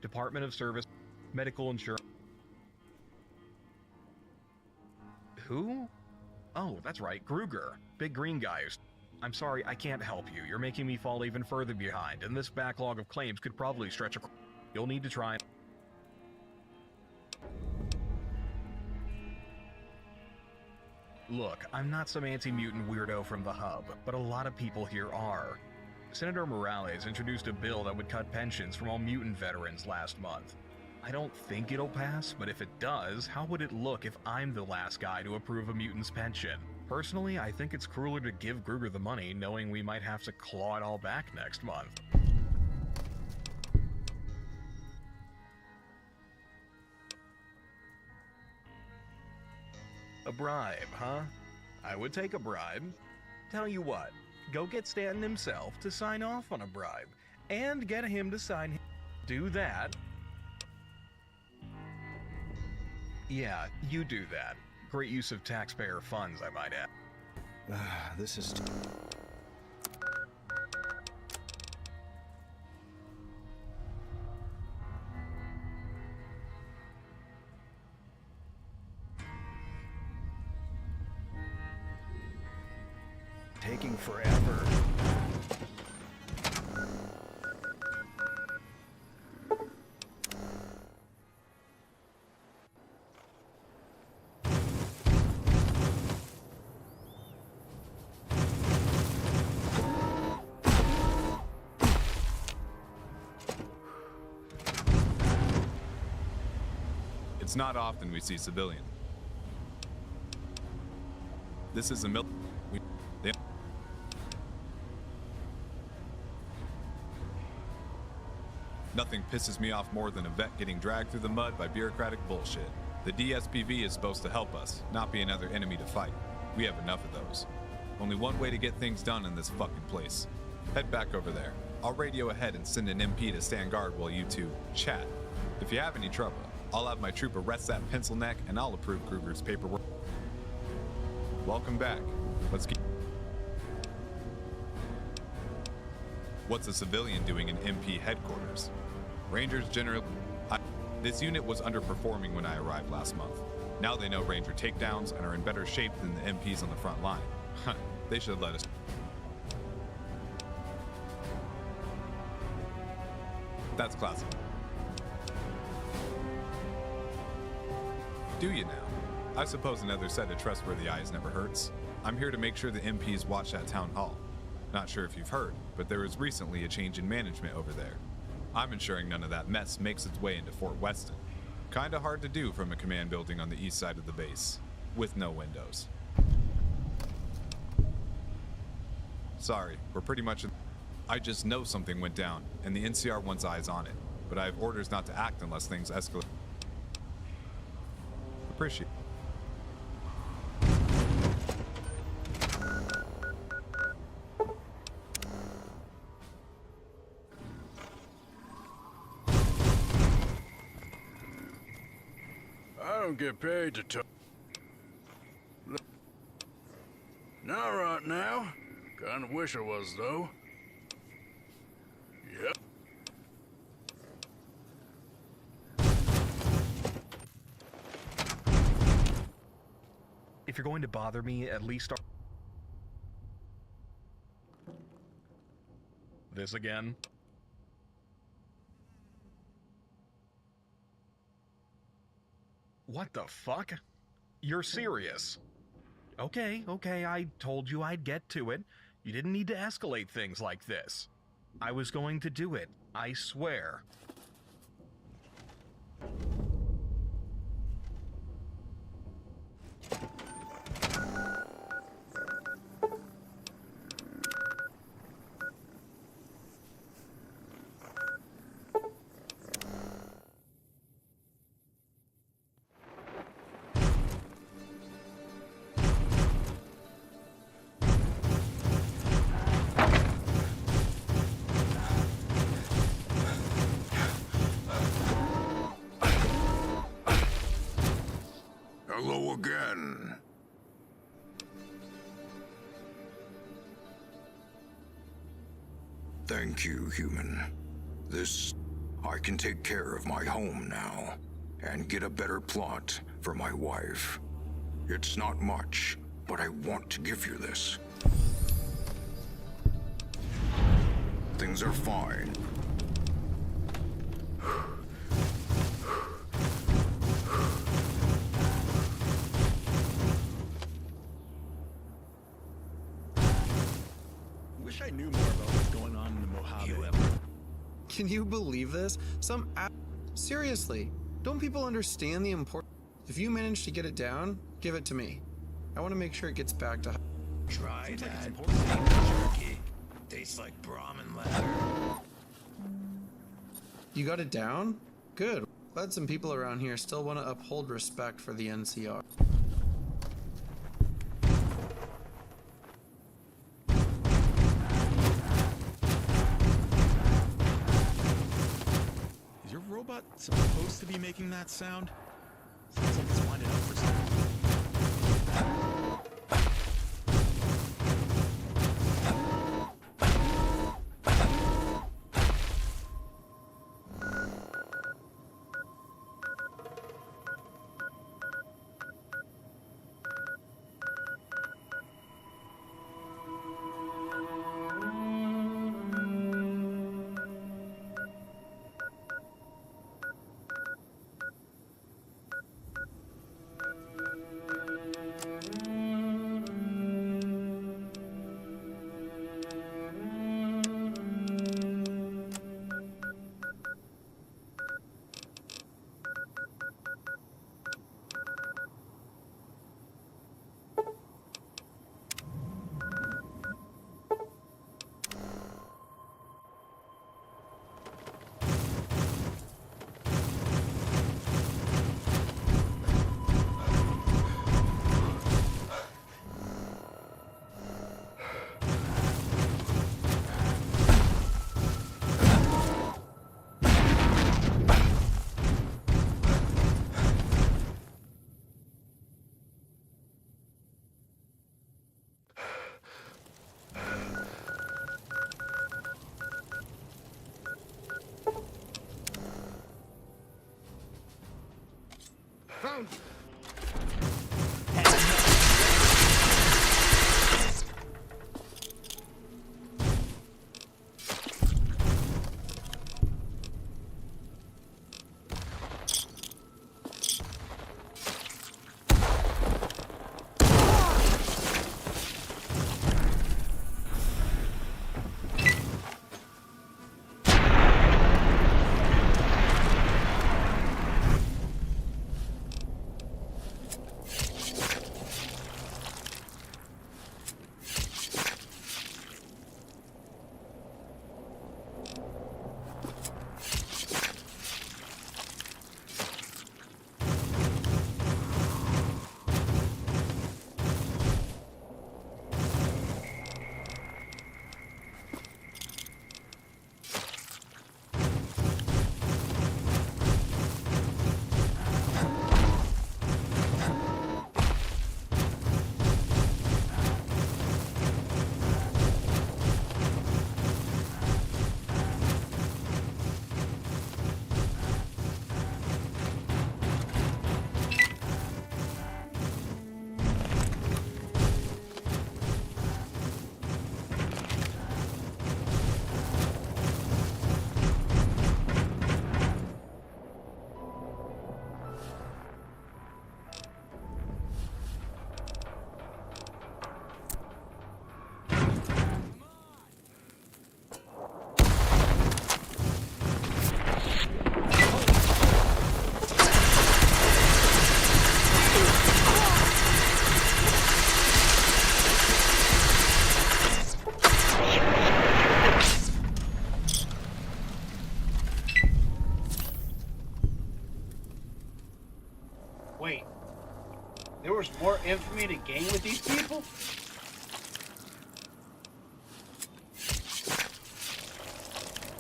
Department of Service, medical insurance. Who? Oh, that's right, Gruger. Big green guy. I'm sorry, I can't help you. You're making me fall even further behind, and this backlog of claims could probably stretch across. You'll need to try. Look, I'm not some anti-mutant weirdo from the hub, but a lot of people here are. Senator Morales introduced a bill that would cut pensions from all mutant veterans last month. I don't think it'll pass, but if it does, how would it look if I'm the last guy to approve a mutant's pension? Personally, I think it's crueler to give Gruger the money knowing we might have to claw it all back next month. A bribe, huh? I would take a bribe. Tell you what, go get Stanton himself to sign off on a bribe, and get him to sign. Do that. Yeah, you do that. Great use of taxpayer funds, I might add. This is... taking forever. It's not often we see civilian. This is a Nothing pisses me off more than a vet getting dragged through the mud by bureaucratic bullshit. The DSPV is supposed to help us, not be another enemy to fight. We have enough of those. Only one way to get things done in this fucking place. Head back over there. I'll radio ahead and send an MP to stand guard while you two chat. If you have any trouble, I'll have my troop arrest that pencil neck and I'll approve Kruger's paperwork. Welcome back. Let's keep... What's a civilian doing in MP headquarters? Rangers generally... This unit was underperforming when I arrived last month. Now they know Ranger takedowns and are in better shape than the MPs on the front line. They should let us... That's classic. Do you now? I suppose another set of trustworthy eyes never hurts. I'm here to make sure the MPs watch that town hall. Not sure if you've heard, but there was recently a change in management over there. I'm ensuring none of that mess makes its way into Fort Weston. Kinda hard to do from a command building on the east side of the base, with no windows. Sorry, we're pretty much in... I just know something went down, and the NCR wants eyes on it, but I have orders not to act unless things escalate. Appreciate. I don't get paid to talk. Not right now. Kinda wish I was, though. Yep. If you're going to bother me, at least start... This again? What the fuck? You're serious? Okay, I told you I'd get to it. You didn't need to escalate things like this. I was going to do it, I swear. Hello again. Thank you, human. I can take care of my home now, and get a better plot for my wife. It's not much, but I want to give you this. Things are fine. Wish I knew more about what's going on in the Mojave. Can you believe this? Seriously, don't people understand the importance? If you manage to get it down, give it to me. I want to make sure it gets back to... Try that. Jerky. Tastes like Brahmin leather. You got it down? Good. Glad some people around here still want to uphold respect for the NCR. Is your robot supposed to be making that sound? Sounds like it's winding up for something. Wait, there was more infamy to gain with these people?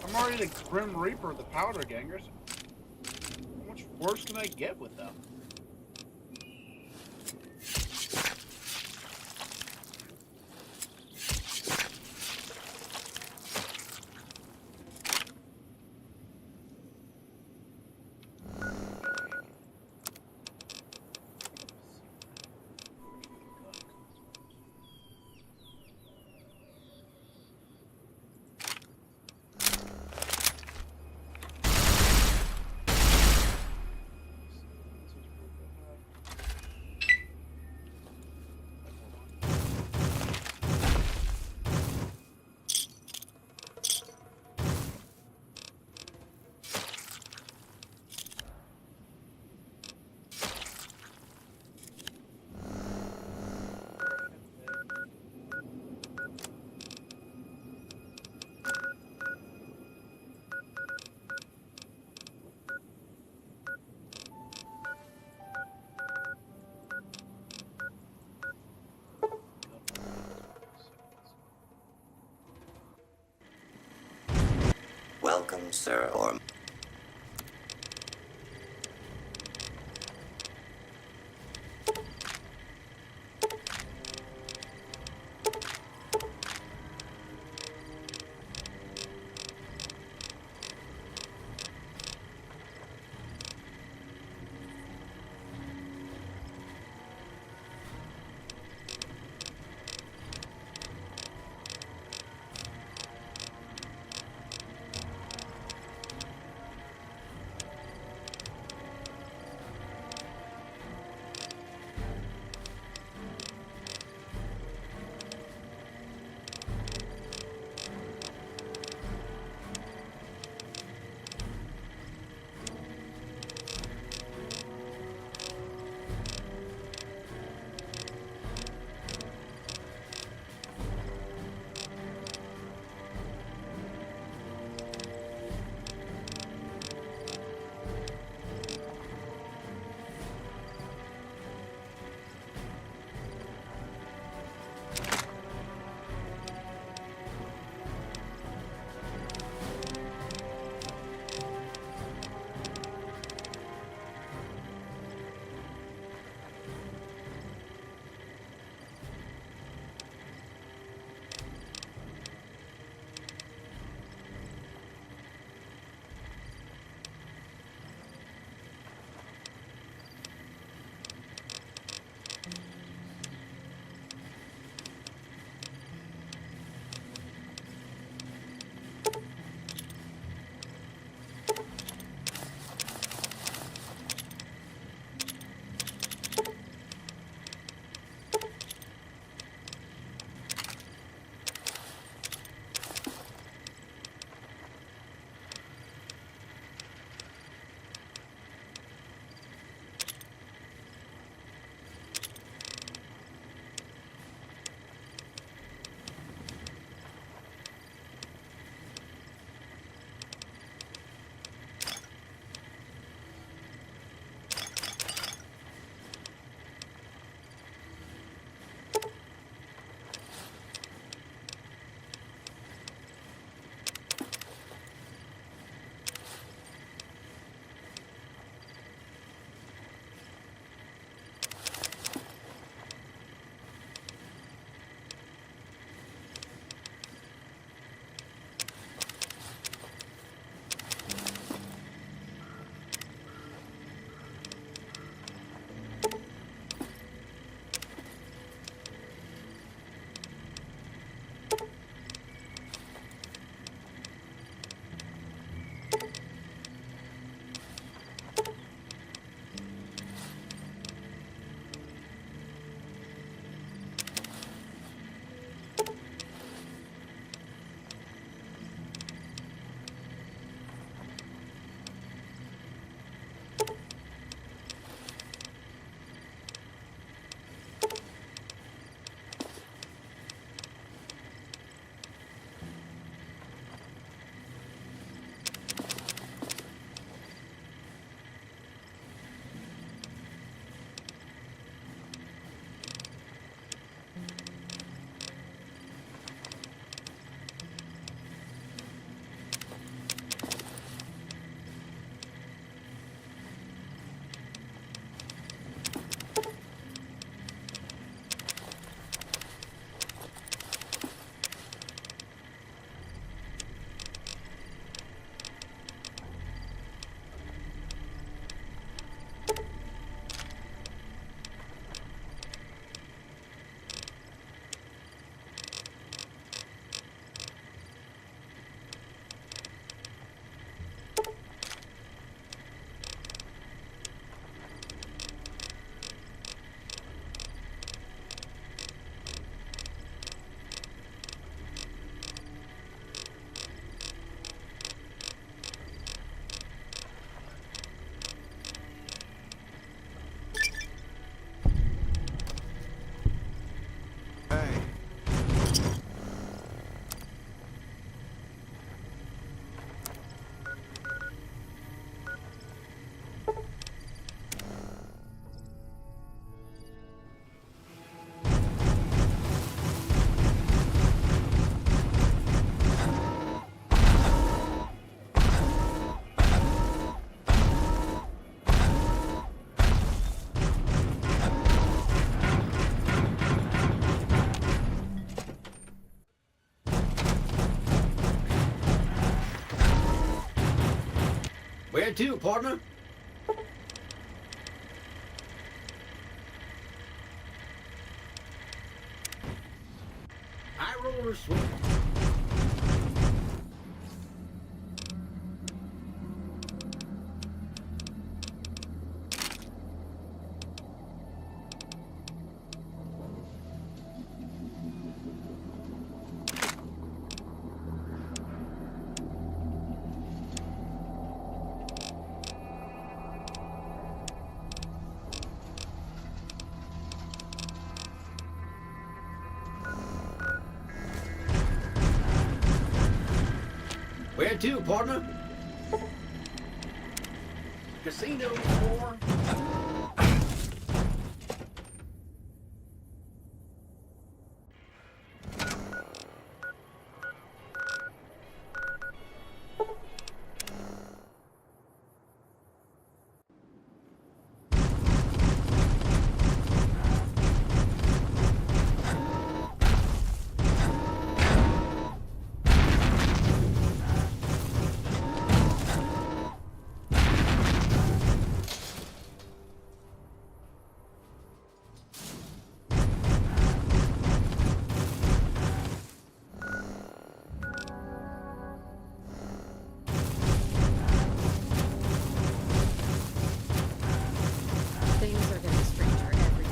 I'm already the Grim Reaper of the Powder Gangers. How much worse can I get with them? Welcome, sir, or... Where to, partner? High roller swing. Where to, partner? Casino floor. Things are getting stranger every day.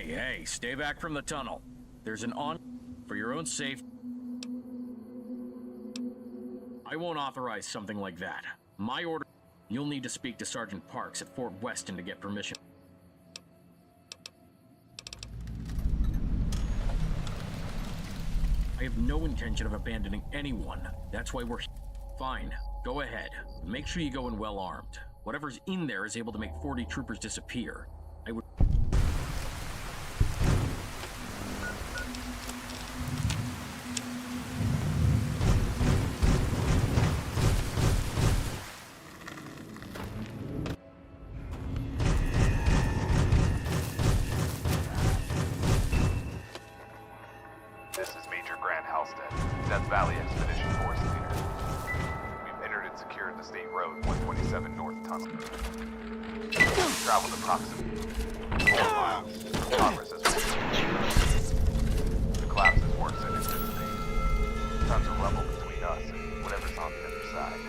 Hey, stay back from the tunnel. There's an for your own safety. I won't authorize something like that. My order, you'll need to speak to Sergeant Parks at Fort Weston to get permission. I have no intention of abandoning anyone. That's why we're here. Fine, go ahead. Make sure you go in well armed. Whatever's in there is able to make 40 troopers disappear. I would... This is Major Grant Halstead, Death Valley Expedition Force leader. We've entered and secured the State Road 127 North Tunnel. We've traveled approximately 4 miles. Progress has been slow. The collapse is worse than anticipated. Tons of rubble between us and whatever's on the other side.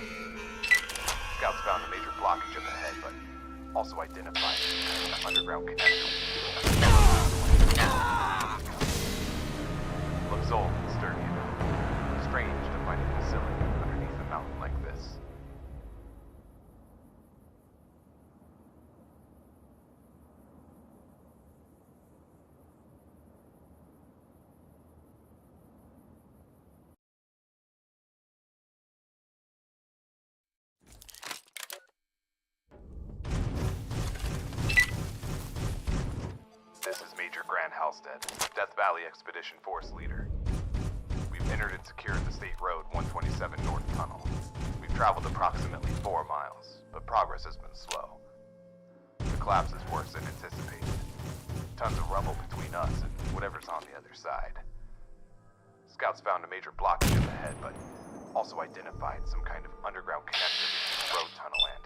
Scouts found a major blockage up ahead, but also identified an underground connection. Looks old and sturdy enough. Strange to find a facility underneath a mountain like this. Major Grant Halstead, Death Valley Expedition Force leader. We've entered and secured the State Road 127 North Tunnel. We've traveled approximately 4 miles, but progress has been slow. The collapse is worse than anticipated. Tons of rubble between us and whatever's on the other side. Scouts found a major blockage up ahead, but also identified some kind of underground connector between the road tunnel and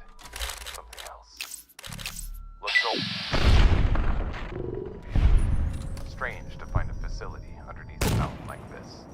something else. Looks old. Strange to find a facility underneath a mountain like this.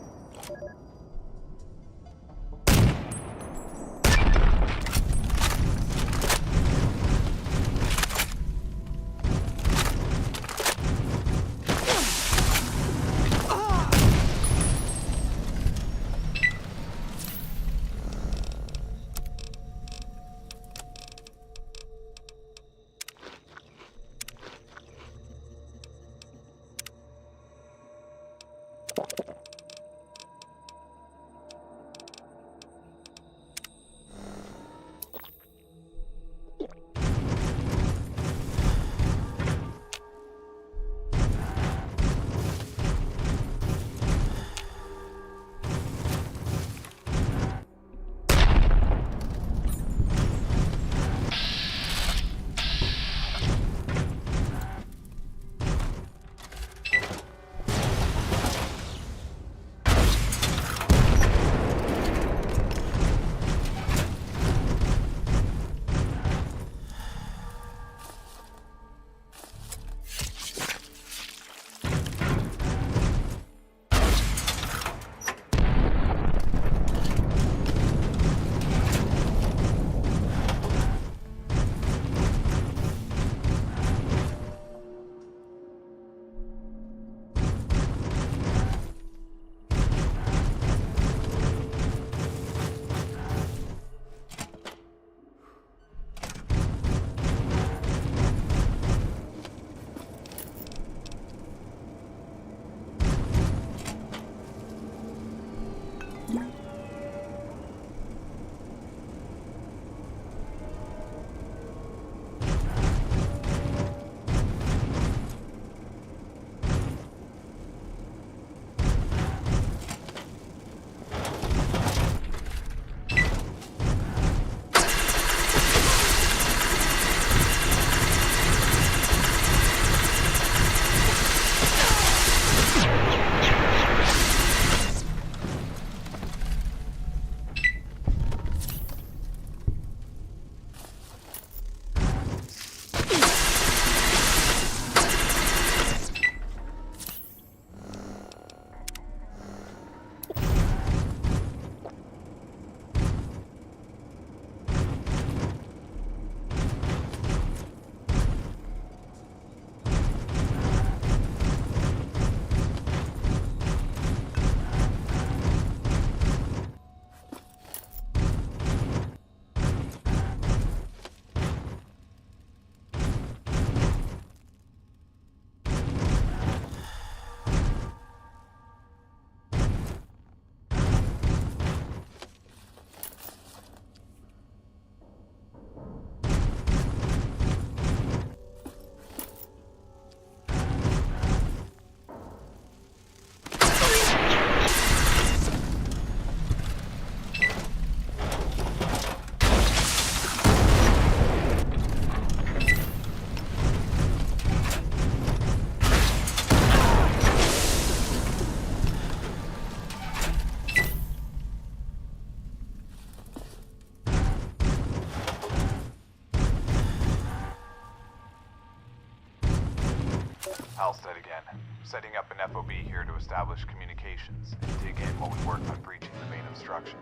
Halstead again, setting up an FOB here to establish communications and dig in while we work on breaching the main obstruction.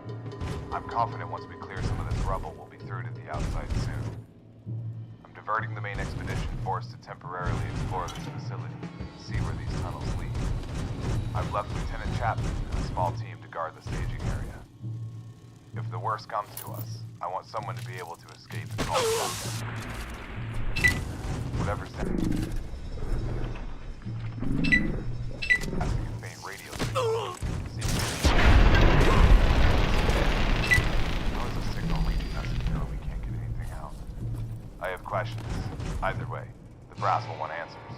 I'm confident once we clear some of this rubble, we'll be through to the outside soon. I'm diverting the main expedition force to temporarily explore this facility, see where these tunnels lead. I've left Lieutenant Chapman and a small team to guard the staging area. If the worst comes to us, I want someone to be able to escape and call us. Whatever's there. Asking a faint radio signal. How is the signal reaching us here when we can't get anything out? I have questions. Either way, the brass will want answers.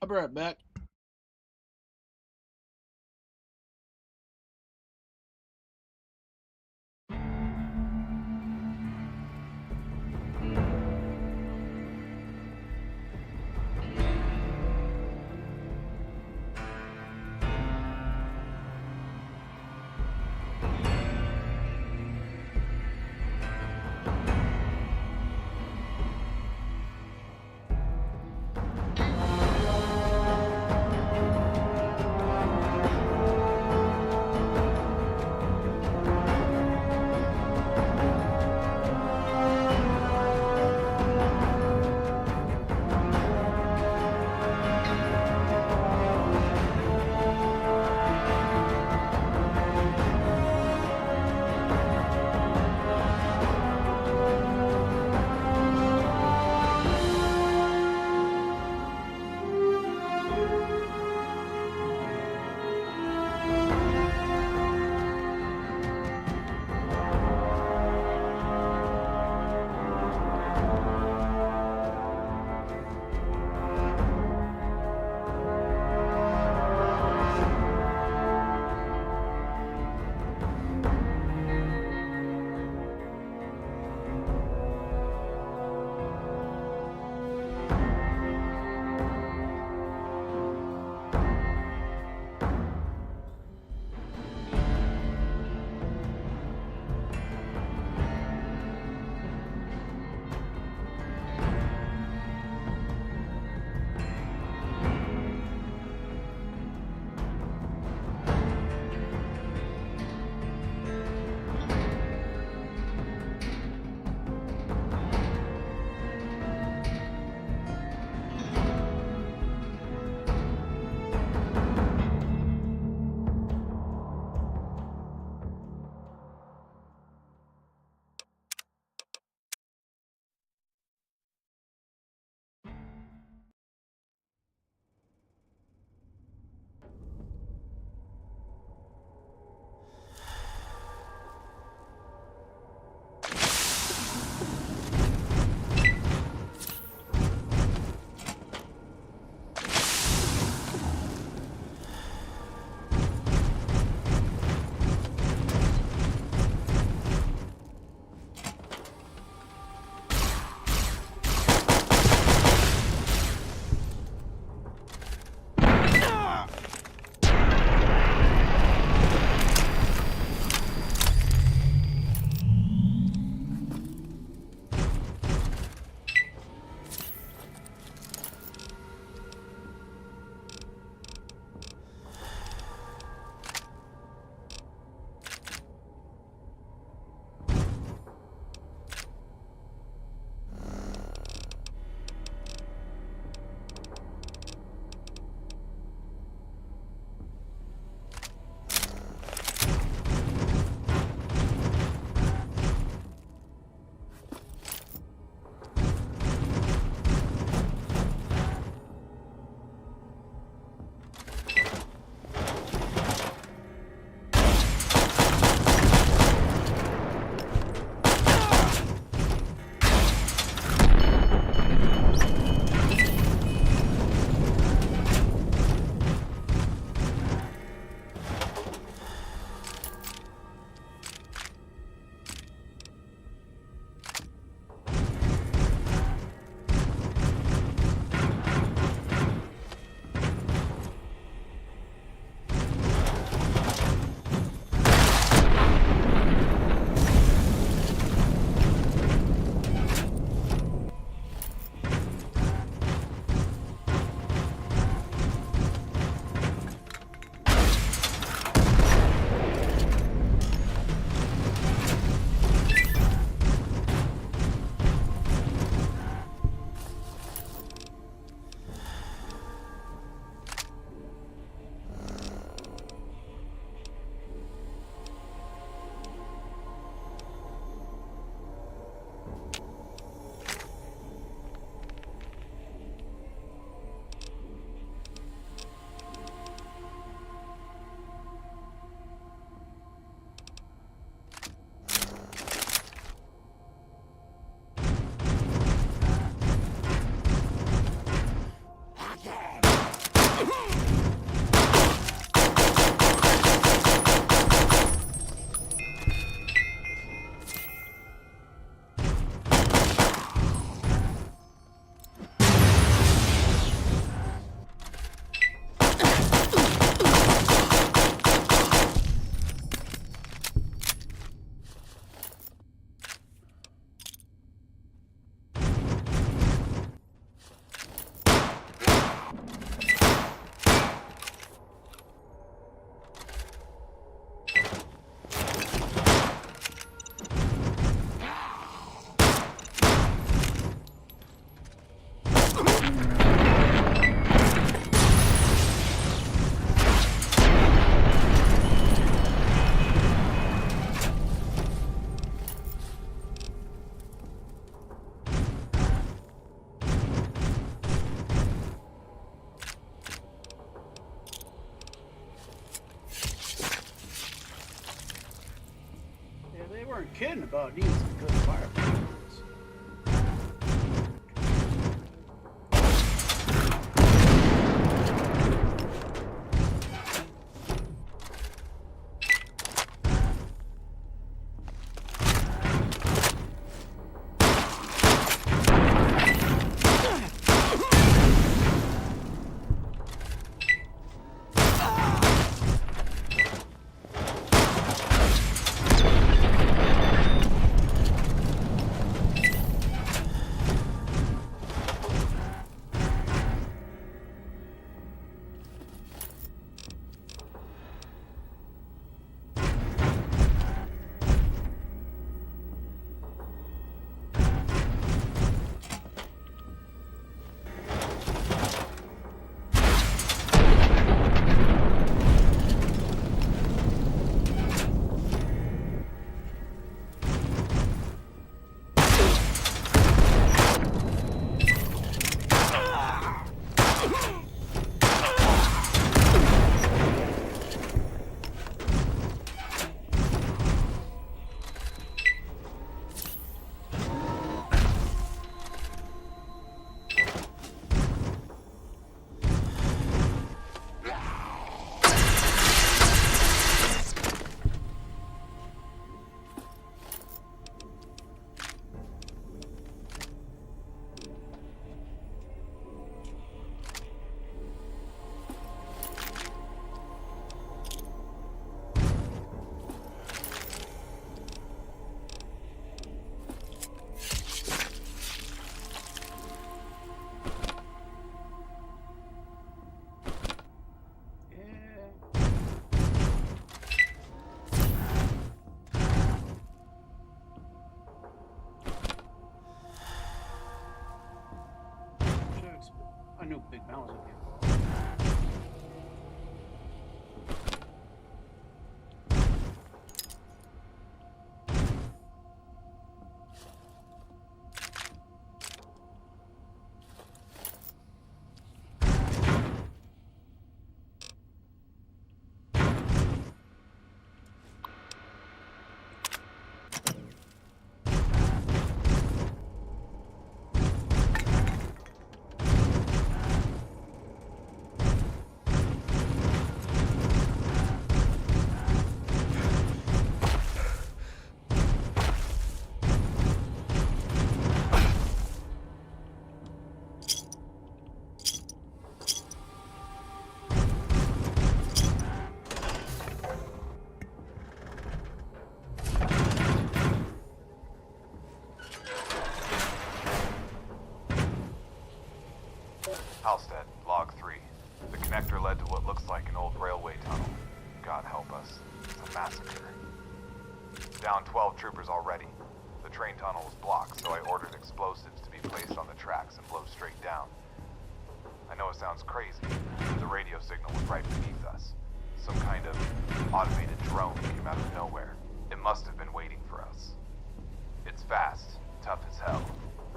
I'll be right back. They weren't kidding about needing some good fire performance. I knew Big Mouse would get involved. Halstead, log 3. The connector led to what looks like an old railway tunnel. God help us. It's a massacre. Down 12 troopers already. The train tunnel was blocked, so I ordered explosives to be placed on the tracks and blow straight down. I know it sounds crazy, but the radio signal was right beneath us. Some kind of automated drone came out of nowhere. It must have been waiting for us. It's fast, tough as hell.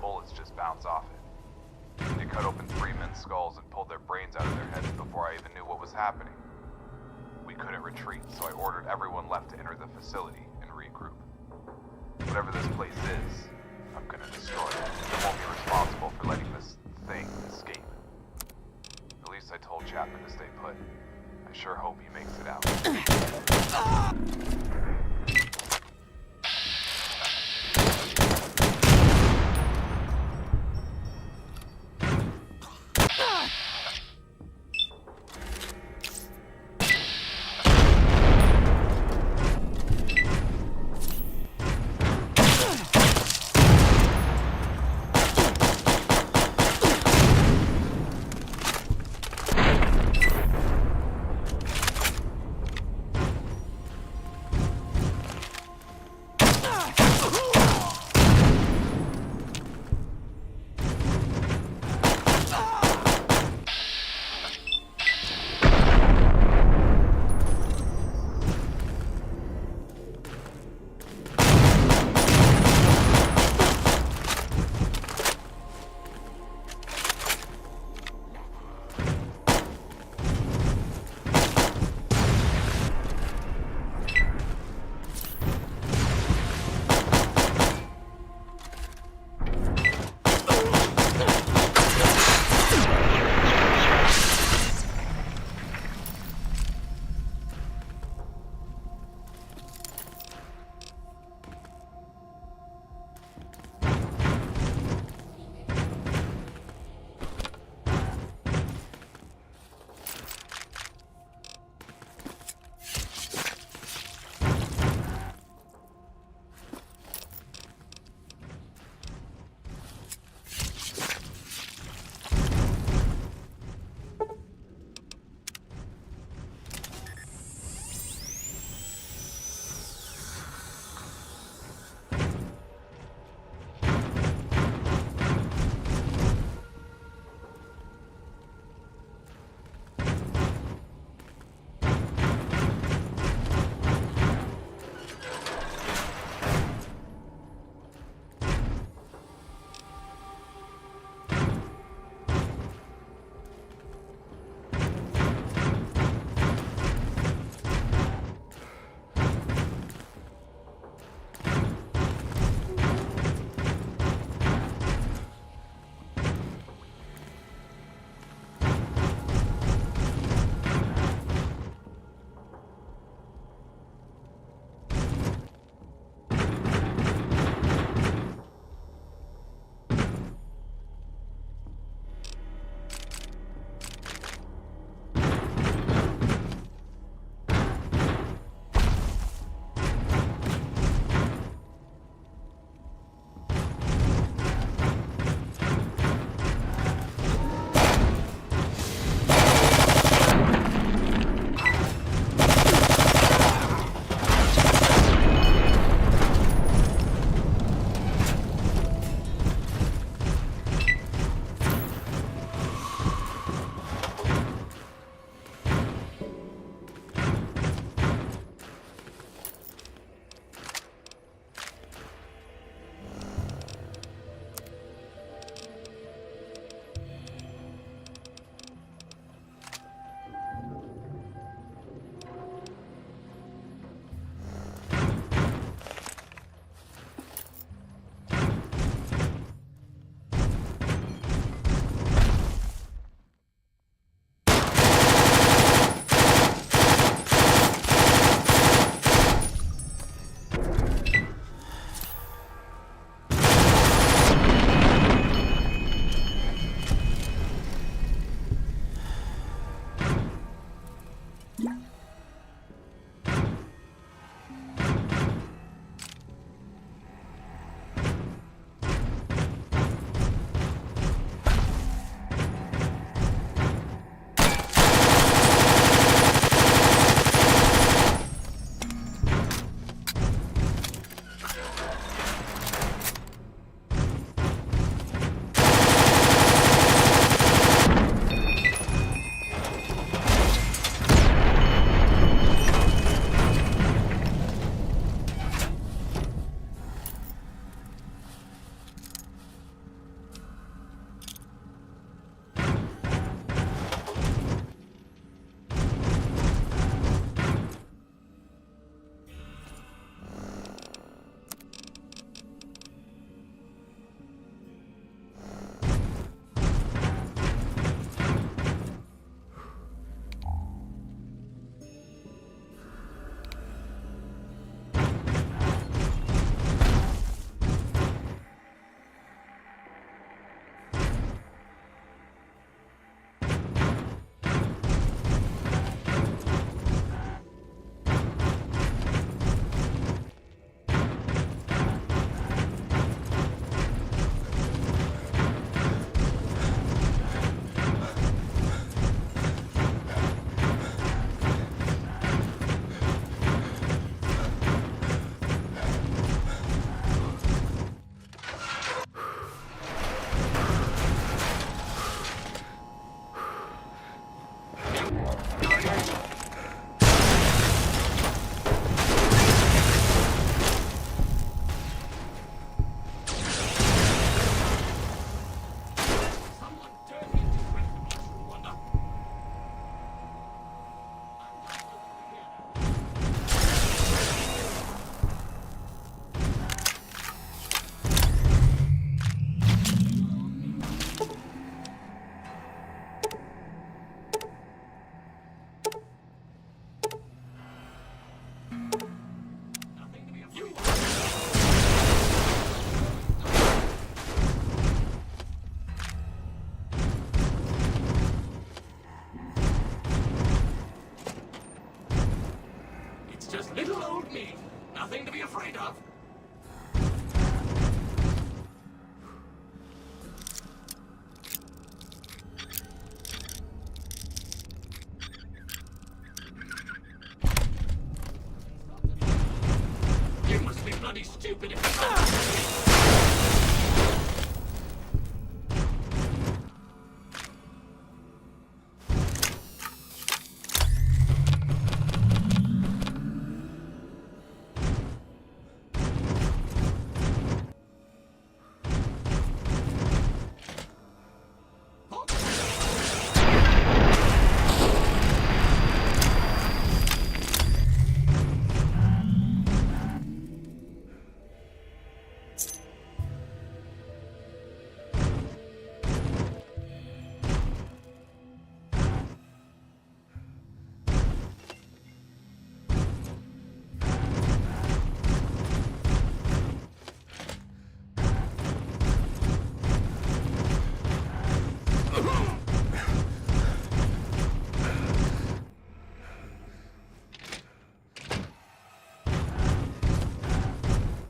Bullets just bounce off it. They cut open 3 men's skulls and pulled their brains out of their heads before I even knew what was happening. We couldn't retreat, so I ordered everyone left to enter the facility and regroup. Whatever this place is, I'm gonna destroy it. I won't be responsible for letting this thing escape. At least I told Chapman to stay put. I sure hope he makes it out. Just little old me. Nothing to be afraid of. You must be bloody stupid if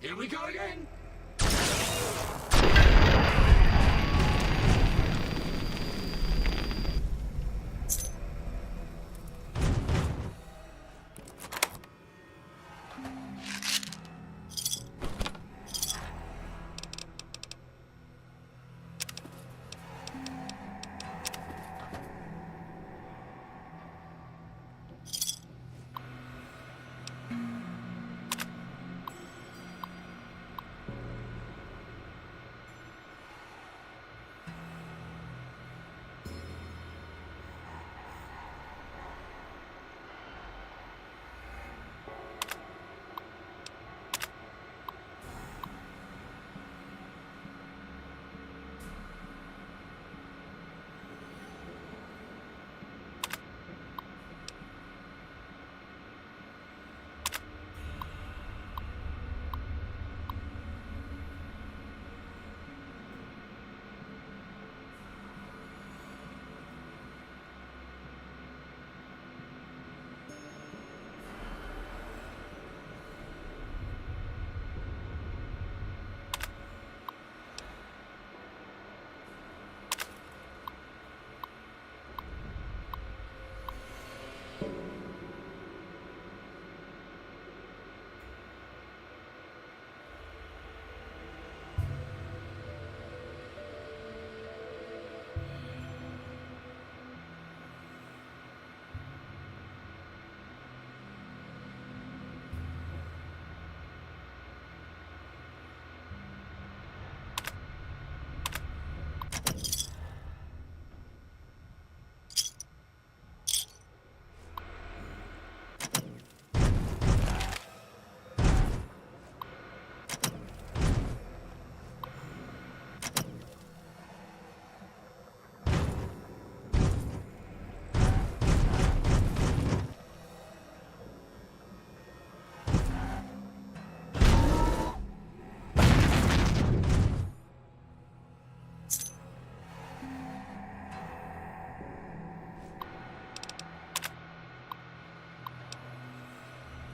Here we go again.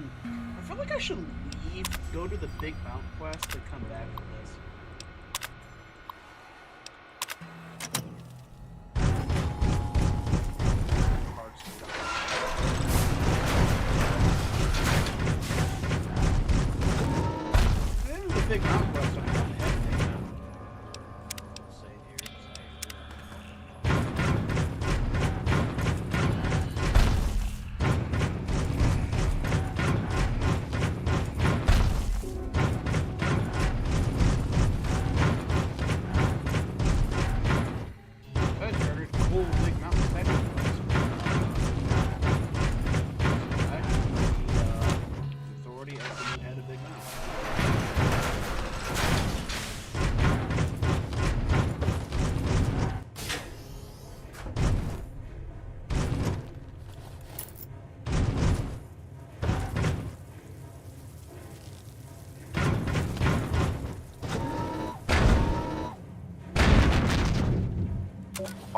I feel like I should leave, go to the big mount quest, and come back for this. The big mount quest, I'm kind of hesitating. Save here, save here.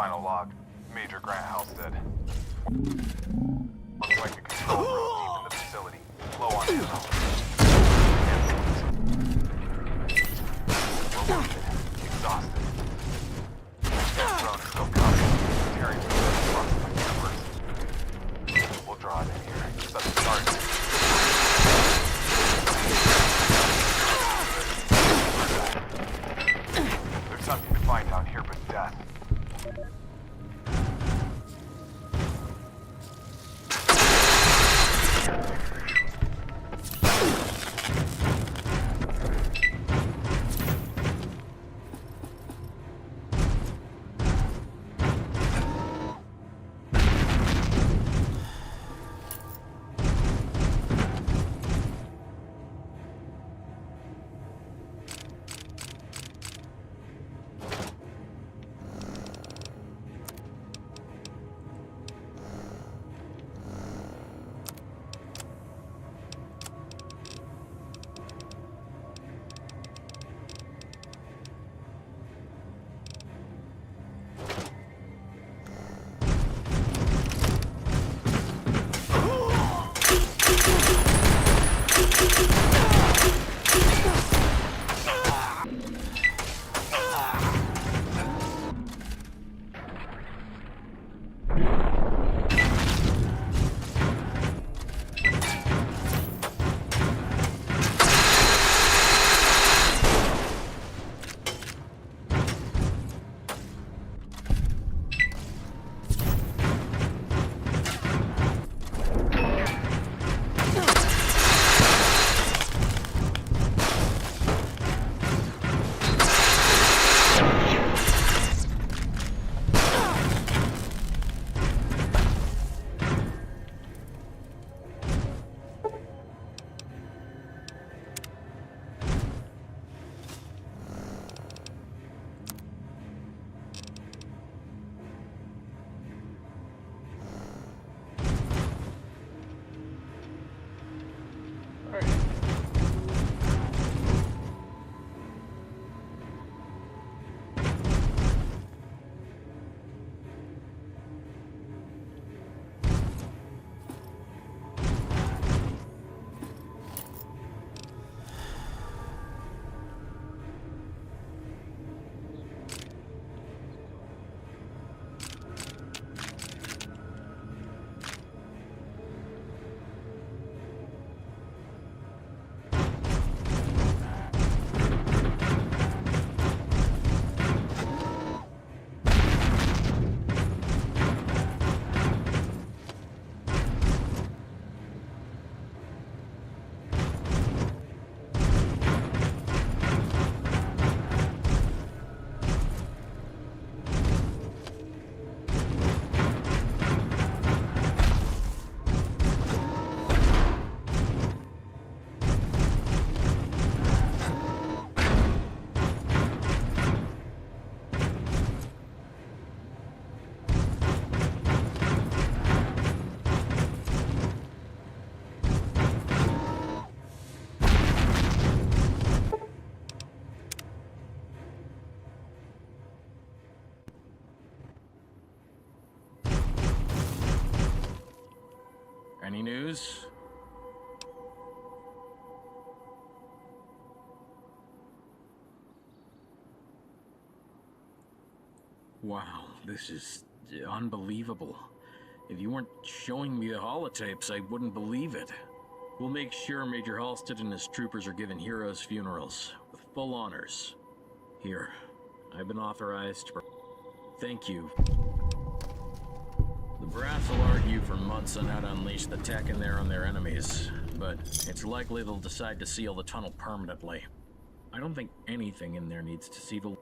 Final log. Major Grant Halstead. Looks like a control room deep in the facility. Low on ammo. We're wounded. Exhausted. The drone is still coming. Tearing through the front of the universe. We'll draw it in here. Set the target. There's nothing to find out here but death. Any news? Wow, this is unbelievable. If you weren't showing me the holotapes, I wouldn't believe it. We'll make sure Major Halstead and his troopers are given heroes' funerals, with full honors. Here, I've been authorized to... Thank you. The brass will argue for months on how to unleash the tech in there on their enemies, but it's likely they'll decide to seal the tunnel permanently. I don't think anything in there needs to see the...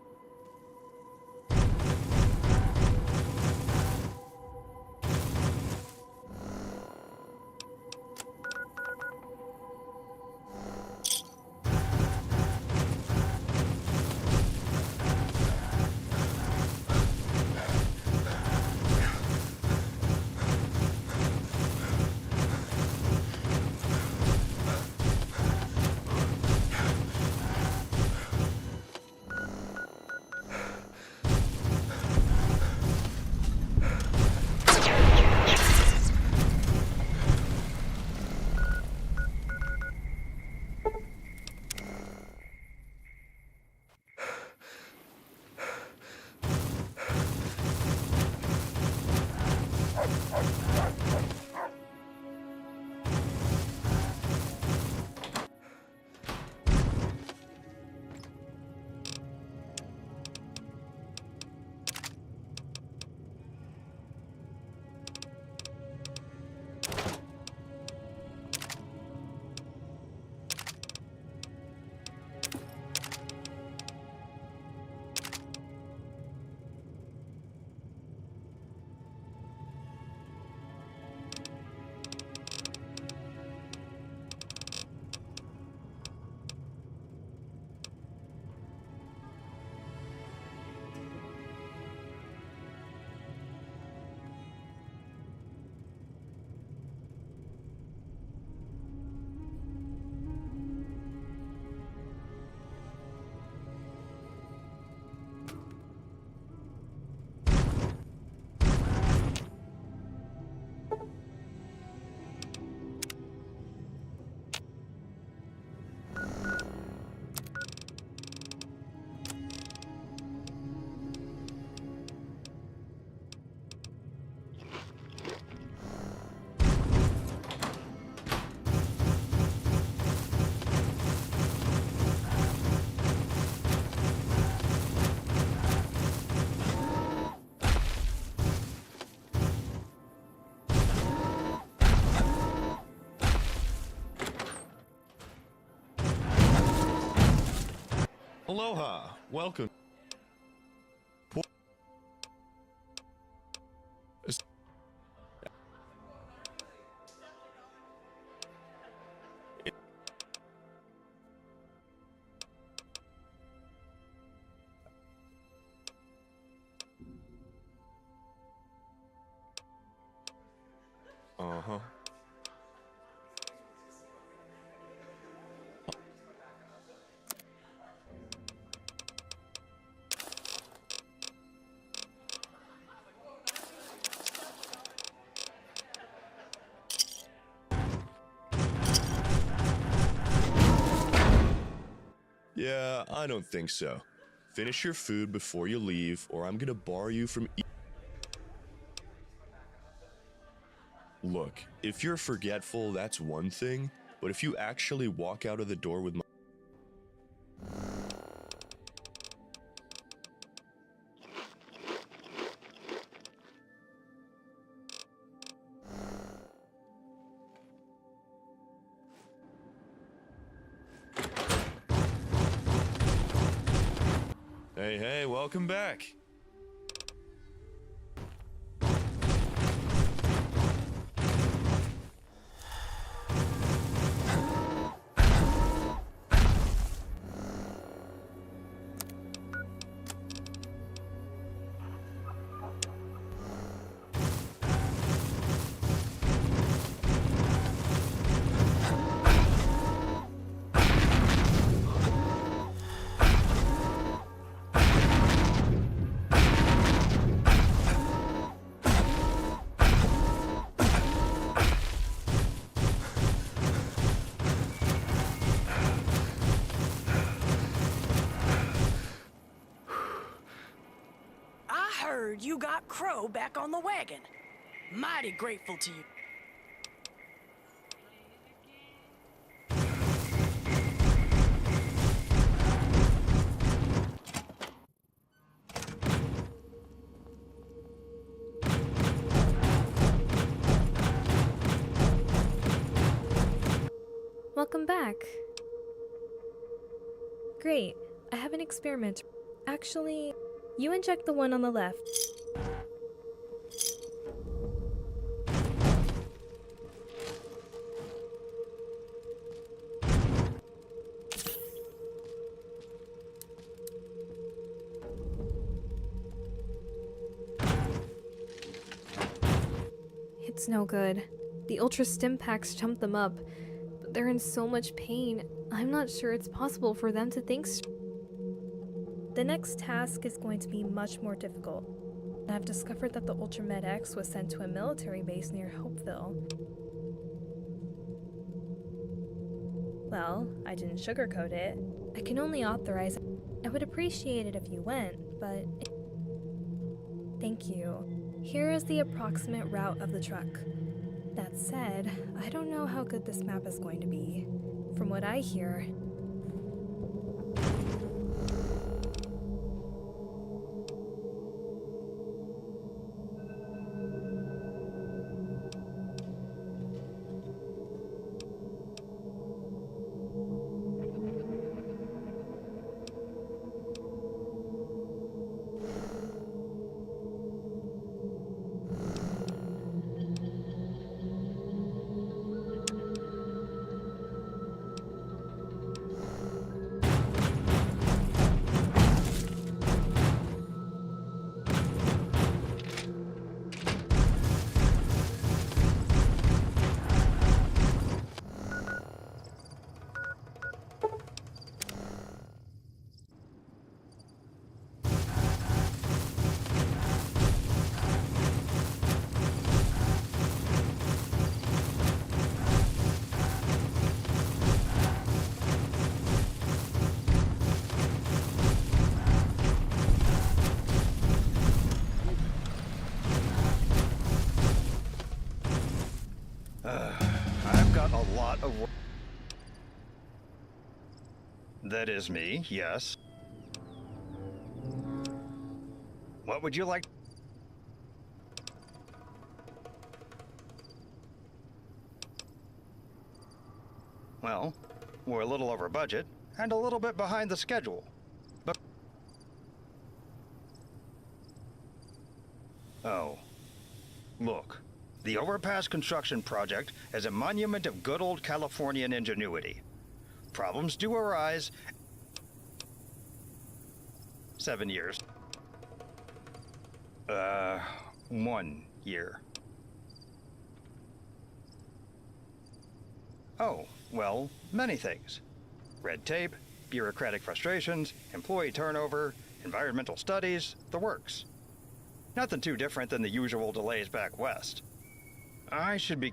Aloha. Welcome. Uh-huh. Yeah, I don't think so. Finish your food before you leave, or I'm gonna bar you from Look, if you're forgetful, that's one thing, but if you actually walk out of the door with my Hey, welcome back. You got Crow back on the wagon. Mighty grateful to you. Welcome back. Great. I have an experiment. Actually, you inject the one on the left. It's no good. The Ultra Stim Packs jumped them up, but they're in so much pain, I'm not sure it's possible for them to think straight. The next task is going to be much more difficult. I've discovered that the Ultra Med X was sent to a military base near Hopeville. Well, I didn't sugarcoat it. I can only authorize it. I would appreciate it if you went, but... Thank you. Here is the approximate route of the truck. That said, I don't know how good this map is going to be. From what I hear... I've got a lot of work. That is me, yes. What would you like? Well, we're a little over budget and a little bit behind the schedule. The overpass construction project is a monument of good old Californian ingenuity. Problems do arise. 7 years. 1 year. Oh, well, many things. Red tape, bureaucratic frustrations, employee turnover, environmental studies, the works. Nothing too different than the usual delays back west. I should be...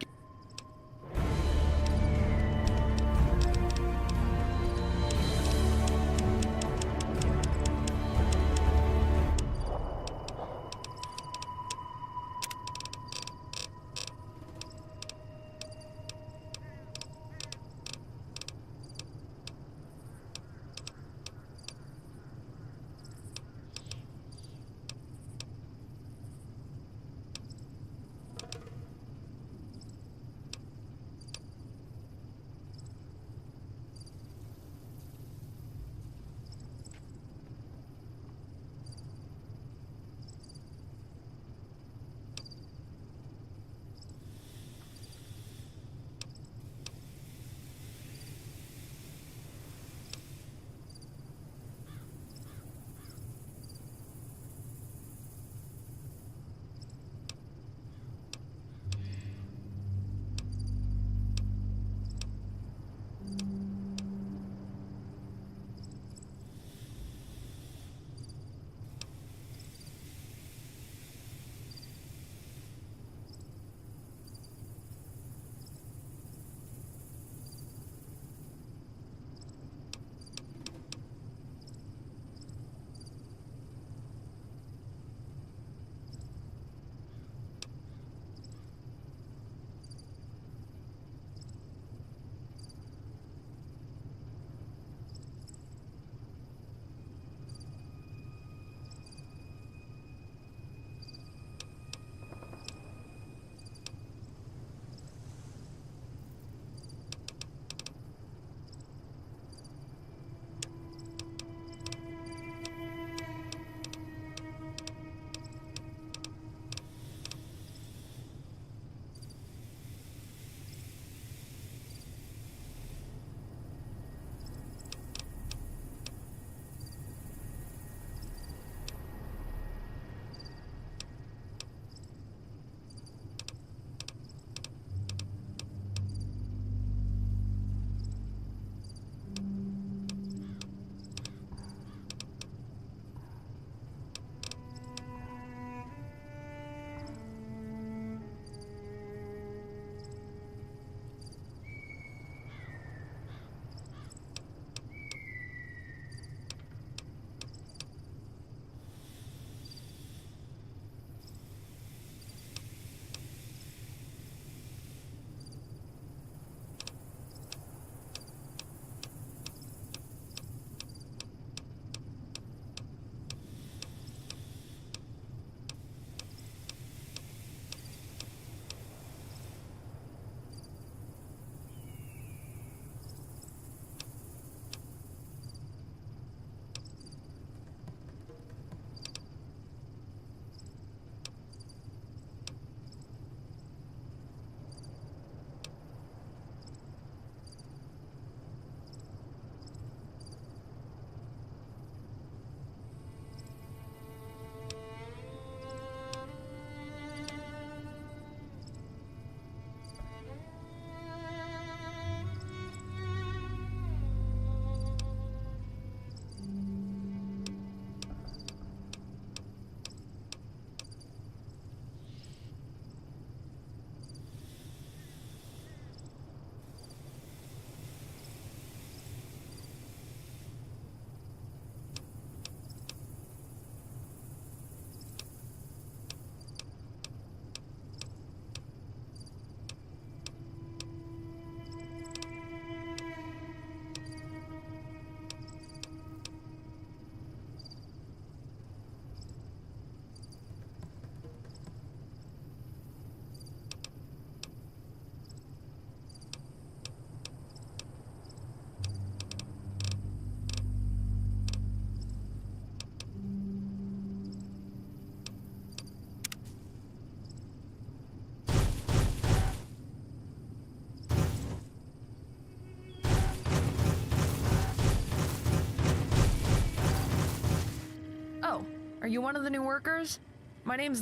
Are you one of the new workers? My name's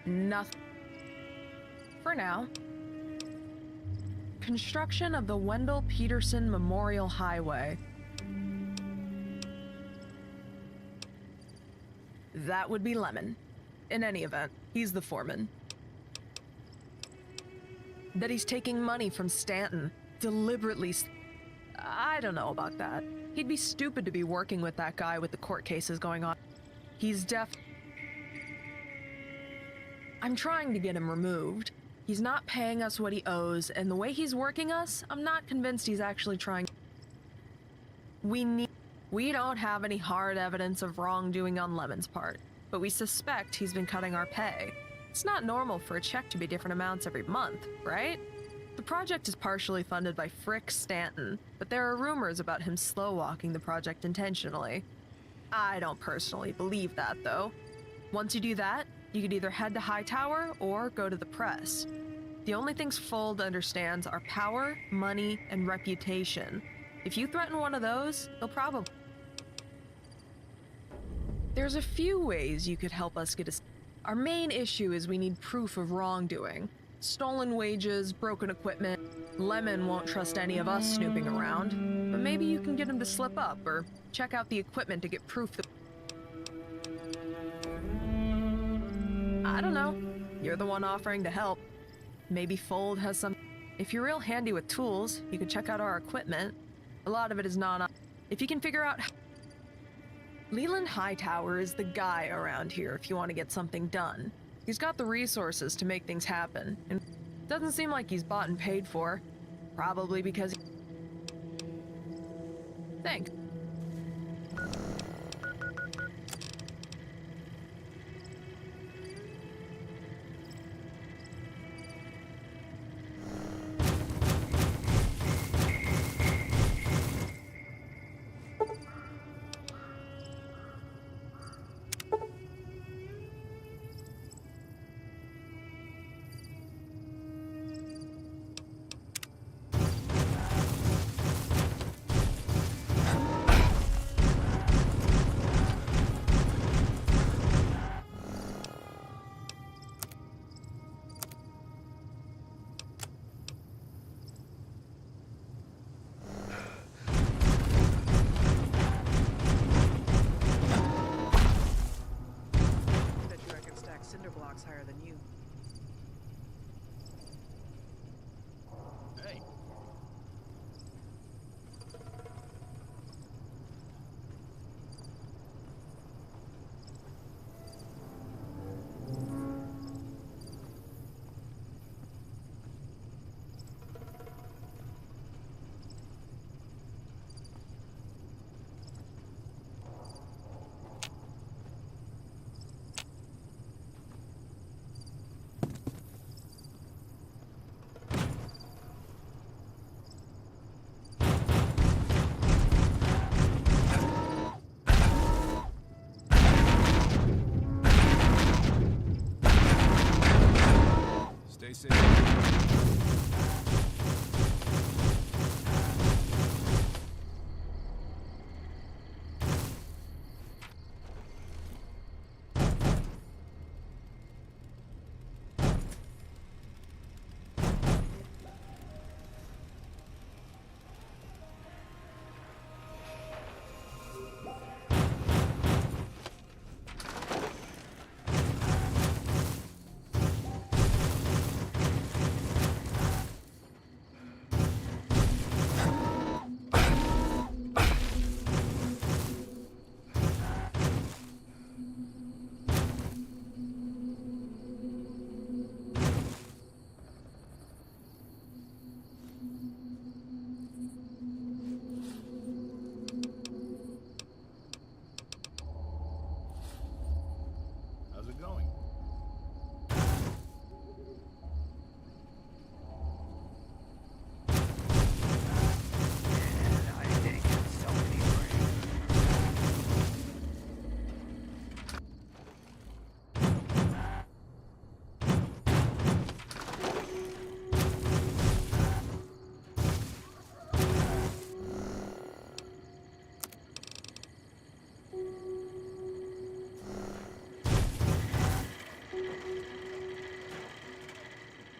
Nothing. For now. Construction of the Wendell Peterson Memorial Highway. That would be Lemon. In any event, he's the foreman. That he's taking money from Stanton. Deliberately. I don't know about that. He'd be stupid to be working with that guy with the court cases going on. He's I'm trying to get him removed. He's not paying us what he owes, and the way he's working us, I'm not convinced he's actually trying. We don't have any hard evidence of wrongdoing on Lemon's part, but we suspect he's been cutting our pay. It's not normal for a check to be different amounts every month, right? The project is partially funded by Frick Stanton, but there are rumors about him slow-walking the project intentionally. I don't personally believe that, though. Once you do that, you could either head to Hightower or go to the press. The only things Fold understands are power, money, and reputation. If you threaten one of those, they'll probably... There's a few ways you could help us get a... Our main issue is we need proof of wrongdoing. Stolen wages, broken equipment. Lemon won't trust any of us snooping around, but maybe you can get him to slip up or check out the equipment to get proof that... I don't know. You're the one offering to help. Maybe Fold has some... If you're real handy with tools, you could check out our equipment. A lot of it is non... If you can figure out... Leland Hightower is the guy around here if you want to get something done. He's got the resources to make things happen, and doesn't seem like he's bought and paid for. Probably because... Thanks. Cinder blocks higher than you. Hey.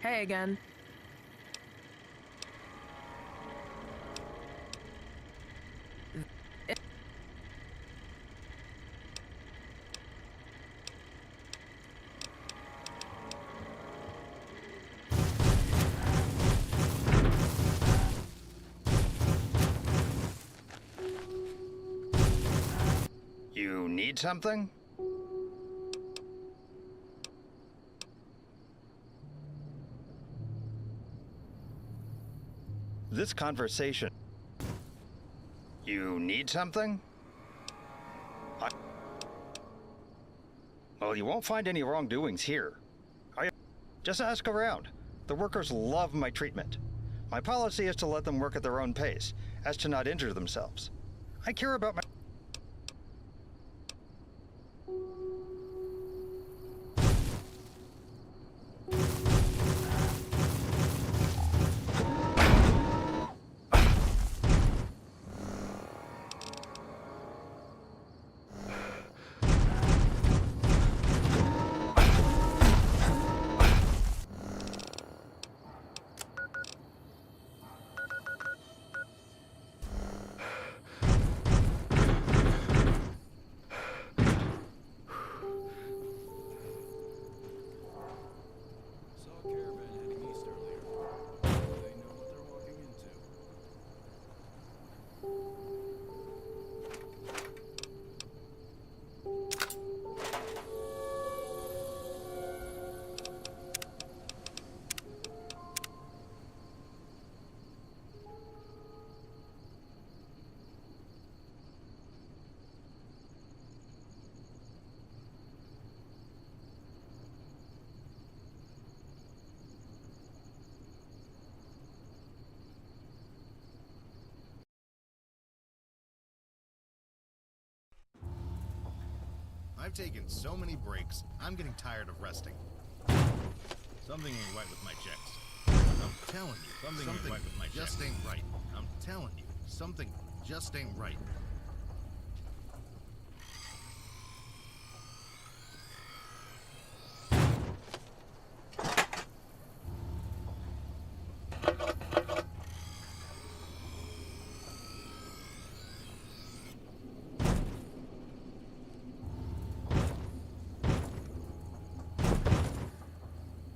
Hey again. You need something? This conversation. You need something? Well, you won't find any wrongdoings here. Just ask around. The workers love my treatment. My policy is to let them work at their own pace, as to not injure themselves. I care about my... I've taken so many breaks, I'm getting tired of resting. Something ain't right with my checks. I'm telling you, something ain't right with my checks. Just ain't right. I'm telling you, something just ain't right.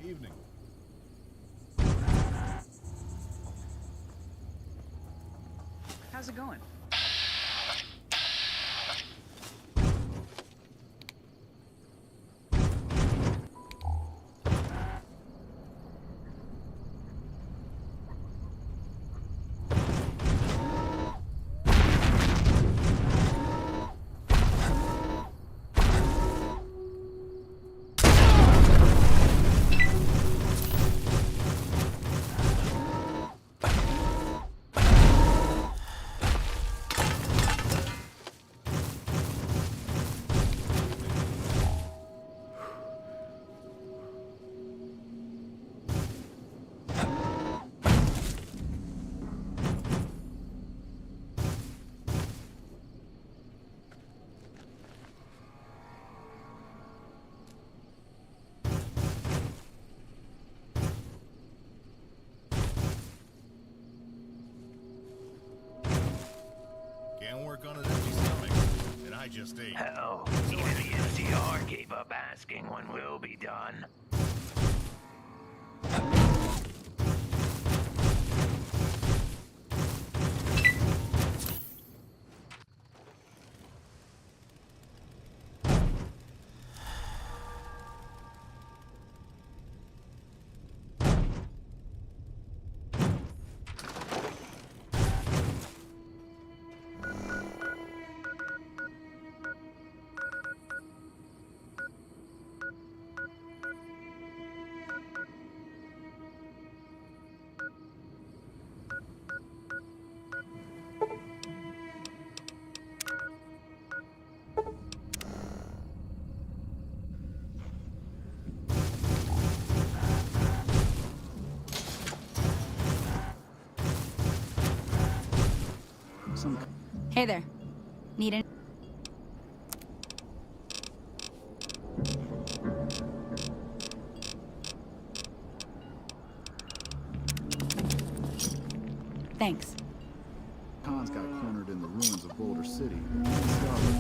Evening. How's it going? Can't work on an empty stomach, and I just ate. Hell, even the NCR gave up asking when we'll be done. Hey there. Need an... Thanks. Khan's got cornered in the ruins of Boulder City. Scarlet,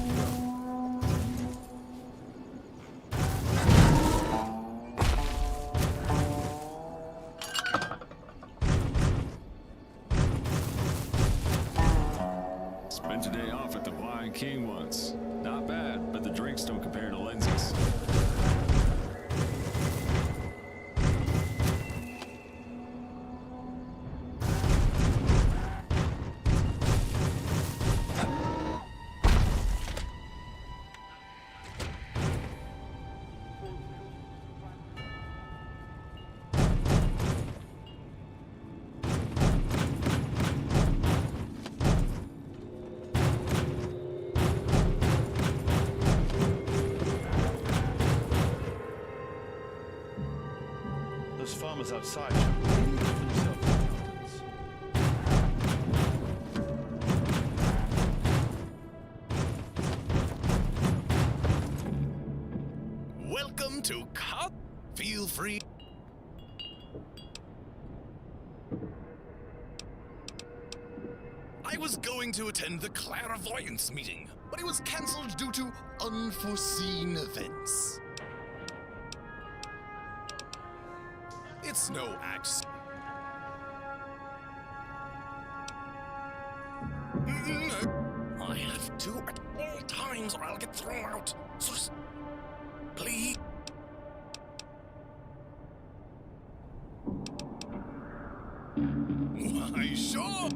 Spent a day off at the Blind King once. Not bad, but the drinks don't compare to Lindsay's. Those farmers outside should really give themselves confidence. Welcome to Cop. Feel free. I was going to attend the clairvoyance meeting, but it was cancelled due to unforeseen events. It's no accident. I have to at all times or I'll get thrown out. So just please. Why, sure.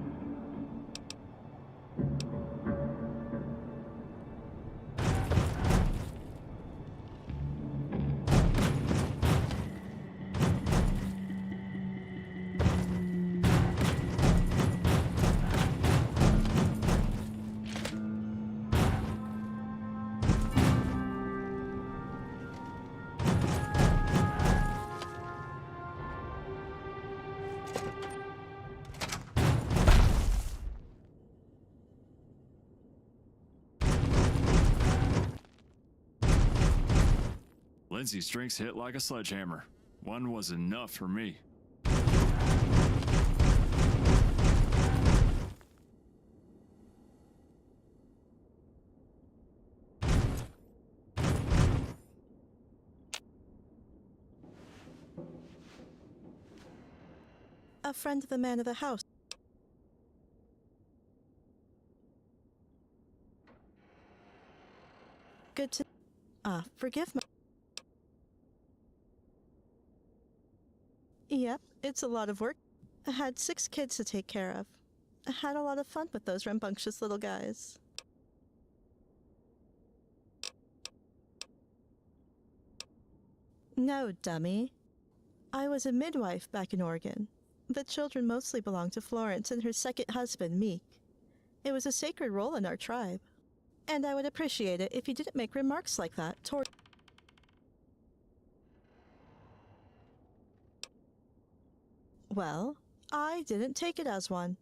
Lindsay's drinks hit like a sledgehammer. One was enough for me. A friend of the man of the house. Good to... forgive me. Yep, it's a lot of work. I had 6 kids to take care of. I had a lot of fun with those rambunctious little guys. No, dummy. I was a midwife back in Oregon. The children mostly belonged to Florence and her second husband, Meek. It was a sacred role in our tribe. And I would appreciate it if you didn't make remarks like that toward... Well, I didn't take it as one.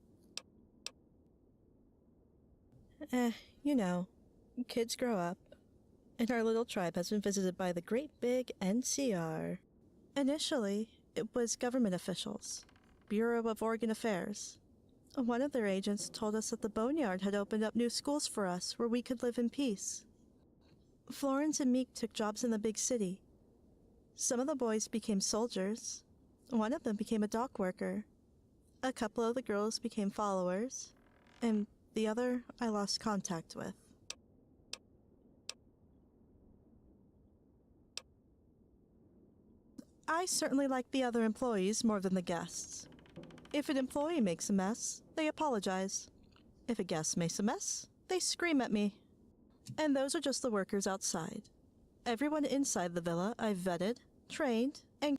You know, kids grow up. And our little tribe has been visited by the great big NCR. Initially, it was government officials. Bureau of Oregon Affairs. One of their agents told us that the Boneyard had opened up new schools for us where we could live in peace. Florence and Meek took jobs in the big city. Some of the boys became soldiers. One of them became a dock worker. A couple of the girls became followers. And the other I lost contact with. I certainly like the other employees more than the guests. If an employee makes a mess, they apologize. If a guest makes a mess, they scream at me. And those are just the workers outside. Everyone inside the villa I've vetted, trained, and...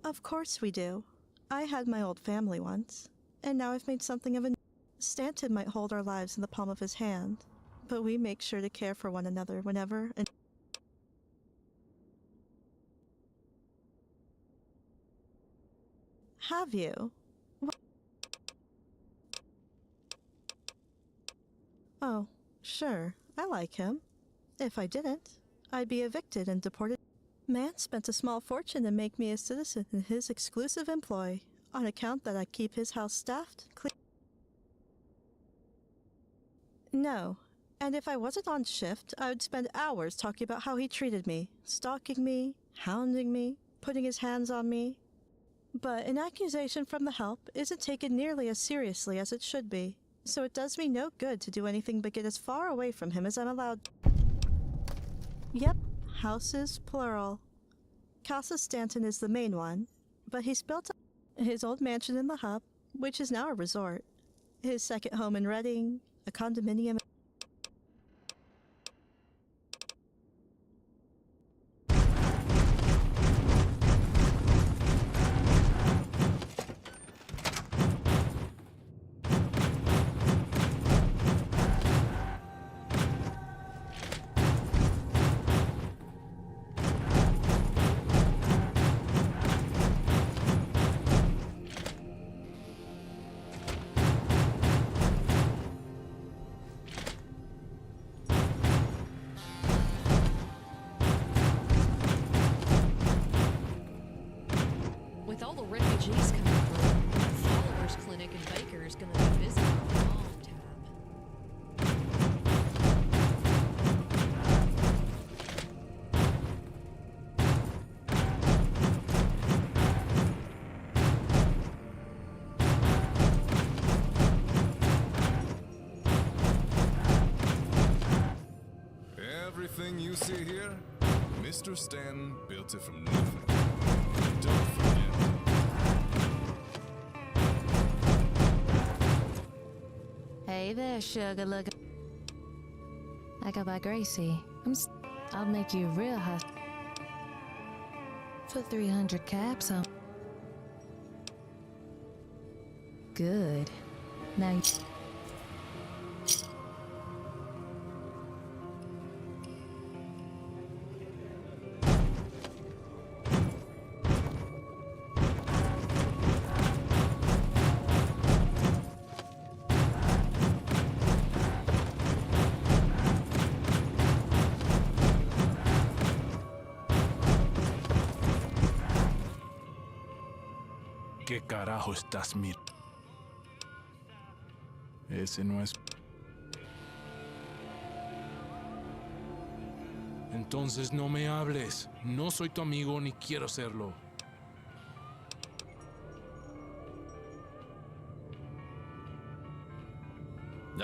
Of course we do. I had my old family once, and now I've made something of a... Stanton might hold our lives in the palm of his hand, but we make sure to care for one another whenever and... Have you? Oh, sure. I like him. If I didn't, I'd be evicted and deported. Man spent a small fortune to make me a citizen in his exclusive employ, on account that I keep his house staffed, clean. No, and if I wasn't on shift, I would spend hours talking about how he treated me, stalking me, hounding me, putting his hands on me. But an accusation from the help isn't taken nearly as seriously as it should be, so it does me no good to do anything but get as far away from him as I'm allowed. Yep, houses plural. Casa Stanton is the main one, but he's built his old mansion in the hub, which is now a resort, his second home in Reading, a condominium. With all the refugees coming through, the followers clinic in Baker is going to be busy for a long time. Everything you see here, Mr. Stanton built it from nothing. Don't forget. Hey there, sugar looker. I go by Gracie. I'll make you real hot. For 300 caps on. Good. Now you... ¿Qué carajo estás mirando? Ese no es... Entonces no me hables. No soy tu amigo ni quiero serlo.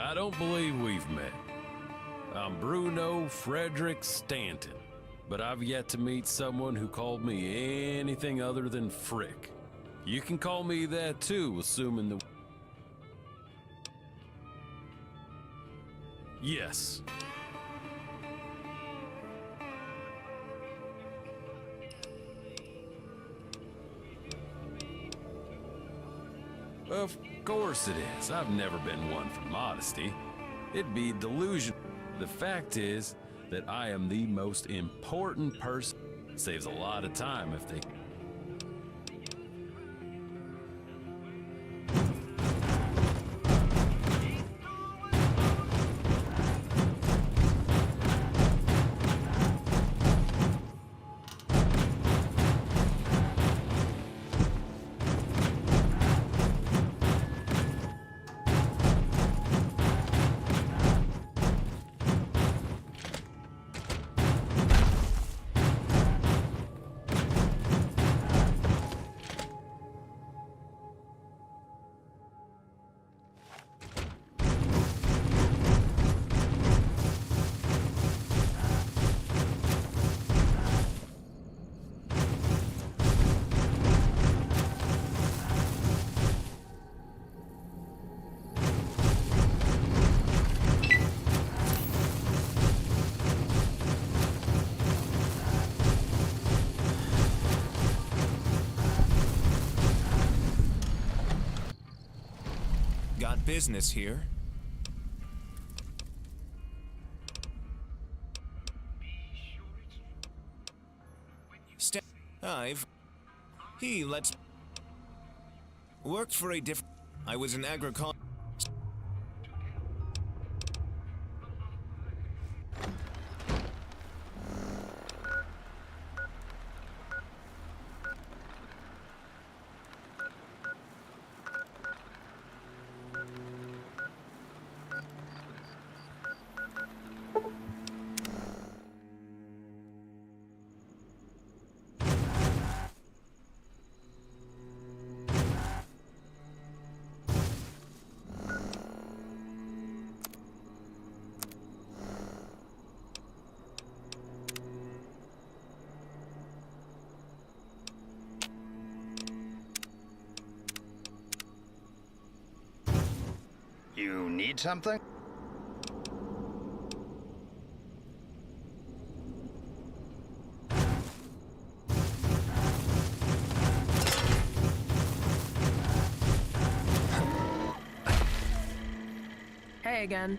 I don't believe we've met. I'm Bruno Frederick Stanton, but I've yet to meet someone who called me anything other than Frick. You can call me that too, assuming the... Yes. Of course it is. I've never been one for modesty. It'd be delusion. The fact is that I am the most important person. Saves a lot of time if they... Got business here. He lets... Worked for a different... I was an agriculture... You need something? Hey again.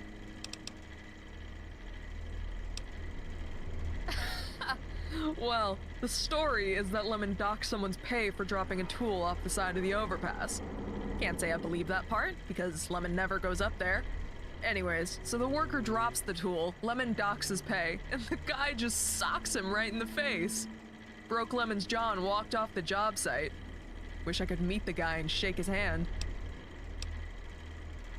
Well, the story is that Lemon docked someone's pay for dropping a tool off the side of the overpass. Can't say I believe that part, because Lemon never goes up there. Anyways, so the worker drops the tool, Lemon docks his pay, and the guy just socks him right in the face. Broke Lemon's jaw and walked off the job site. Wish I could meet the guy and shake his hand.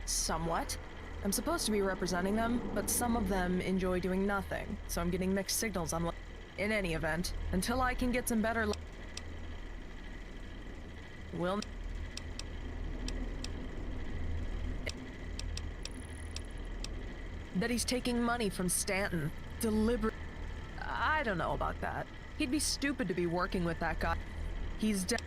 Somewhat. I'm supposed to be representing them, but some of them enjoy doing nothing, so I'm getting mixed signals on. In any event, until I can get some better that he's taking money from Stanton. Deliberate. I don't know about that. He'd be stupid to be working with that guy. He's dead.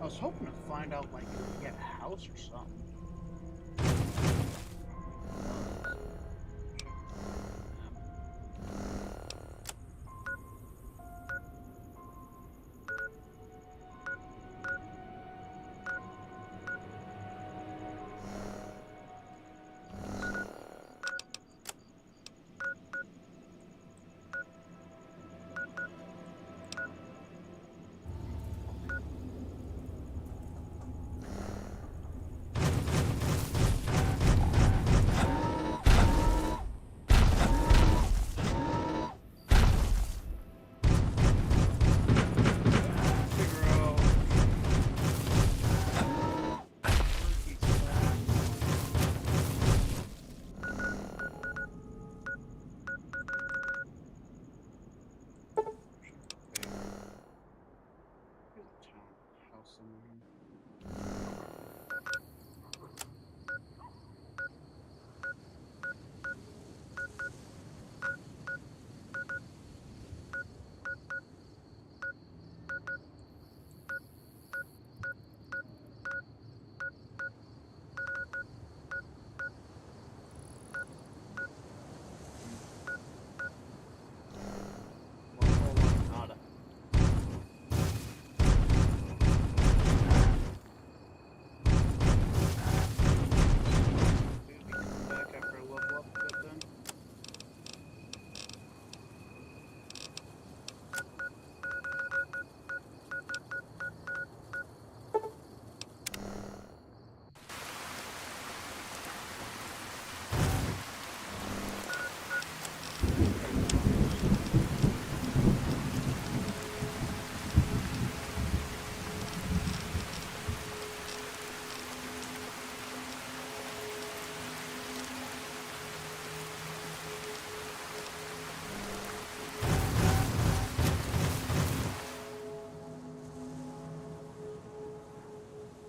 I was hoping to find out, like, if we can get a house or something.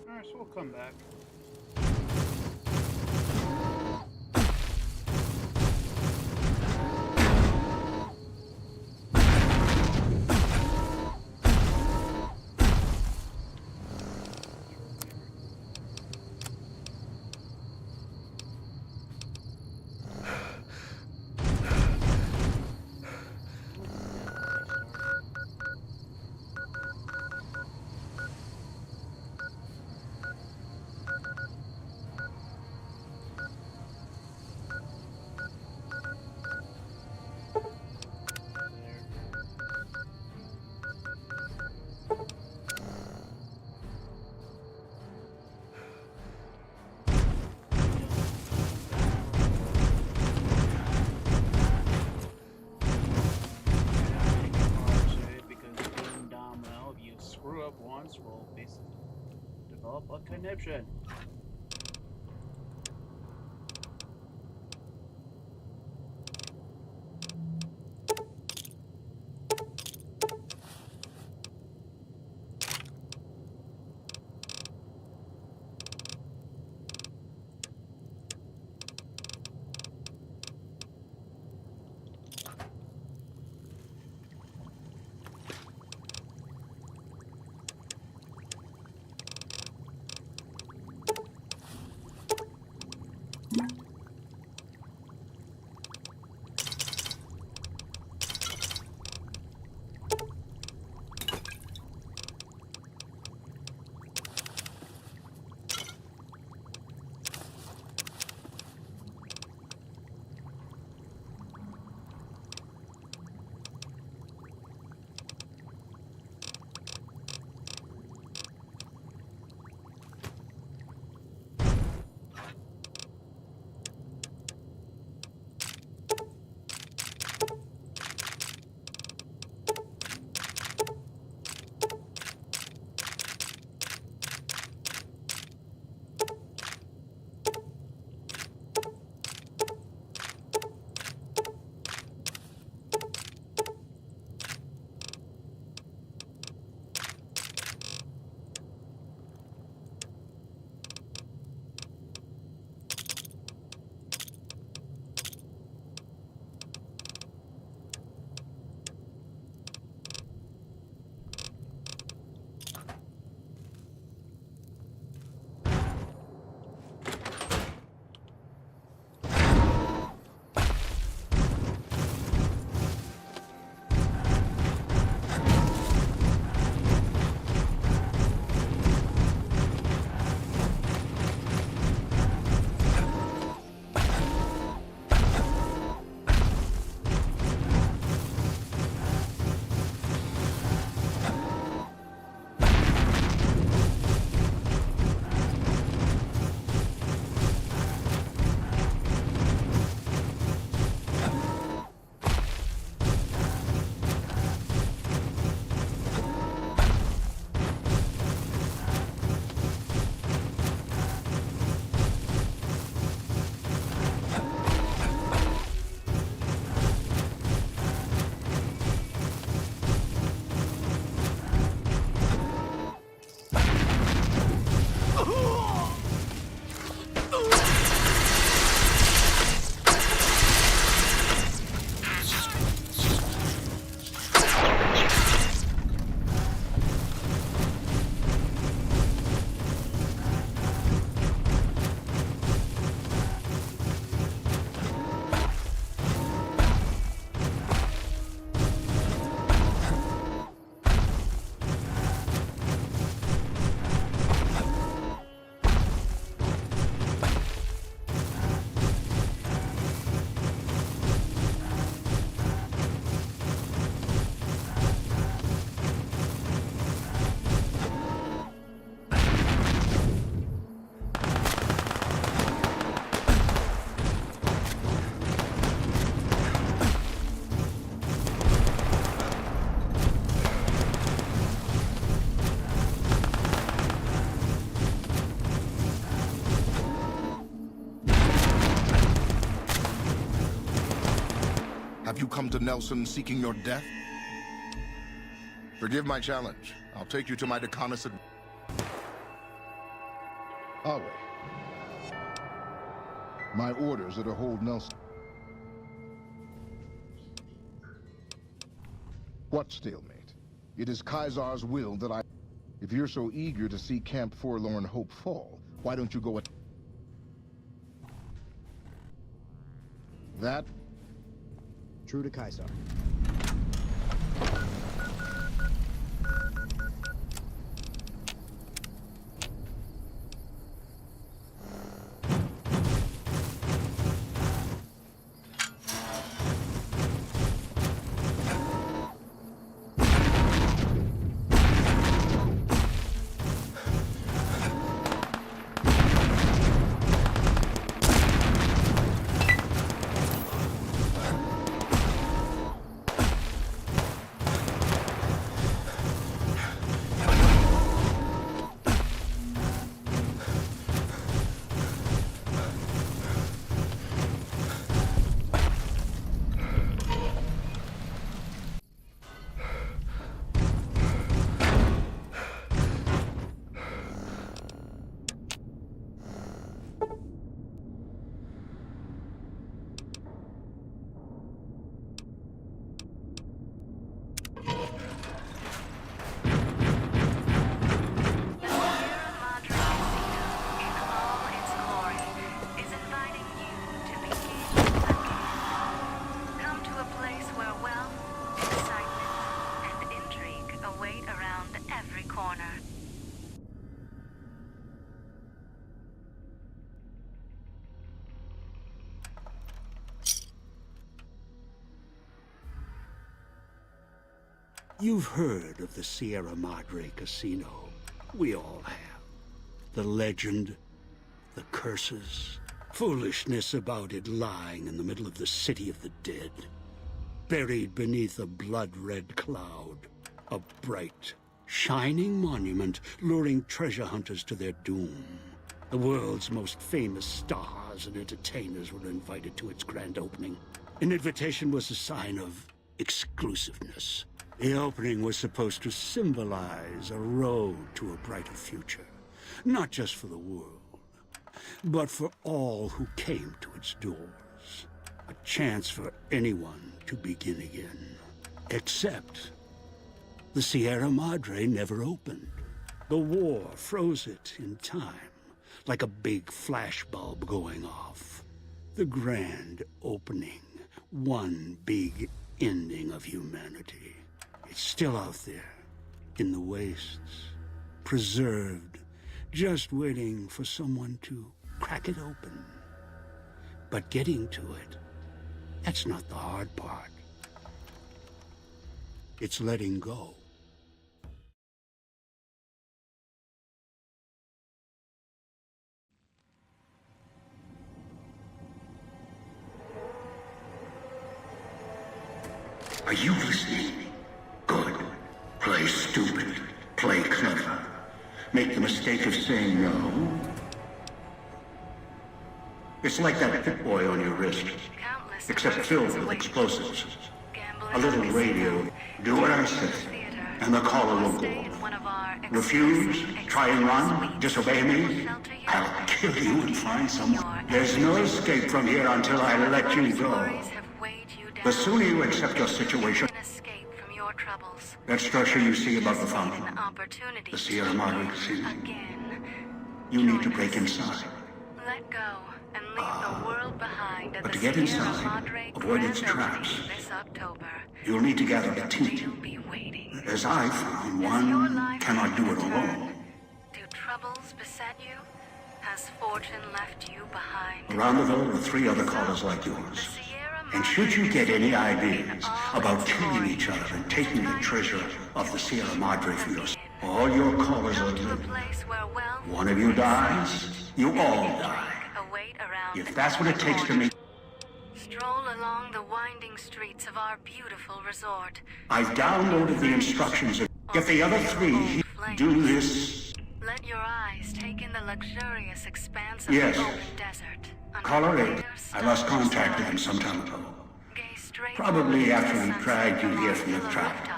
Alright, so we'll come back. Develop a conniption. Have you come to Nelson seeking your death? Forgive my challenge. I'll take you to my reconnaissance. I'll wait. My orders are to hold Nelson. What stalemate? It is Kaisar's will that I... If you're so eager to see Camp Forlorn Hope fall, why don't you go at... That? True to Kaisar. You've heard of the Sierra Madre Casino. We all have. The legend, the curses, foolishness about it lying in the middle of the city of the dead. Buried beneath a blood-red cloud. A bright, shining monument luring treasure hunters to their doom. The world's most famous stars and entertainers were invited to its grand opening. An invitation was a sign of exclusiveness. The opening was supposed to symbolize a road to a brighter future. Not just for the world, but for all who came to its doors. A chance for anyone to begin again. Except the Sierra Madre never opened. The war froze it in time, like a big flashbulb going off. The grand opening, one big ending of humanity. It's still out there, in the wastes, preserved, just waiting for someone to crack it open. But getting to it, that's not the hard part. It's letting go. Are you listening? Good. Play stupid. Play clever. Make the mistake of saying no. It's like that Pip Boy on your wrist, except filled with explosives. A little radio. Do what I say, and the caller will go. Refuse, try and run, disobey me, I'll kill you and find someone. There's no escape from here until I let you go. The sooner you accept your situation, that structure you see above the fountain, the Sierra Madre Casino, you need to break inside. Let go and leave the world behind. But to get inside, avoid its traps, you'll need to gather a team. As I found, one cannot do it alone. Do troubles beset you? Has fortune left you behind? Around the villa are 3 other callers like yours. And should you get any ideas about killing each other and taking the treasure of the Sierra Madre for yourself, all your callers are living. One of you dies, you all die. If that's what it takes to make... Stroll along the winding streets of our beautiful resort. I've downloaded the instructions. If the other 3 do this... Let your eyes take in the luxurious expanse of Yes. the open desert. Caller 8, I lost contact with him some time ago. Probably after he dragged you here from the trap.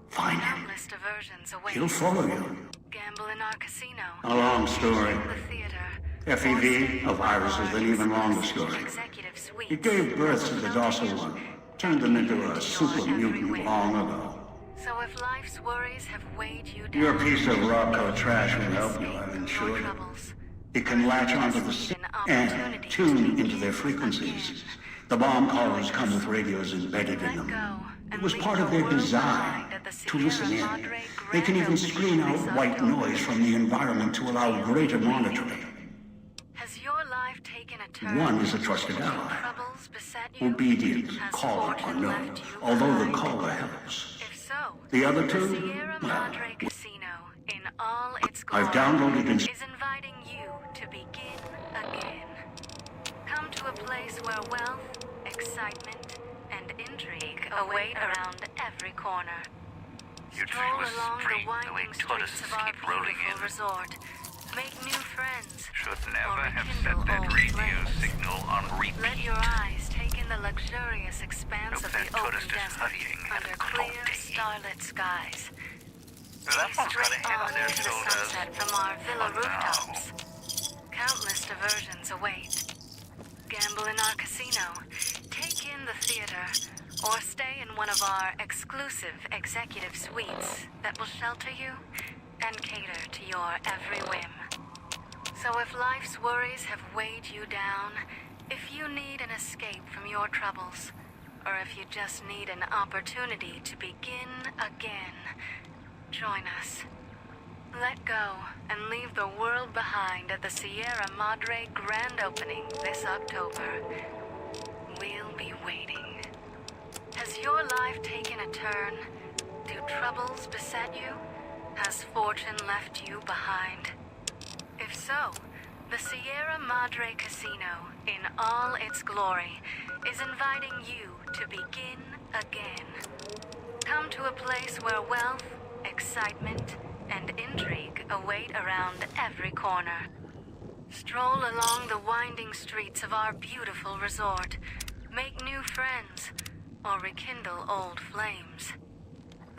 Find him. He'll follow you. Gamble in our casino. A long story. The theater. FEV, a virus is an even longer story. It gave birth to the docile one. Turned them into a super mutant long ago. So if life's worries have weighed you down, Your piece of rock or trash will help you, I'm sure. It can latch onto the signal and tune into their frequencies. The bomb collars come with radios embedded in them. It was part of their design to listen in. They can even screen out white noise from the environment to allow greater monitoring. has your life taken a turn? One is a trusted ally. Troubles beset you? Obedient, Has caller or fortune no, left you although the behind? caller helps. If so, The other the two? Sierra Well, Madre Casino, in all its glory, I've downloaded and... is inviting you to begin again. Come to a place where wealth, excitement, and intrigue await around every corner. Stroll along the winding streets of our beautiful resort. Make new friends. Should never have set that radio signal on repeat. Let your eyes take in the luxurious expanse of the open desert under clear, starlit skies. That one's got a head on their Into the shoulders. sunset from our villa rooftops. Countless diversions await. Gamble in our casino. Take in the theater. Or stay in one of our exclusive executive suites that will shelter you and cater to your every whim. So if life's worries have weighed you down, if you need an escape from your troubles, or if you just need an opportunity to begin again, join us. Let go and leave the world behind at the Sierra Madre grand opening this October. We'll be waiting. Has your life taken a turn? troubles beset you? Has fortune left you behind? If so, the Sierra Madre Casino, in all its glory, is inviting you to begin again. Come to a place where wealth, excitement, and intrigue await around every corner. Stroll along the winding streets of our beautiful resort, make new friends, or rekindle old flames.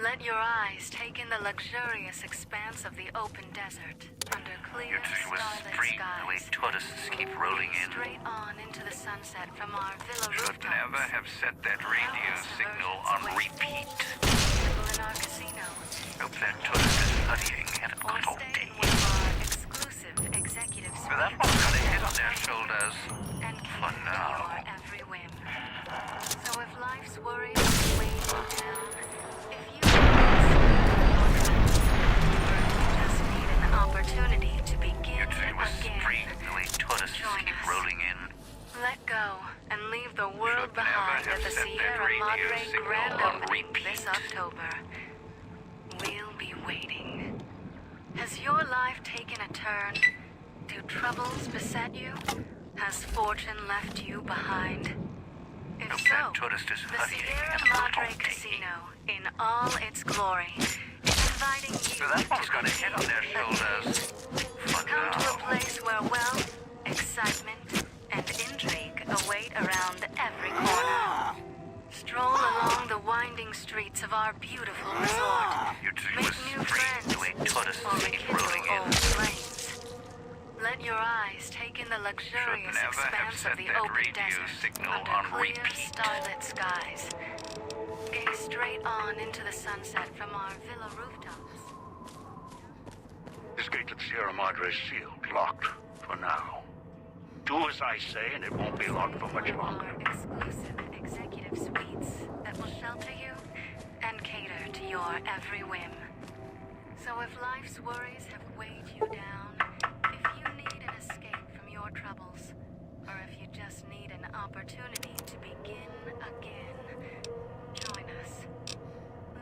Let your eyes take in the luxurious expanse of the open desert under clear, starlit skies. Tourists keep rolling in. Straight on into the sunset from our villa Should rooftops. never have set that radio signal on repeat. In our casino. Hope that tourist is studying at a Or good old stay day. in one of our exclusive executive So that suites. one's got a head on their shoulders. And For cater to now. your every whim. So if life's worries weigh you down, if you just need an opportunity to begin again, The way tourists join keep us. rolling in. Let go and leave the world behind have at the set that Sierra radio Madre signal Grand on Opening repeat. this October. We'll be waiting. Has your life taken a turn? Do troubles beset you? Has fortune left you behind? If Hope so, that tourist is the studying Sierra at a good Madre old day. Casino, in all its glory, is inviting you So that one's to got a head on their begin shoulders. For Come to a now. place where wealth, excitement, and intrigue await around every corner. Stroll along the winding streets of our beautiful resort. Make new friends, The way tourists or keep rekindle rolling in. old flames. Let your eyes take in the luxurious never have expanse set of the that open radio desert signal under on clear, repeat. starlit skies. Gaze straight on into the sunset from our villa rooftops. This gate to the Sierra Madre is sealed, locked, for now. Do as I say, and it won't be locked for much longer. Our exclusive executive suites that will shelter you and cater to your every whim. So if life's worries have weighed you down, if you need an escape from your troubles, or if you just need an opportunity to begin again, join us.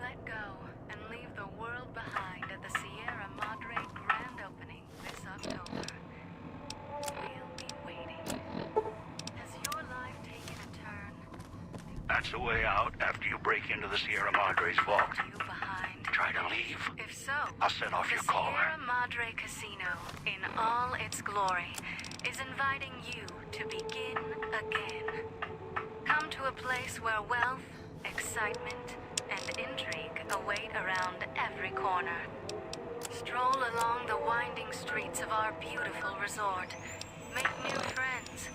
Let go and leave the world behind at the Sierra Madre Grand Opening this October. We'll be waiting. Has your life taken a turn? That's the way out after you break into the Sierra Madre's vault. You behind? Try to leave. If so, I'll set off the your caller. Sierra Madre Casino, in all its glory, is inviting you to begin again. Come to a place where wealth, excitement, and intrigue await around every corner. Stroll along the winding streets of our beautiful resort. Make new friends,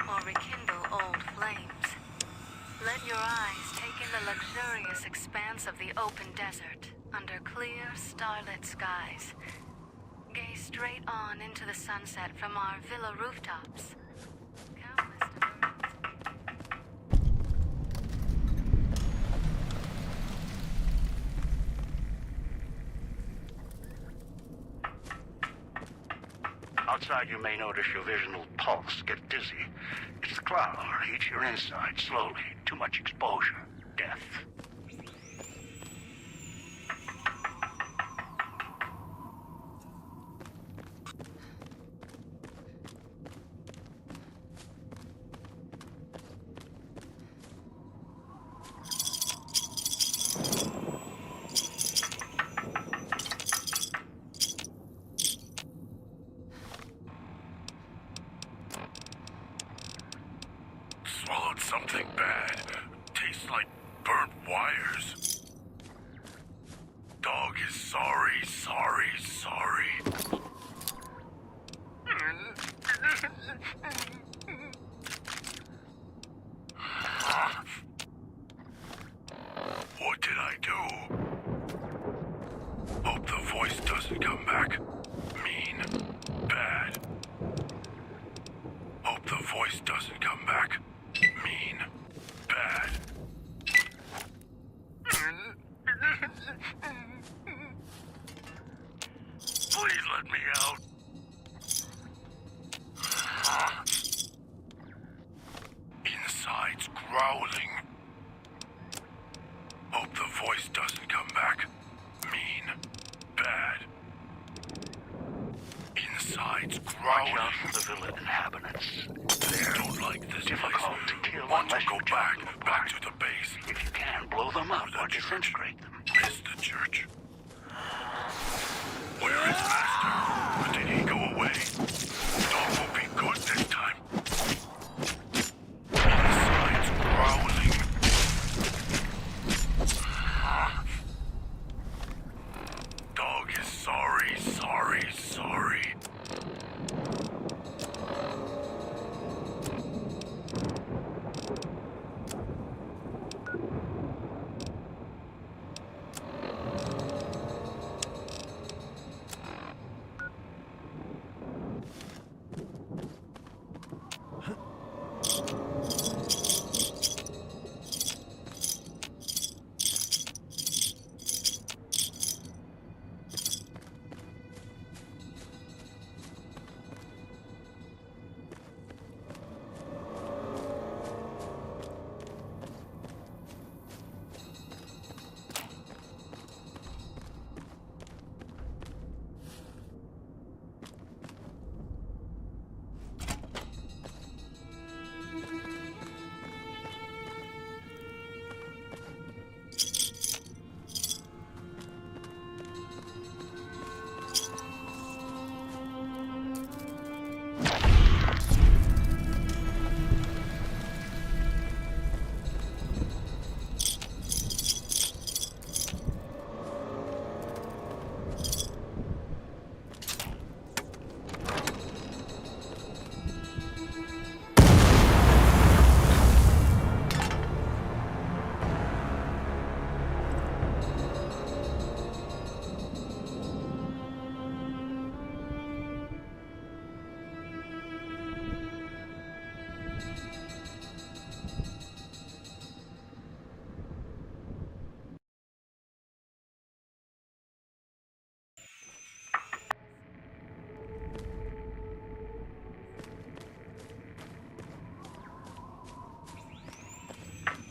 or rekindle old flames. Let your eyes take in the luxurious expanse of the open desert under clear, starlit skies. Gaze straight on into the sunset from our villa rooftops. Outside, you may notice your vision will pulse, get dizzy. It's the cloud. Eats your inside slowly. Too much exposure. Death. Swallowed something bad. Tastes like burnt wires. Dog is sorry, sorry, sorry. What did I do? Hope the voice doesn't come back. Mean. Bad. Hope the voice doesn't come back. Mean. Bad. Please let me out. Inside's growling. Hope the voice doesn't come back. the villa inhabitants. They don't like this difficult to kill unless you go back to the base. If you can, blow them up or disintegrate them. Miss the church. Where is Master? Did he go away? Dog will be good this time. Besides growling. Dog is sorry.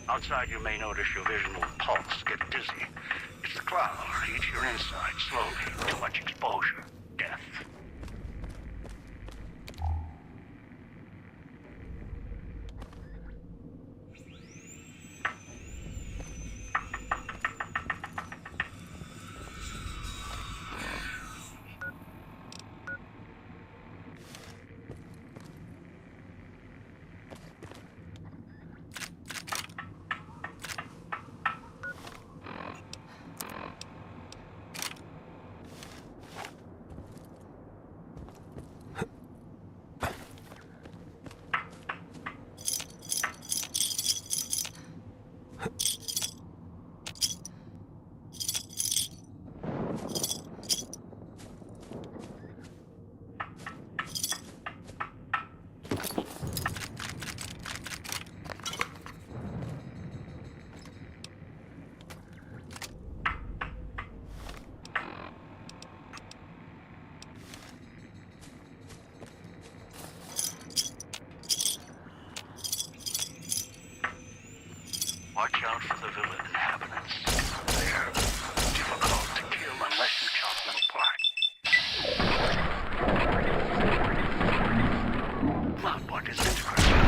Outside, you may notice your vision will pulse, get dizzy. It's the cloud. Eats your inside slowly. Too much exposure. Death. Watch out for the villa inhabitants. They're difficult to kill unless you chop them apart. Not what disintegrates them.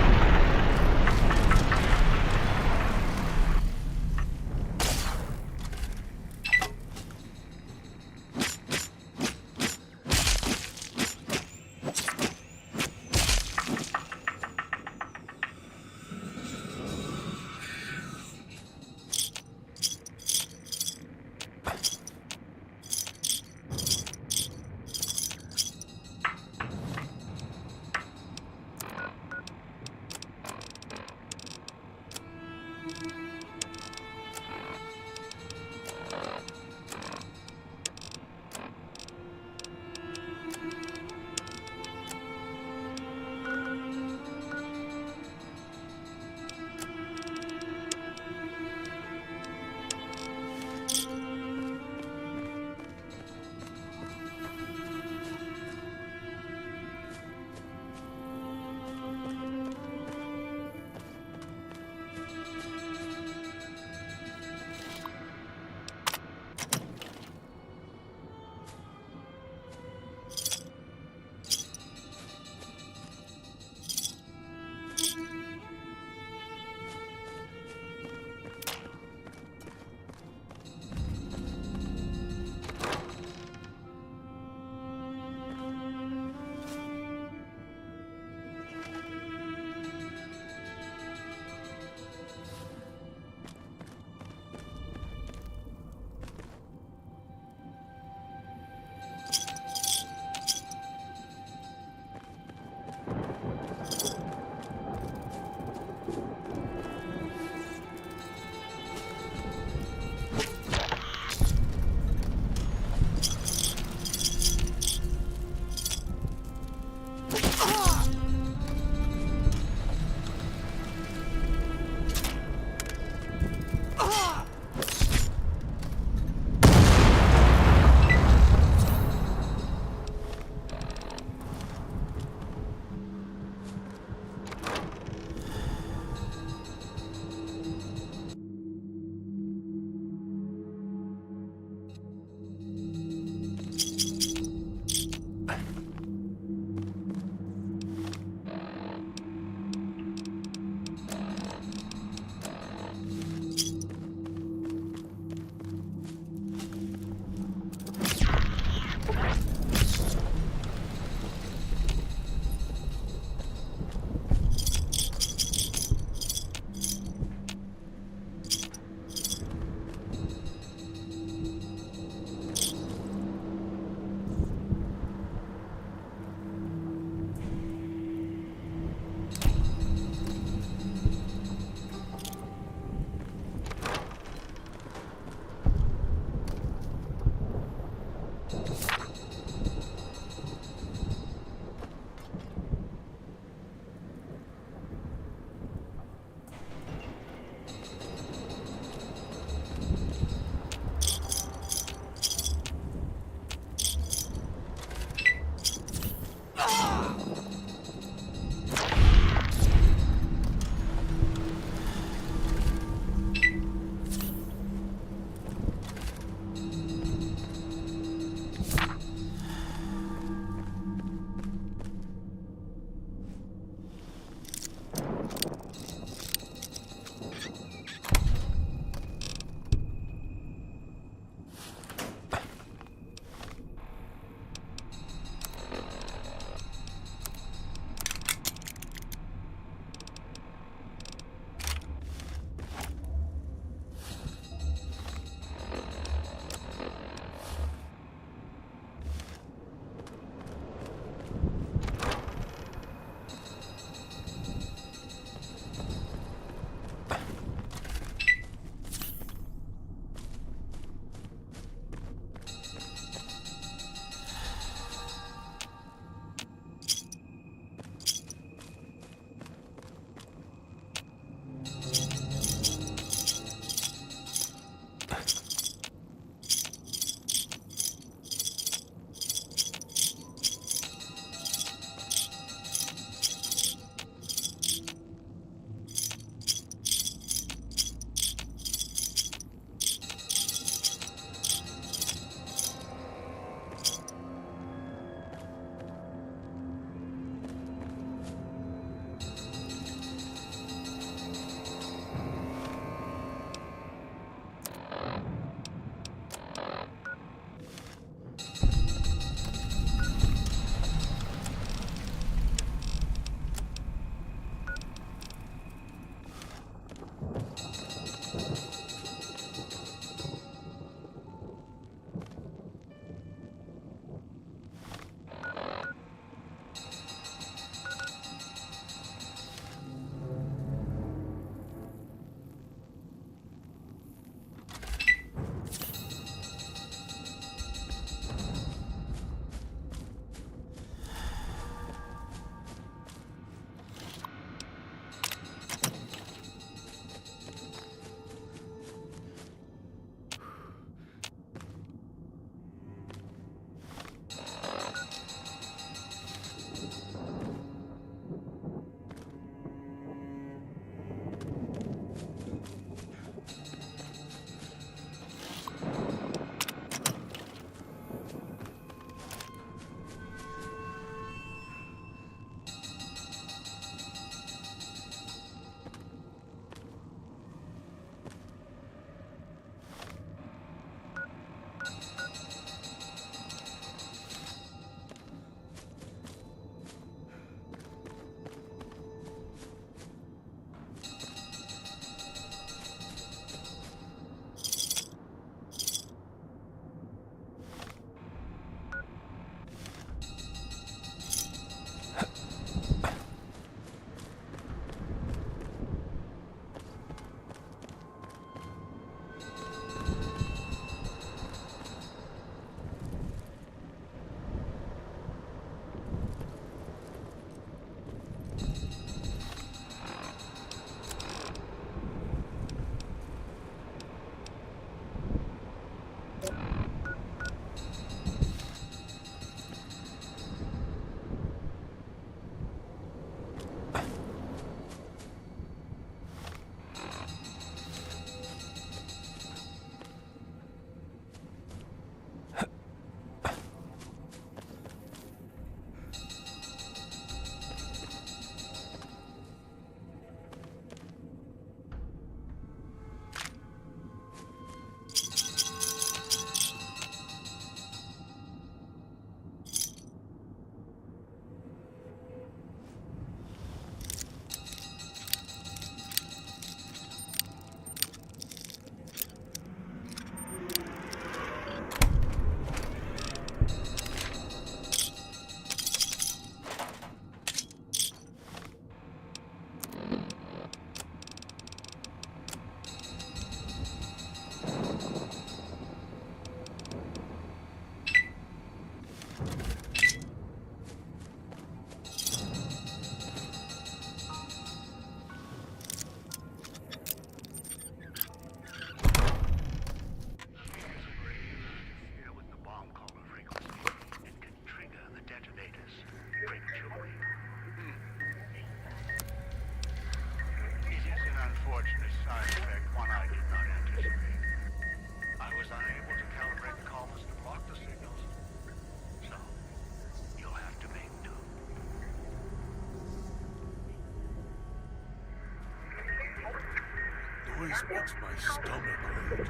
This makes my stomach hurt.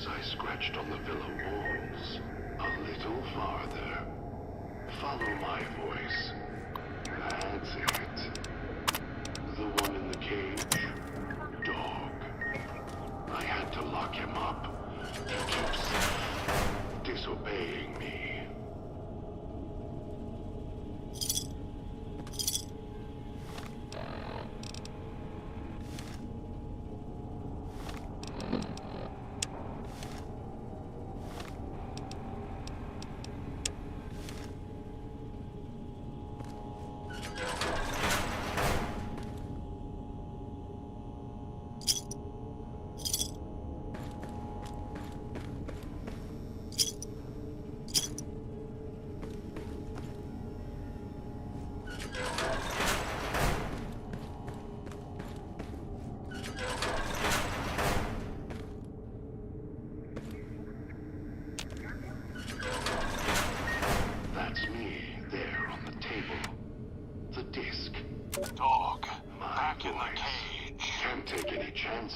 I scratched on the villa walls. A little farther. Follow my voice. That's it. The one in the cage. Dog. I had to lock him up. He keeps disobeying me.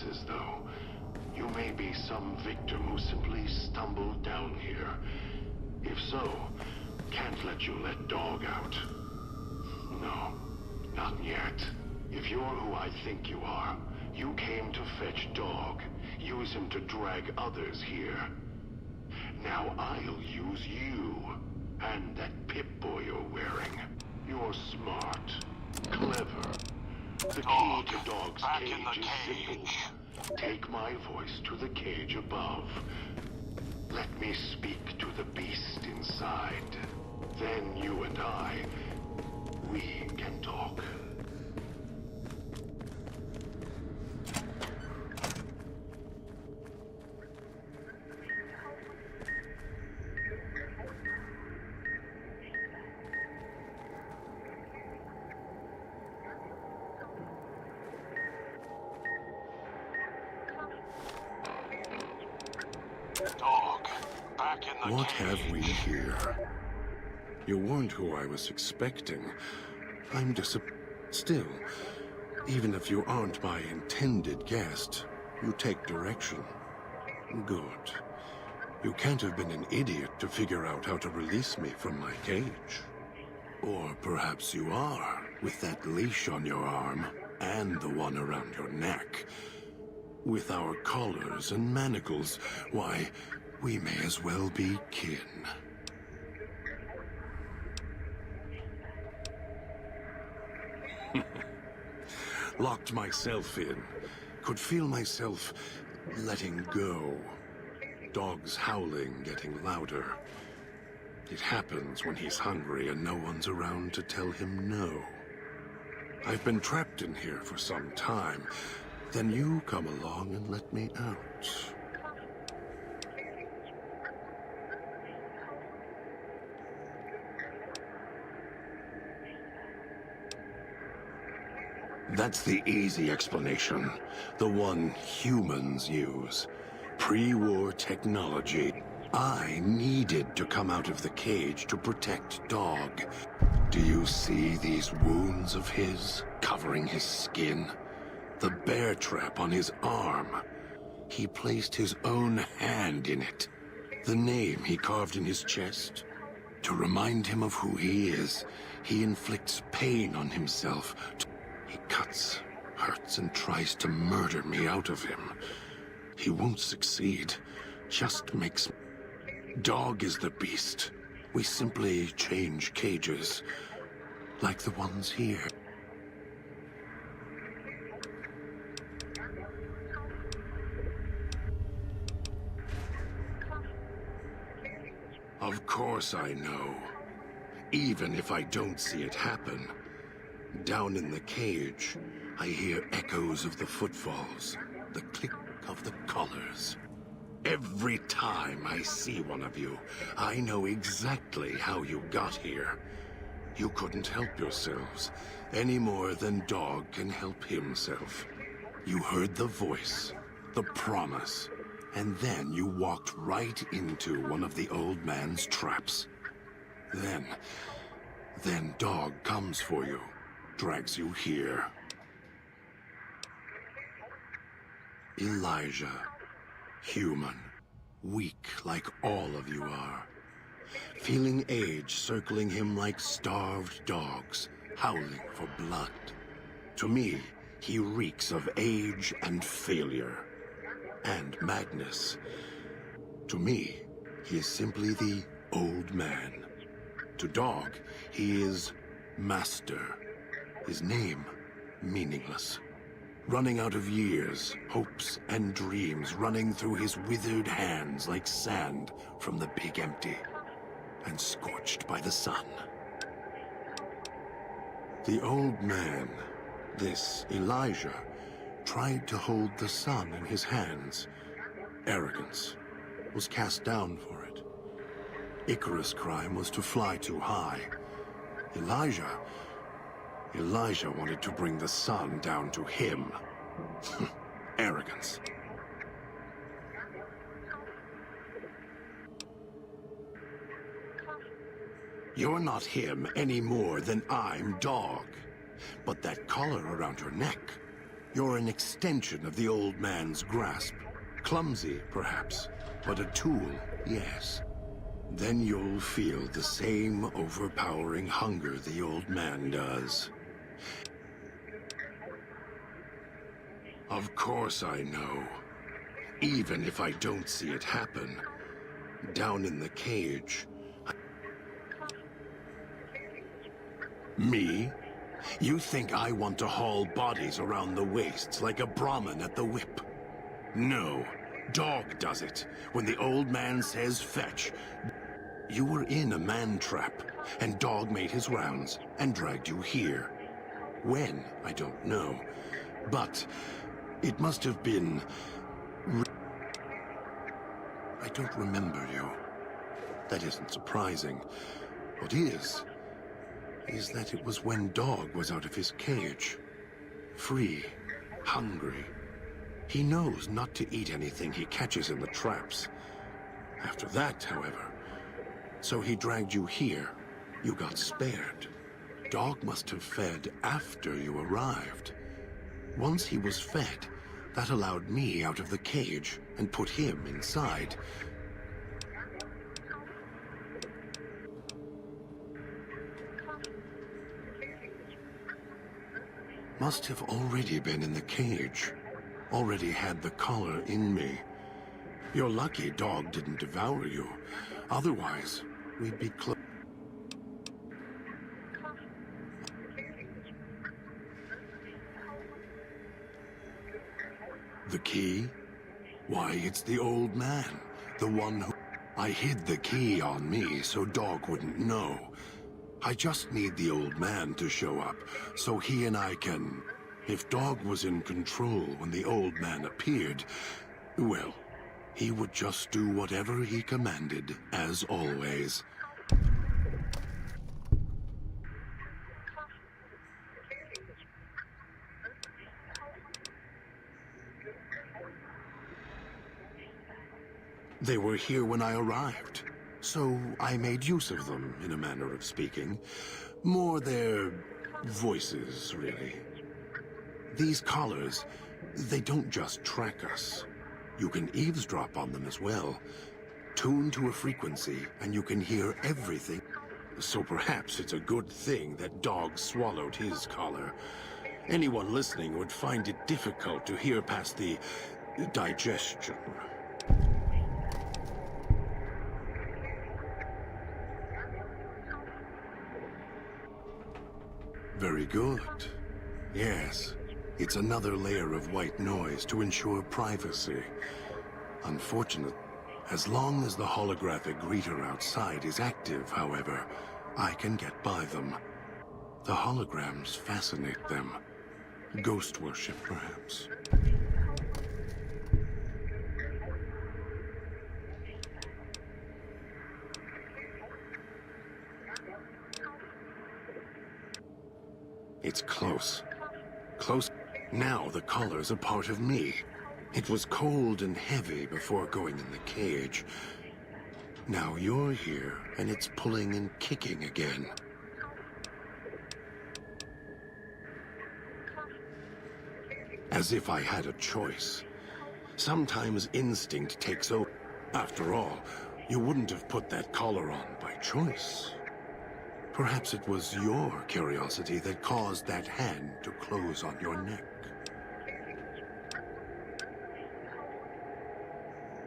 chances, though. You may be some victim who simply stumbled down here. If so, can't let you let Dog out. No, not yet. If you're who I think you are, you came to fetch Dog. Use him to drag others here. Now I'll use you. And that Pip-Boy you're wearing. You're smart. Clever. The key to Dog's cage is simple. Take my voice to the cage above. Let me speak to the beast inside. Then you and I, we can talk. What have we here? You weren't who I was expecting. I'm Still, even if you aren't my intended guest, you take direction. Good. You can't have been an idiot to figure out how to release me from my cage. Or perhaps you are, with that leash on your arm, and the one around your neck. With our collars and manacles, why, we may as well be kin. Locked myself in. Could feel myself letting go. Dogs howling getting louder. It happens when he's hungry and no one's around to tell him no. I've been trapped in here for some time. Then you come along and let me out. That's the easy explanation. The one humans use. Pre-war technology. I needed to come out of the cage to protect Dog. Do you see these wounds of his covering his skin? The bear trap on his arm. He placed his own hand in it. The name he carved in his chest. To remind him of who he is, he inflicts pain on himself. He cuts, hurts, and tries to murder me out of him. He won't succeed. Just makes... Dog is the beast. We simply change cages. Like the ones here. Of course I know. Even if I don't see it happen. Down in the cage, I hear echoes of the footfalls, the click of the collars. Every time I see one of you, I know exactly how you got here. You couldn't help yourselves, any more than Dog can help himself. You heard the voice, the promise, and then you walked right into one of the old man's traps. Then Dog comes for you. Drags you here. Elijah. Human. Weak like all of you are. Feeling age circling him like starved dogs, howling for blood. To me, he reeks of age and failure. And madness. To me, he is simply the old man. To Dog, he is Master. His name, meaningless. Running out of years, hopes and dreams running through his withered hands like sand from the big empty, and scorched by the sun. The old man, this Elijah, tried to hold the sun in his hands. Arrogance was cast down for it. Icarus' crime was to fly too high. Elijah wanted to bring the sun down to him. Arrogance. You're not him any more than I'm Dog. But that collar around your neck, You're an extension of the old man's grasp. Clumsy, perhaps, but a tool, yes. Then you'll feel the same overpowering hunger the old man does. Of course I know. Even if I don't see it happen. Down in the cage. Me? You think I want to haul bodies around the wastes like a Brahmin at the whip? No. Dog does it. When the old man says fetch. You were in a man trap, and Dog made his rounds and dragged you here. When, I don't know. But it must have been... I don't remember you. That isn't surprising. What is that it was when Dog was out of his cage. Free, hungry. He knows not to eat anything he catches in the traps. After that, however, so he dragged you here. You got spared. Dog must have fed after you arrived. Once he was fed, that allowed me out of the cage and put him inside. Must have already been in the cage. Already had the collar in me. You're lucky Dog didn't devour you. Otherwise, we'd be close. The key? Why, it's the old man. The one who... I hid the key on me so Dog wouldn't know. I just need the old man to show up, so he and I can... If Dog was in control when the old man appeared, well, he would just do whatever he commanded, as always. They were here when I arrived, so I made use of them, in a manner of speaking. More their voices, really. These collars, they don't just track us. You can eavesdrop on them as well. Tune to a frequency, and you can hear everything. So perhaps it's a good thing that Dog swallowed his collar. Anyone listening would find it difficult to hear past the digestion. Very good. Yes. It's another layer of white noise to ensure privacy. Unfortunate. As long as the holographic greeter outside is active, however, I can get by them. The holograms fascinate them. Ghost worship, perhaps. It's close. Close. Now the collar's a part of me. It was cold and heavy before going in the cage. Now you're here, and it's pulling and kicking again. As if I had a choice. Sometimes instinct takes over. After all, you wouldn't have put that collar on by choice. Perhaps it was your curiosity that caused that hand to close on your neck.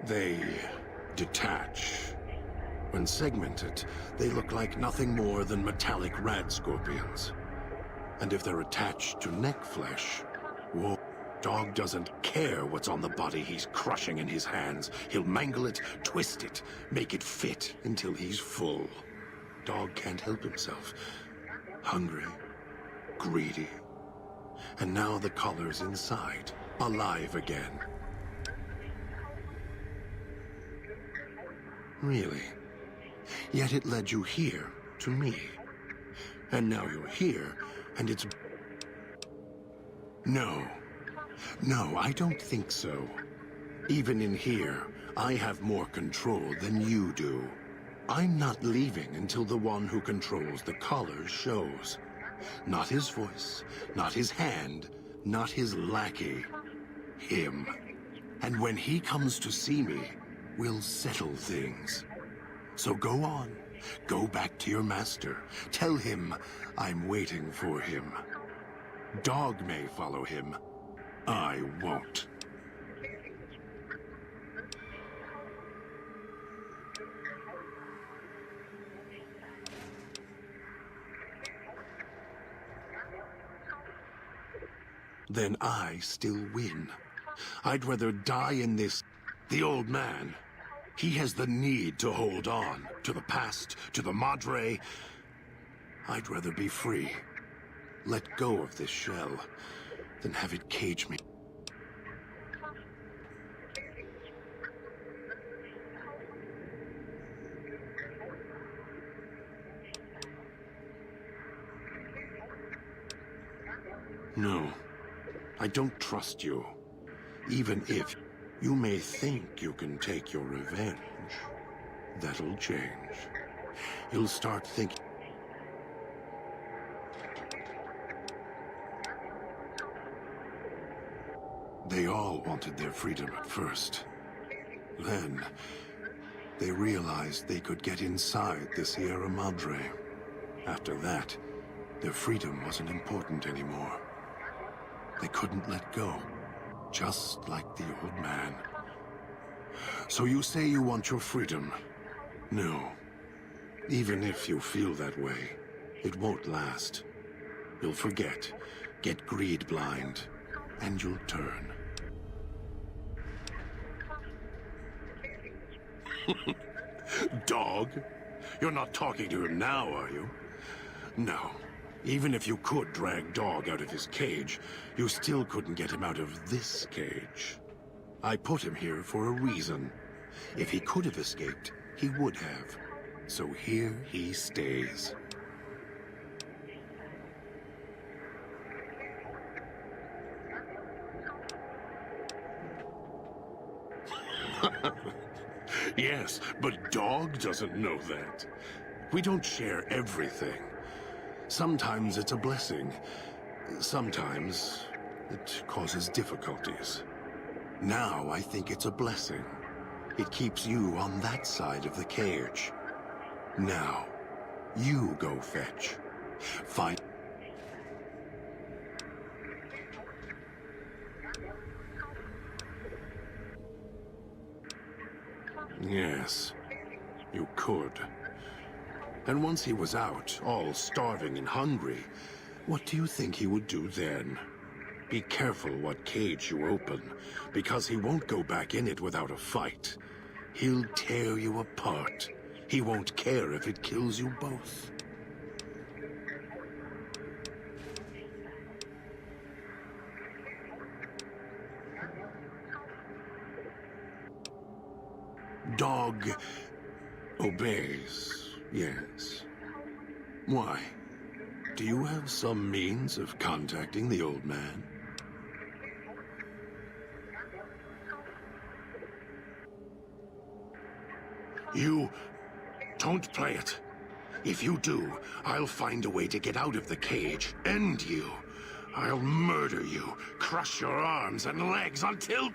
They detach. When segmented, they look like nothing more than metallic rad scorpions. And if they're attached to neck flesh, whoa, Dog doesn't care what's on the body he's crushing in his hands. He'll mangle it, twist it, make it fit until he's full. Dog can't help himself. Hungry, greedy. And now the collar's inside, alive again. Really? Yet it led you here, to me. And now you're here, and it's... No. No, I don't think so. Even in here, I have more control than you do. I'm not leaving until the one who controls the collar shows. Not his voice, not his hand, not his lackey. Him. And when he comes to see me, we'll settle things. So go on. Go back to your master. Tell him I'm waiting for him. Dog may follow him. I won't. Then I still win. I'd rather die in this... The old man. He has the need to hold on. To the past, to the Madre. I'd rather be free. Let go of this shell, than have it cage me. No. I don't trust you. Even if you may think you can take your revenge, that'll change. You'll start thinking... They all wanted their freedom at first. Then, they realized they could get inside the Sierra Madre. After that, their freedom wasn't important anymore. They couldn't let go, just like the old man. So you say you want your freedom? No. Even if you feel that way, it won't last. You'll forget, get greed blind, and you'll turn. Dog? You're not talking to him now, are you? No. Even if you could drag Dog out of his cage, you still couldn't get him out of this cage. I put him here for a reason. If he could have escaped, he would have. So here he stays. Yes, but Dog doesn't know that. We don't share everything. Sometimes it's a blessing. Sometimes it causes difficulties. Now I think it's a blessing. It keeps you on that side of the cage. Now, you go fetch. Find... Yes, you could. And once he was out, all starving and hungry, what do you think he would do then? Be careful what cage you open, because he won't go back in it without a fight. He'll tear you apart. He won't care if it kills you both. Dog obeys, yes. Why? Do you have some means of contacting the old man? You don't play it. If you do, I'll find a way to get out of the cage, end you. I'll murder you, crush your arms and legs until...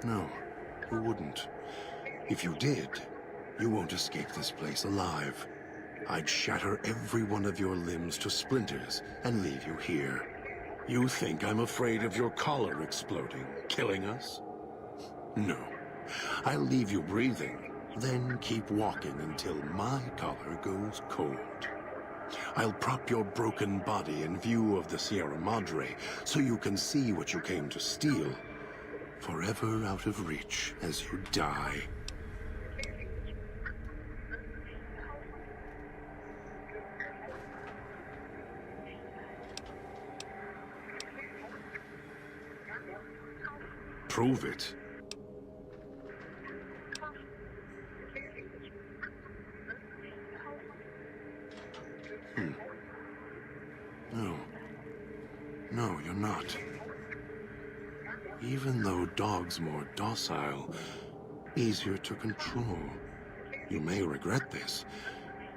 No, you wouldn't. If you did, you won't escape this place alive. I'd shatter every one of your limbs to splinters and leave you here. You think I'm afraid of your collar exploding, killing us? No. I'll leave you breathing, then keep walking until my collar goes cold. I'll prop your broken body in view of the Sierra Madre so you can see what you came to steal, forever out of reach as you die. Prove it. No. No, you're not. Even though Dog's more docile, easier to control, you may regret this.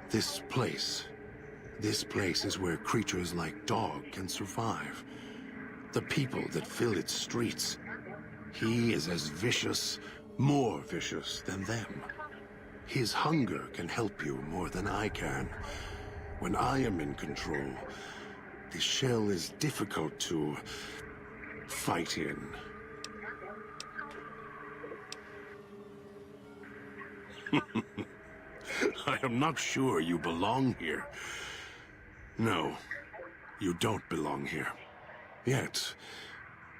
This place is where creatures like Dog can survive. The people that fill its streets. He is as vicious, more vicious than them. His hunger can help you more than I can. When I am in control, the shell is difficult to fight in. I am not sure you belong here. No, you don't belong here. Yet,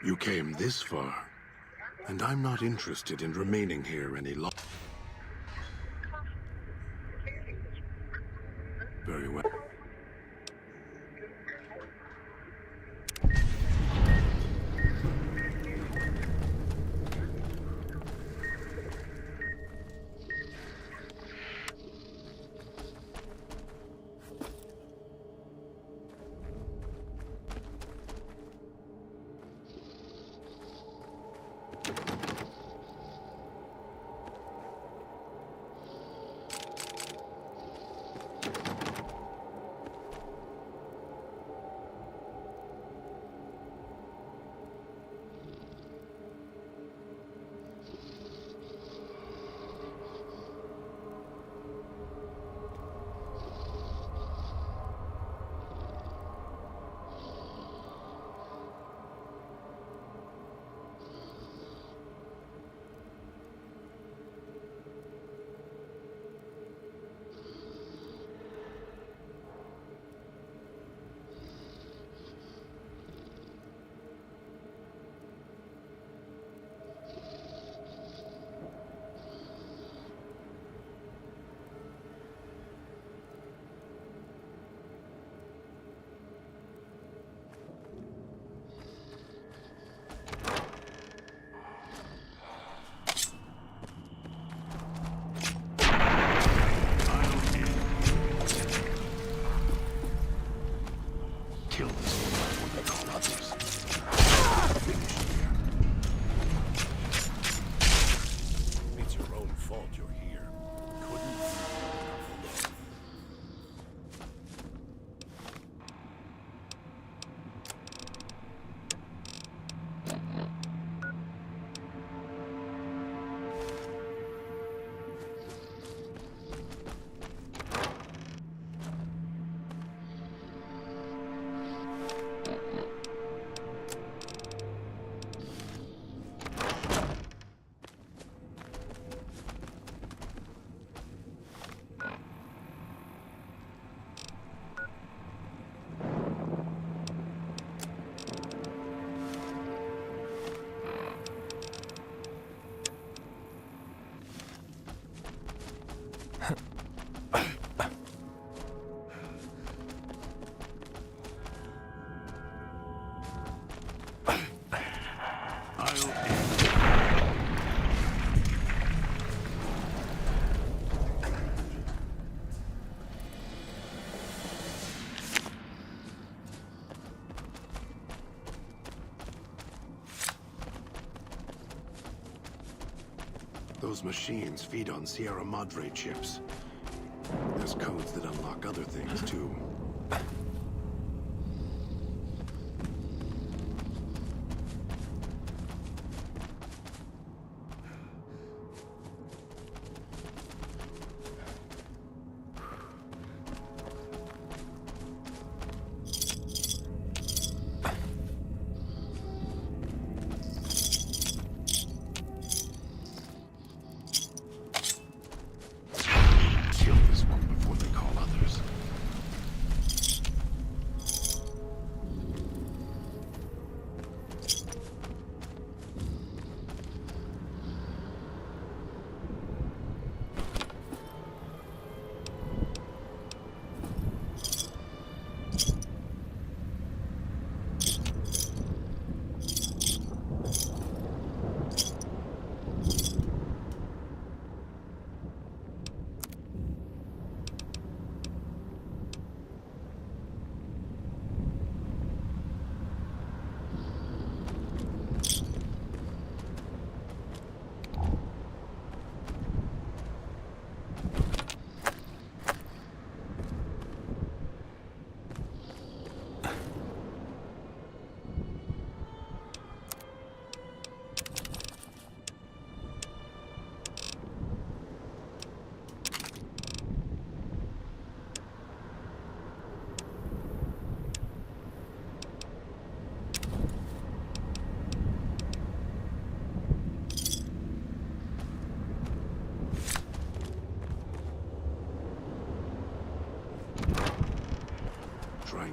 you came this far, and I'm not interested in remaining here any longer. Very well. Those machines feed on Sierra Madre chips. There's codes that unlock other things, too.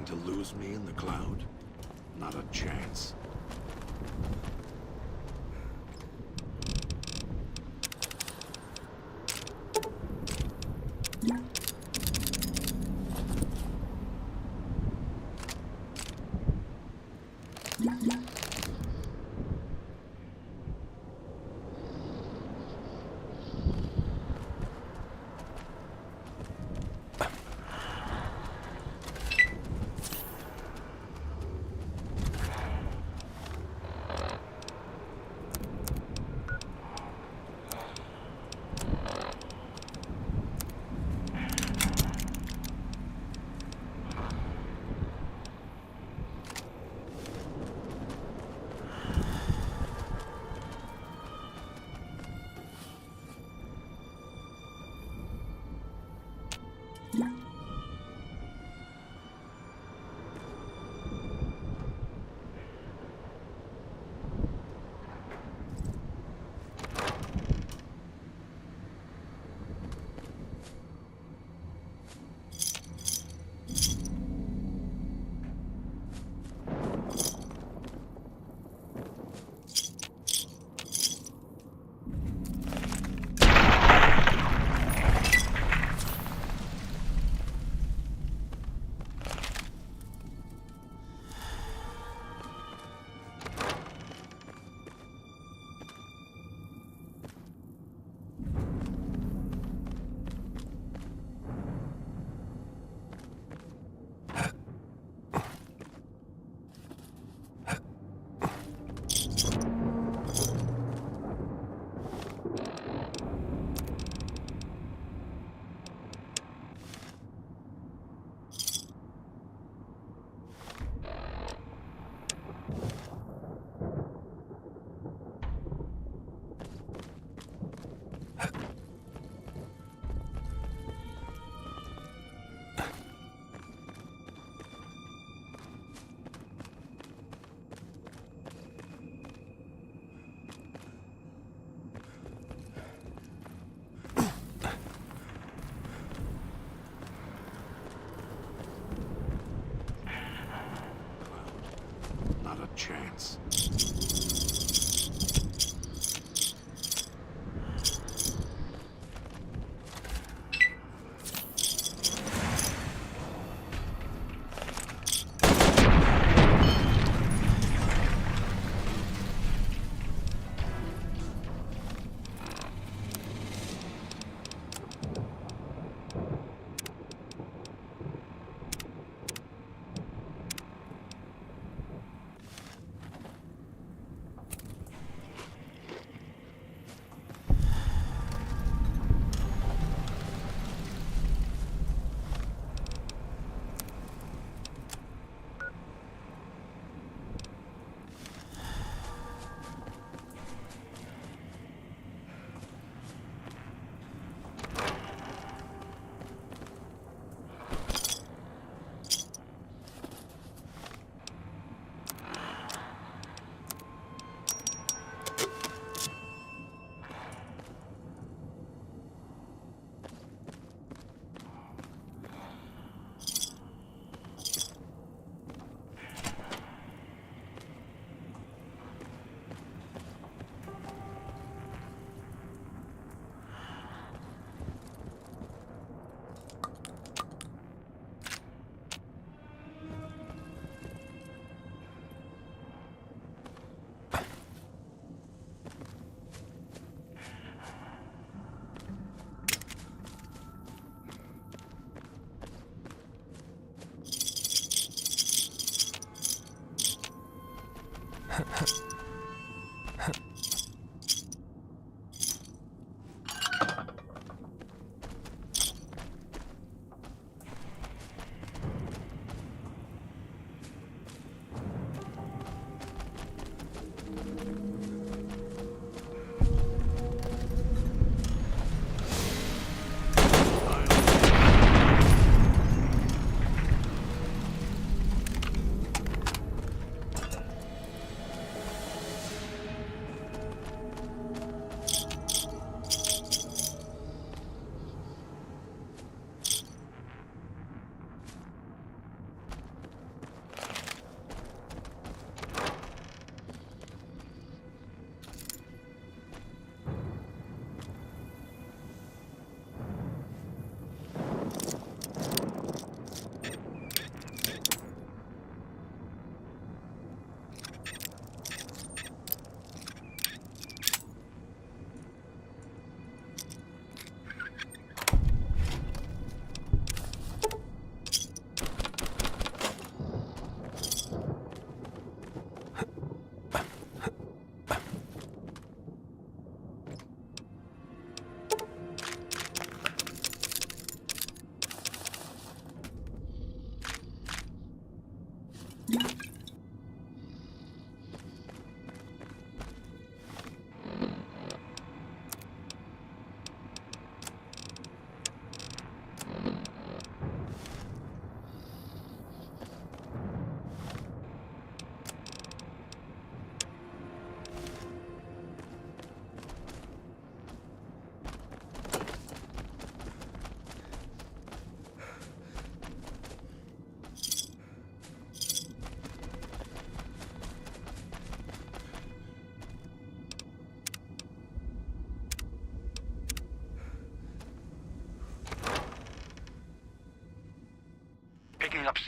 trying to lose me in the cloud? Not a chance.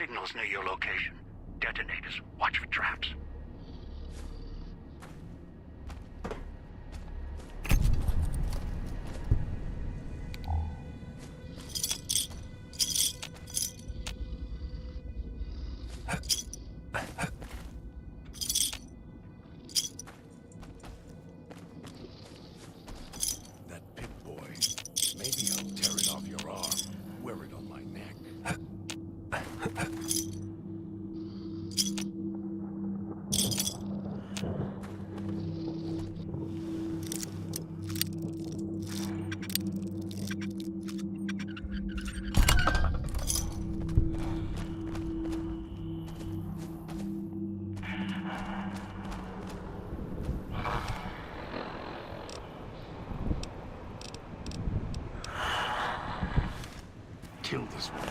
signals near your location. Detonators. Watch for traps. That Pip-Boy. Maybe I'll tear it off your arm. Wear it on my neck. Kill this one.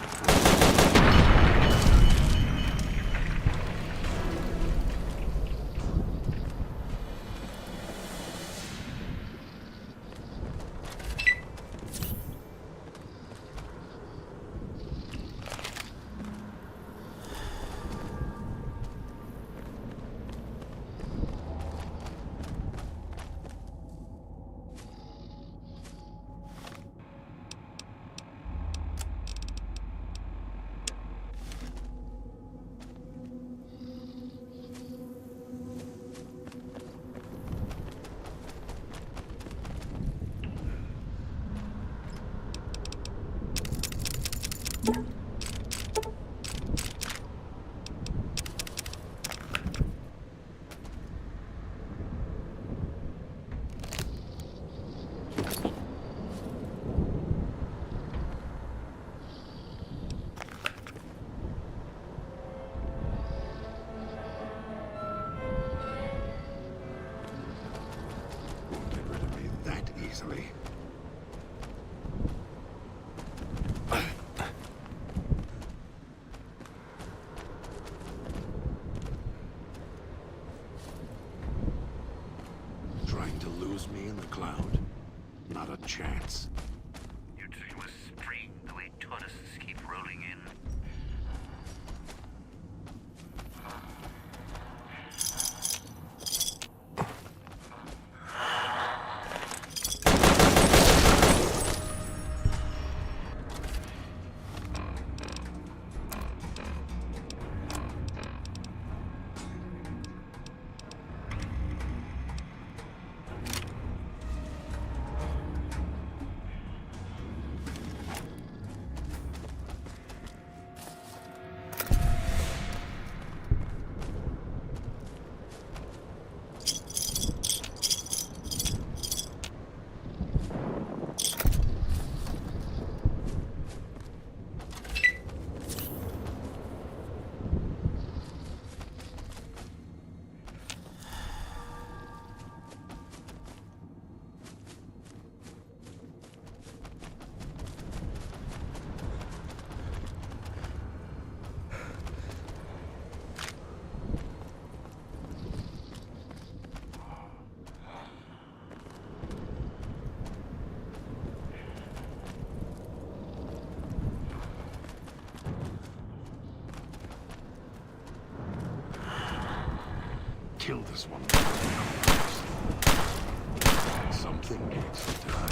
Easily. Trying to lose me in the cloud? Not a chance. Your dream was free, the way tortoises keep rolling in. Kill this one. Something needs to die.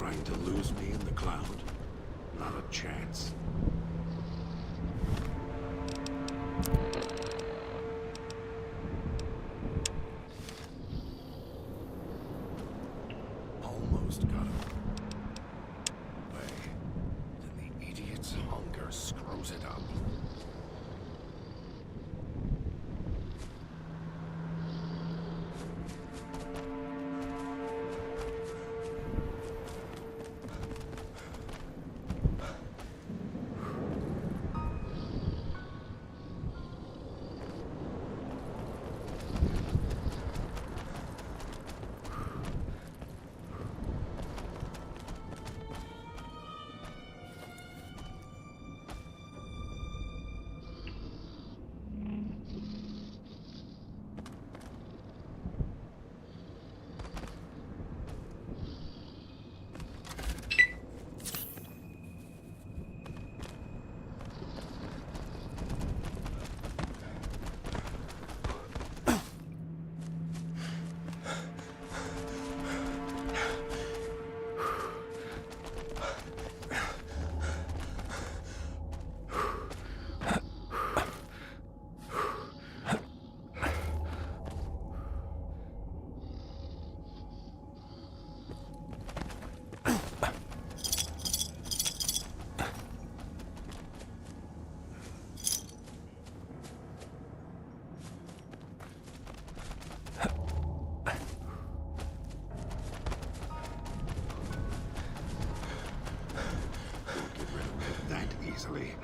Trying to lose me in the cloud? Not a chance. Almost got him. Way. Then the idiot's hunger screws it up. Easily.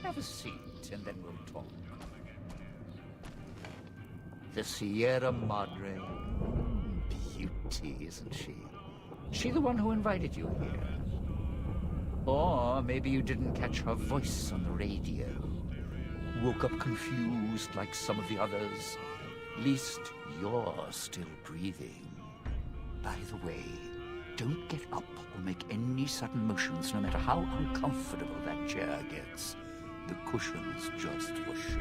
Have a seat, and then we'll talk. The Sierra Madre. Beauty, isn't she? She the one who invited you here? Or maybe you didn't catch her voice on the radio. Woke up confused like some of the others. Least you're still breathing. By the way, don't get up or make any sudden motions, no matter how uncomfortable that chair gets. The cushion's just for show.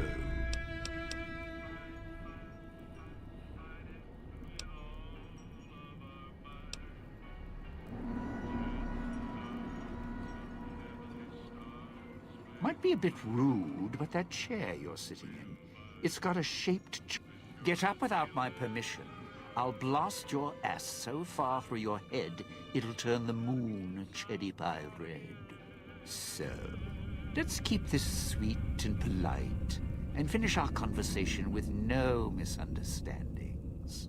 might be a bit rude, but that chair you're sitting in, it's got a shaped... Get up without my permission. I'll blast your ass so far through your head, it'll turn the moon cherry pie red. So, let's keep this sweet and polite, and finish our conversation with no misunderstandings.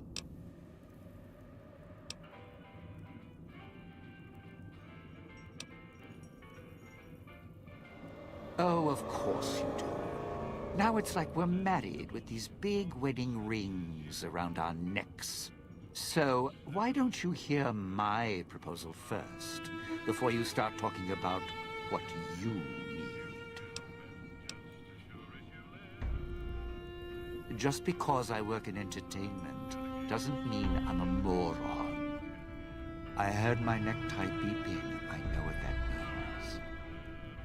Oh, of course you do. Now it's like we're married with these big wedding rings around our necks. So, why don't you hear my proposal first, before you start talking about what you need? Just because I work in entertainment doesn't mean I'm a moron. I heard my necktie beeping. I know what that means.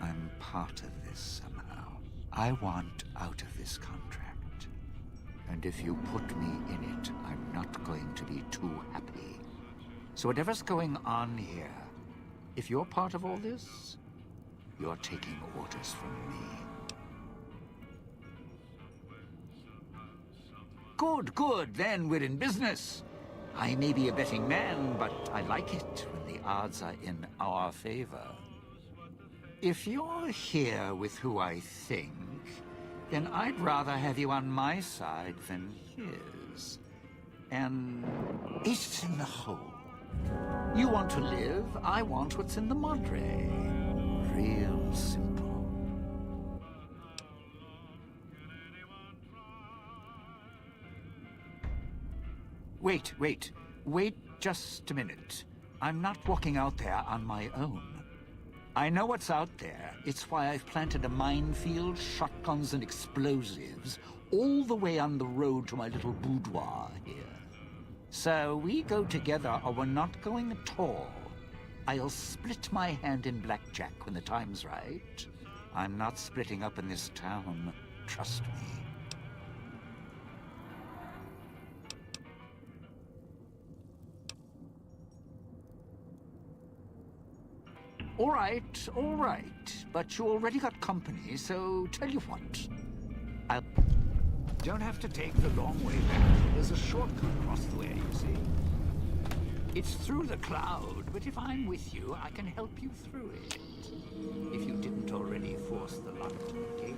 I'm part of this somehow. I want out of this contract. And if you put me in it, I'm not going to be too happy. So whatever's going on here, if you're part of all this, you're taking orders from me. Good, good, then we're in business. I may be a betting man, but I like it when the odds are in our favor. If you're here with who I think, then I'd rather have you on my side than his. And it's in the hole. You want to live, I want what's in the Madre. Real simple. Wait just a minute. I'm not walking out there on my own. I know what's out there. It's why I've planted a minefield, shotguns and explosives, all the way on the road to my little boudoir here. So we go together or we're not going at all. I'll split my hand in blackjack when the time's right. I'm not splitting up in this town, trust me. All right, but you already got company, so tell you what. I don't have to take the long way back. There's a shortcut across the way, you see. It's through the cloud, but if I'm with you, I can help you through it. If you didn't already force the locked gate.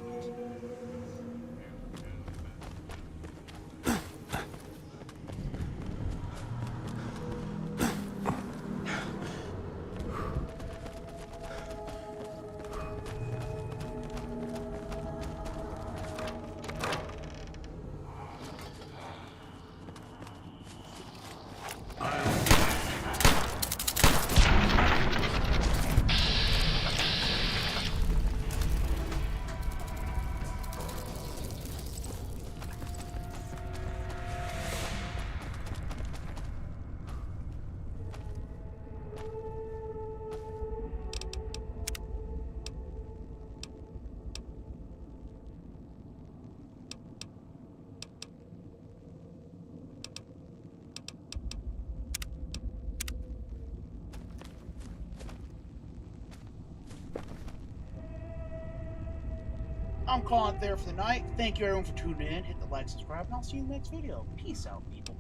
I'm calling it there for the night. Thank you everyone for tuning in. Hit the like, subscribe, and I'll see you in the next video. Peace out, people.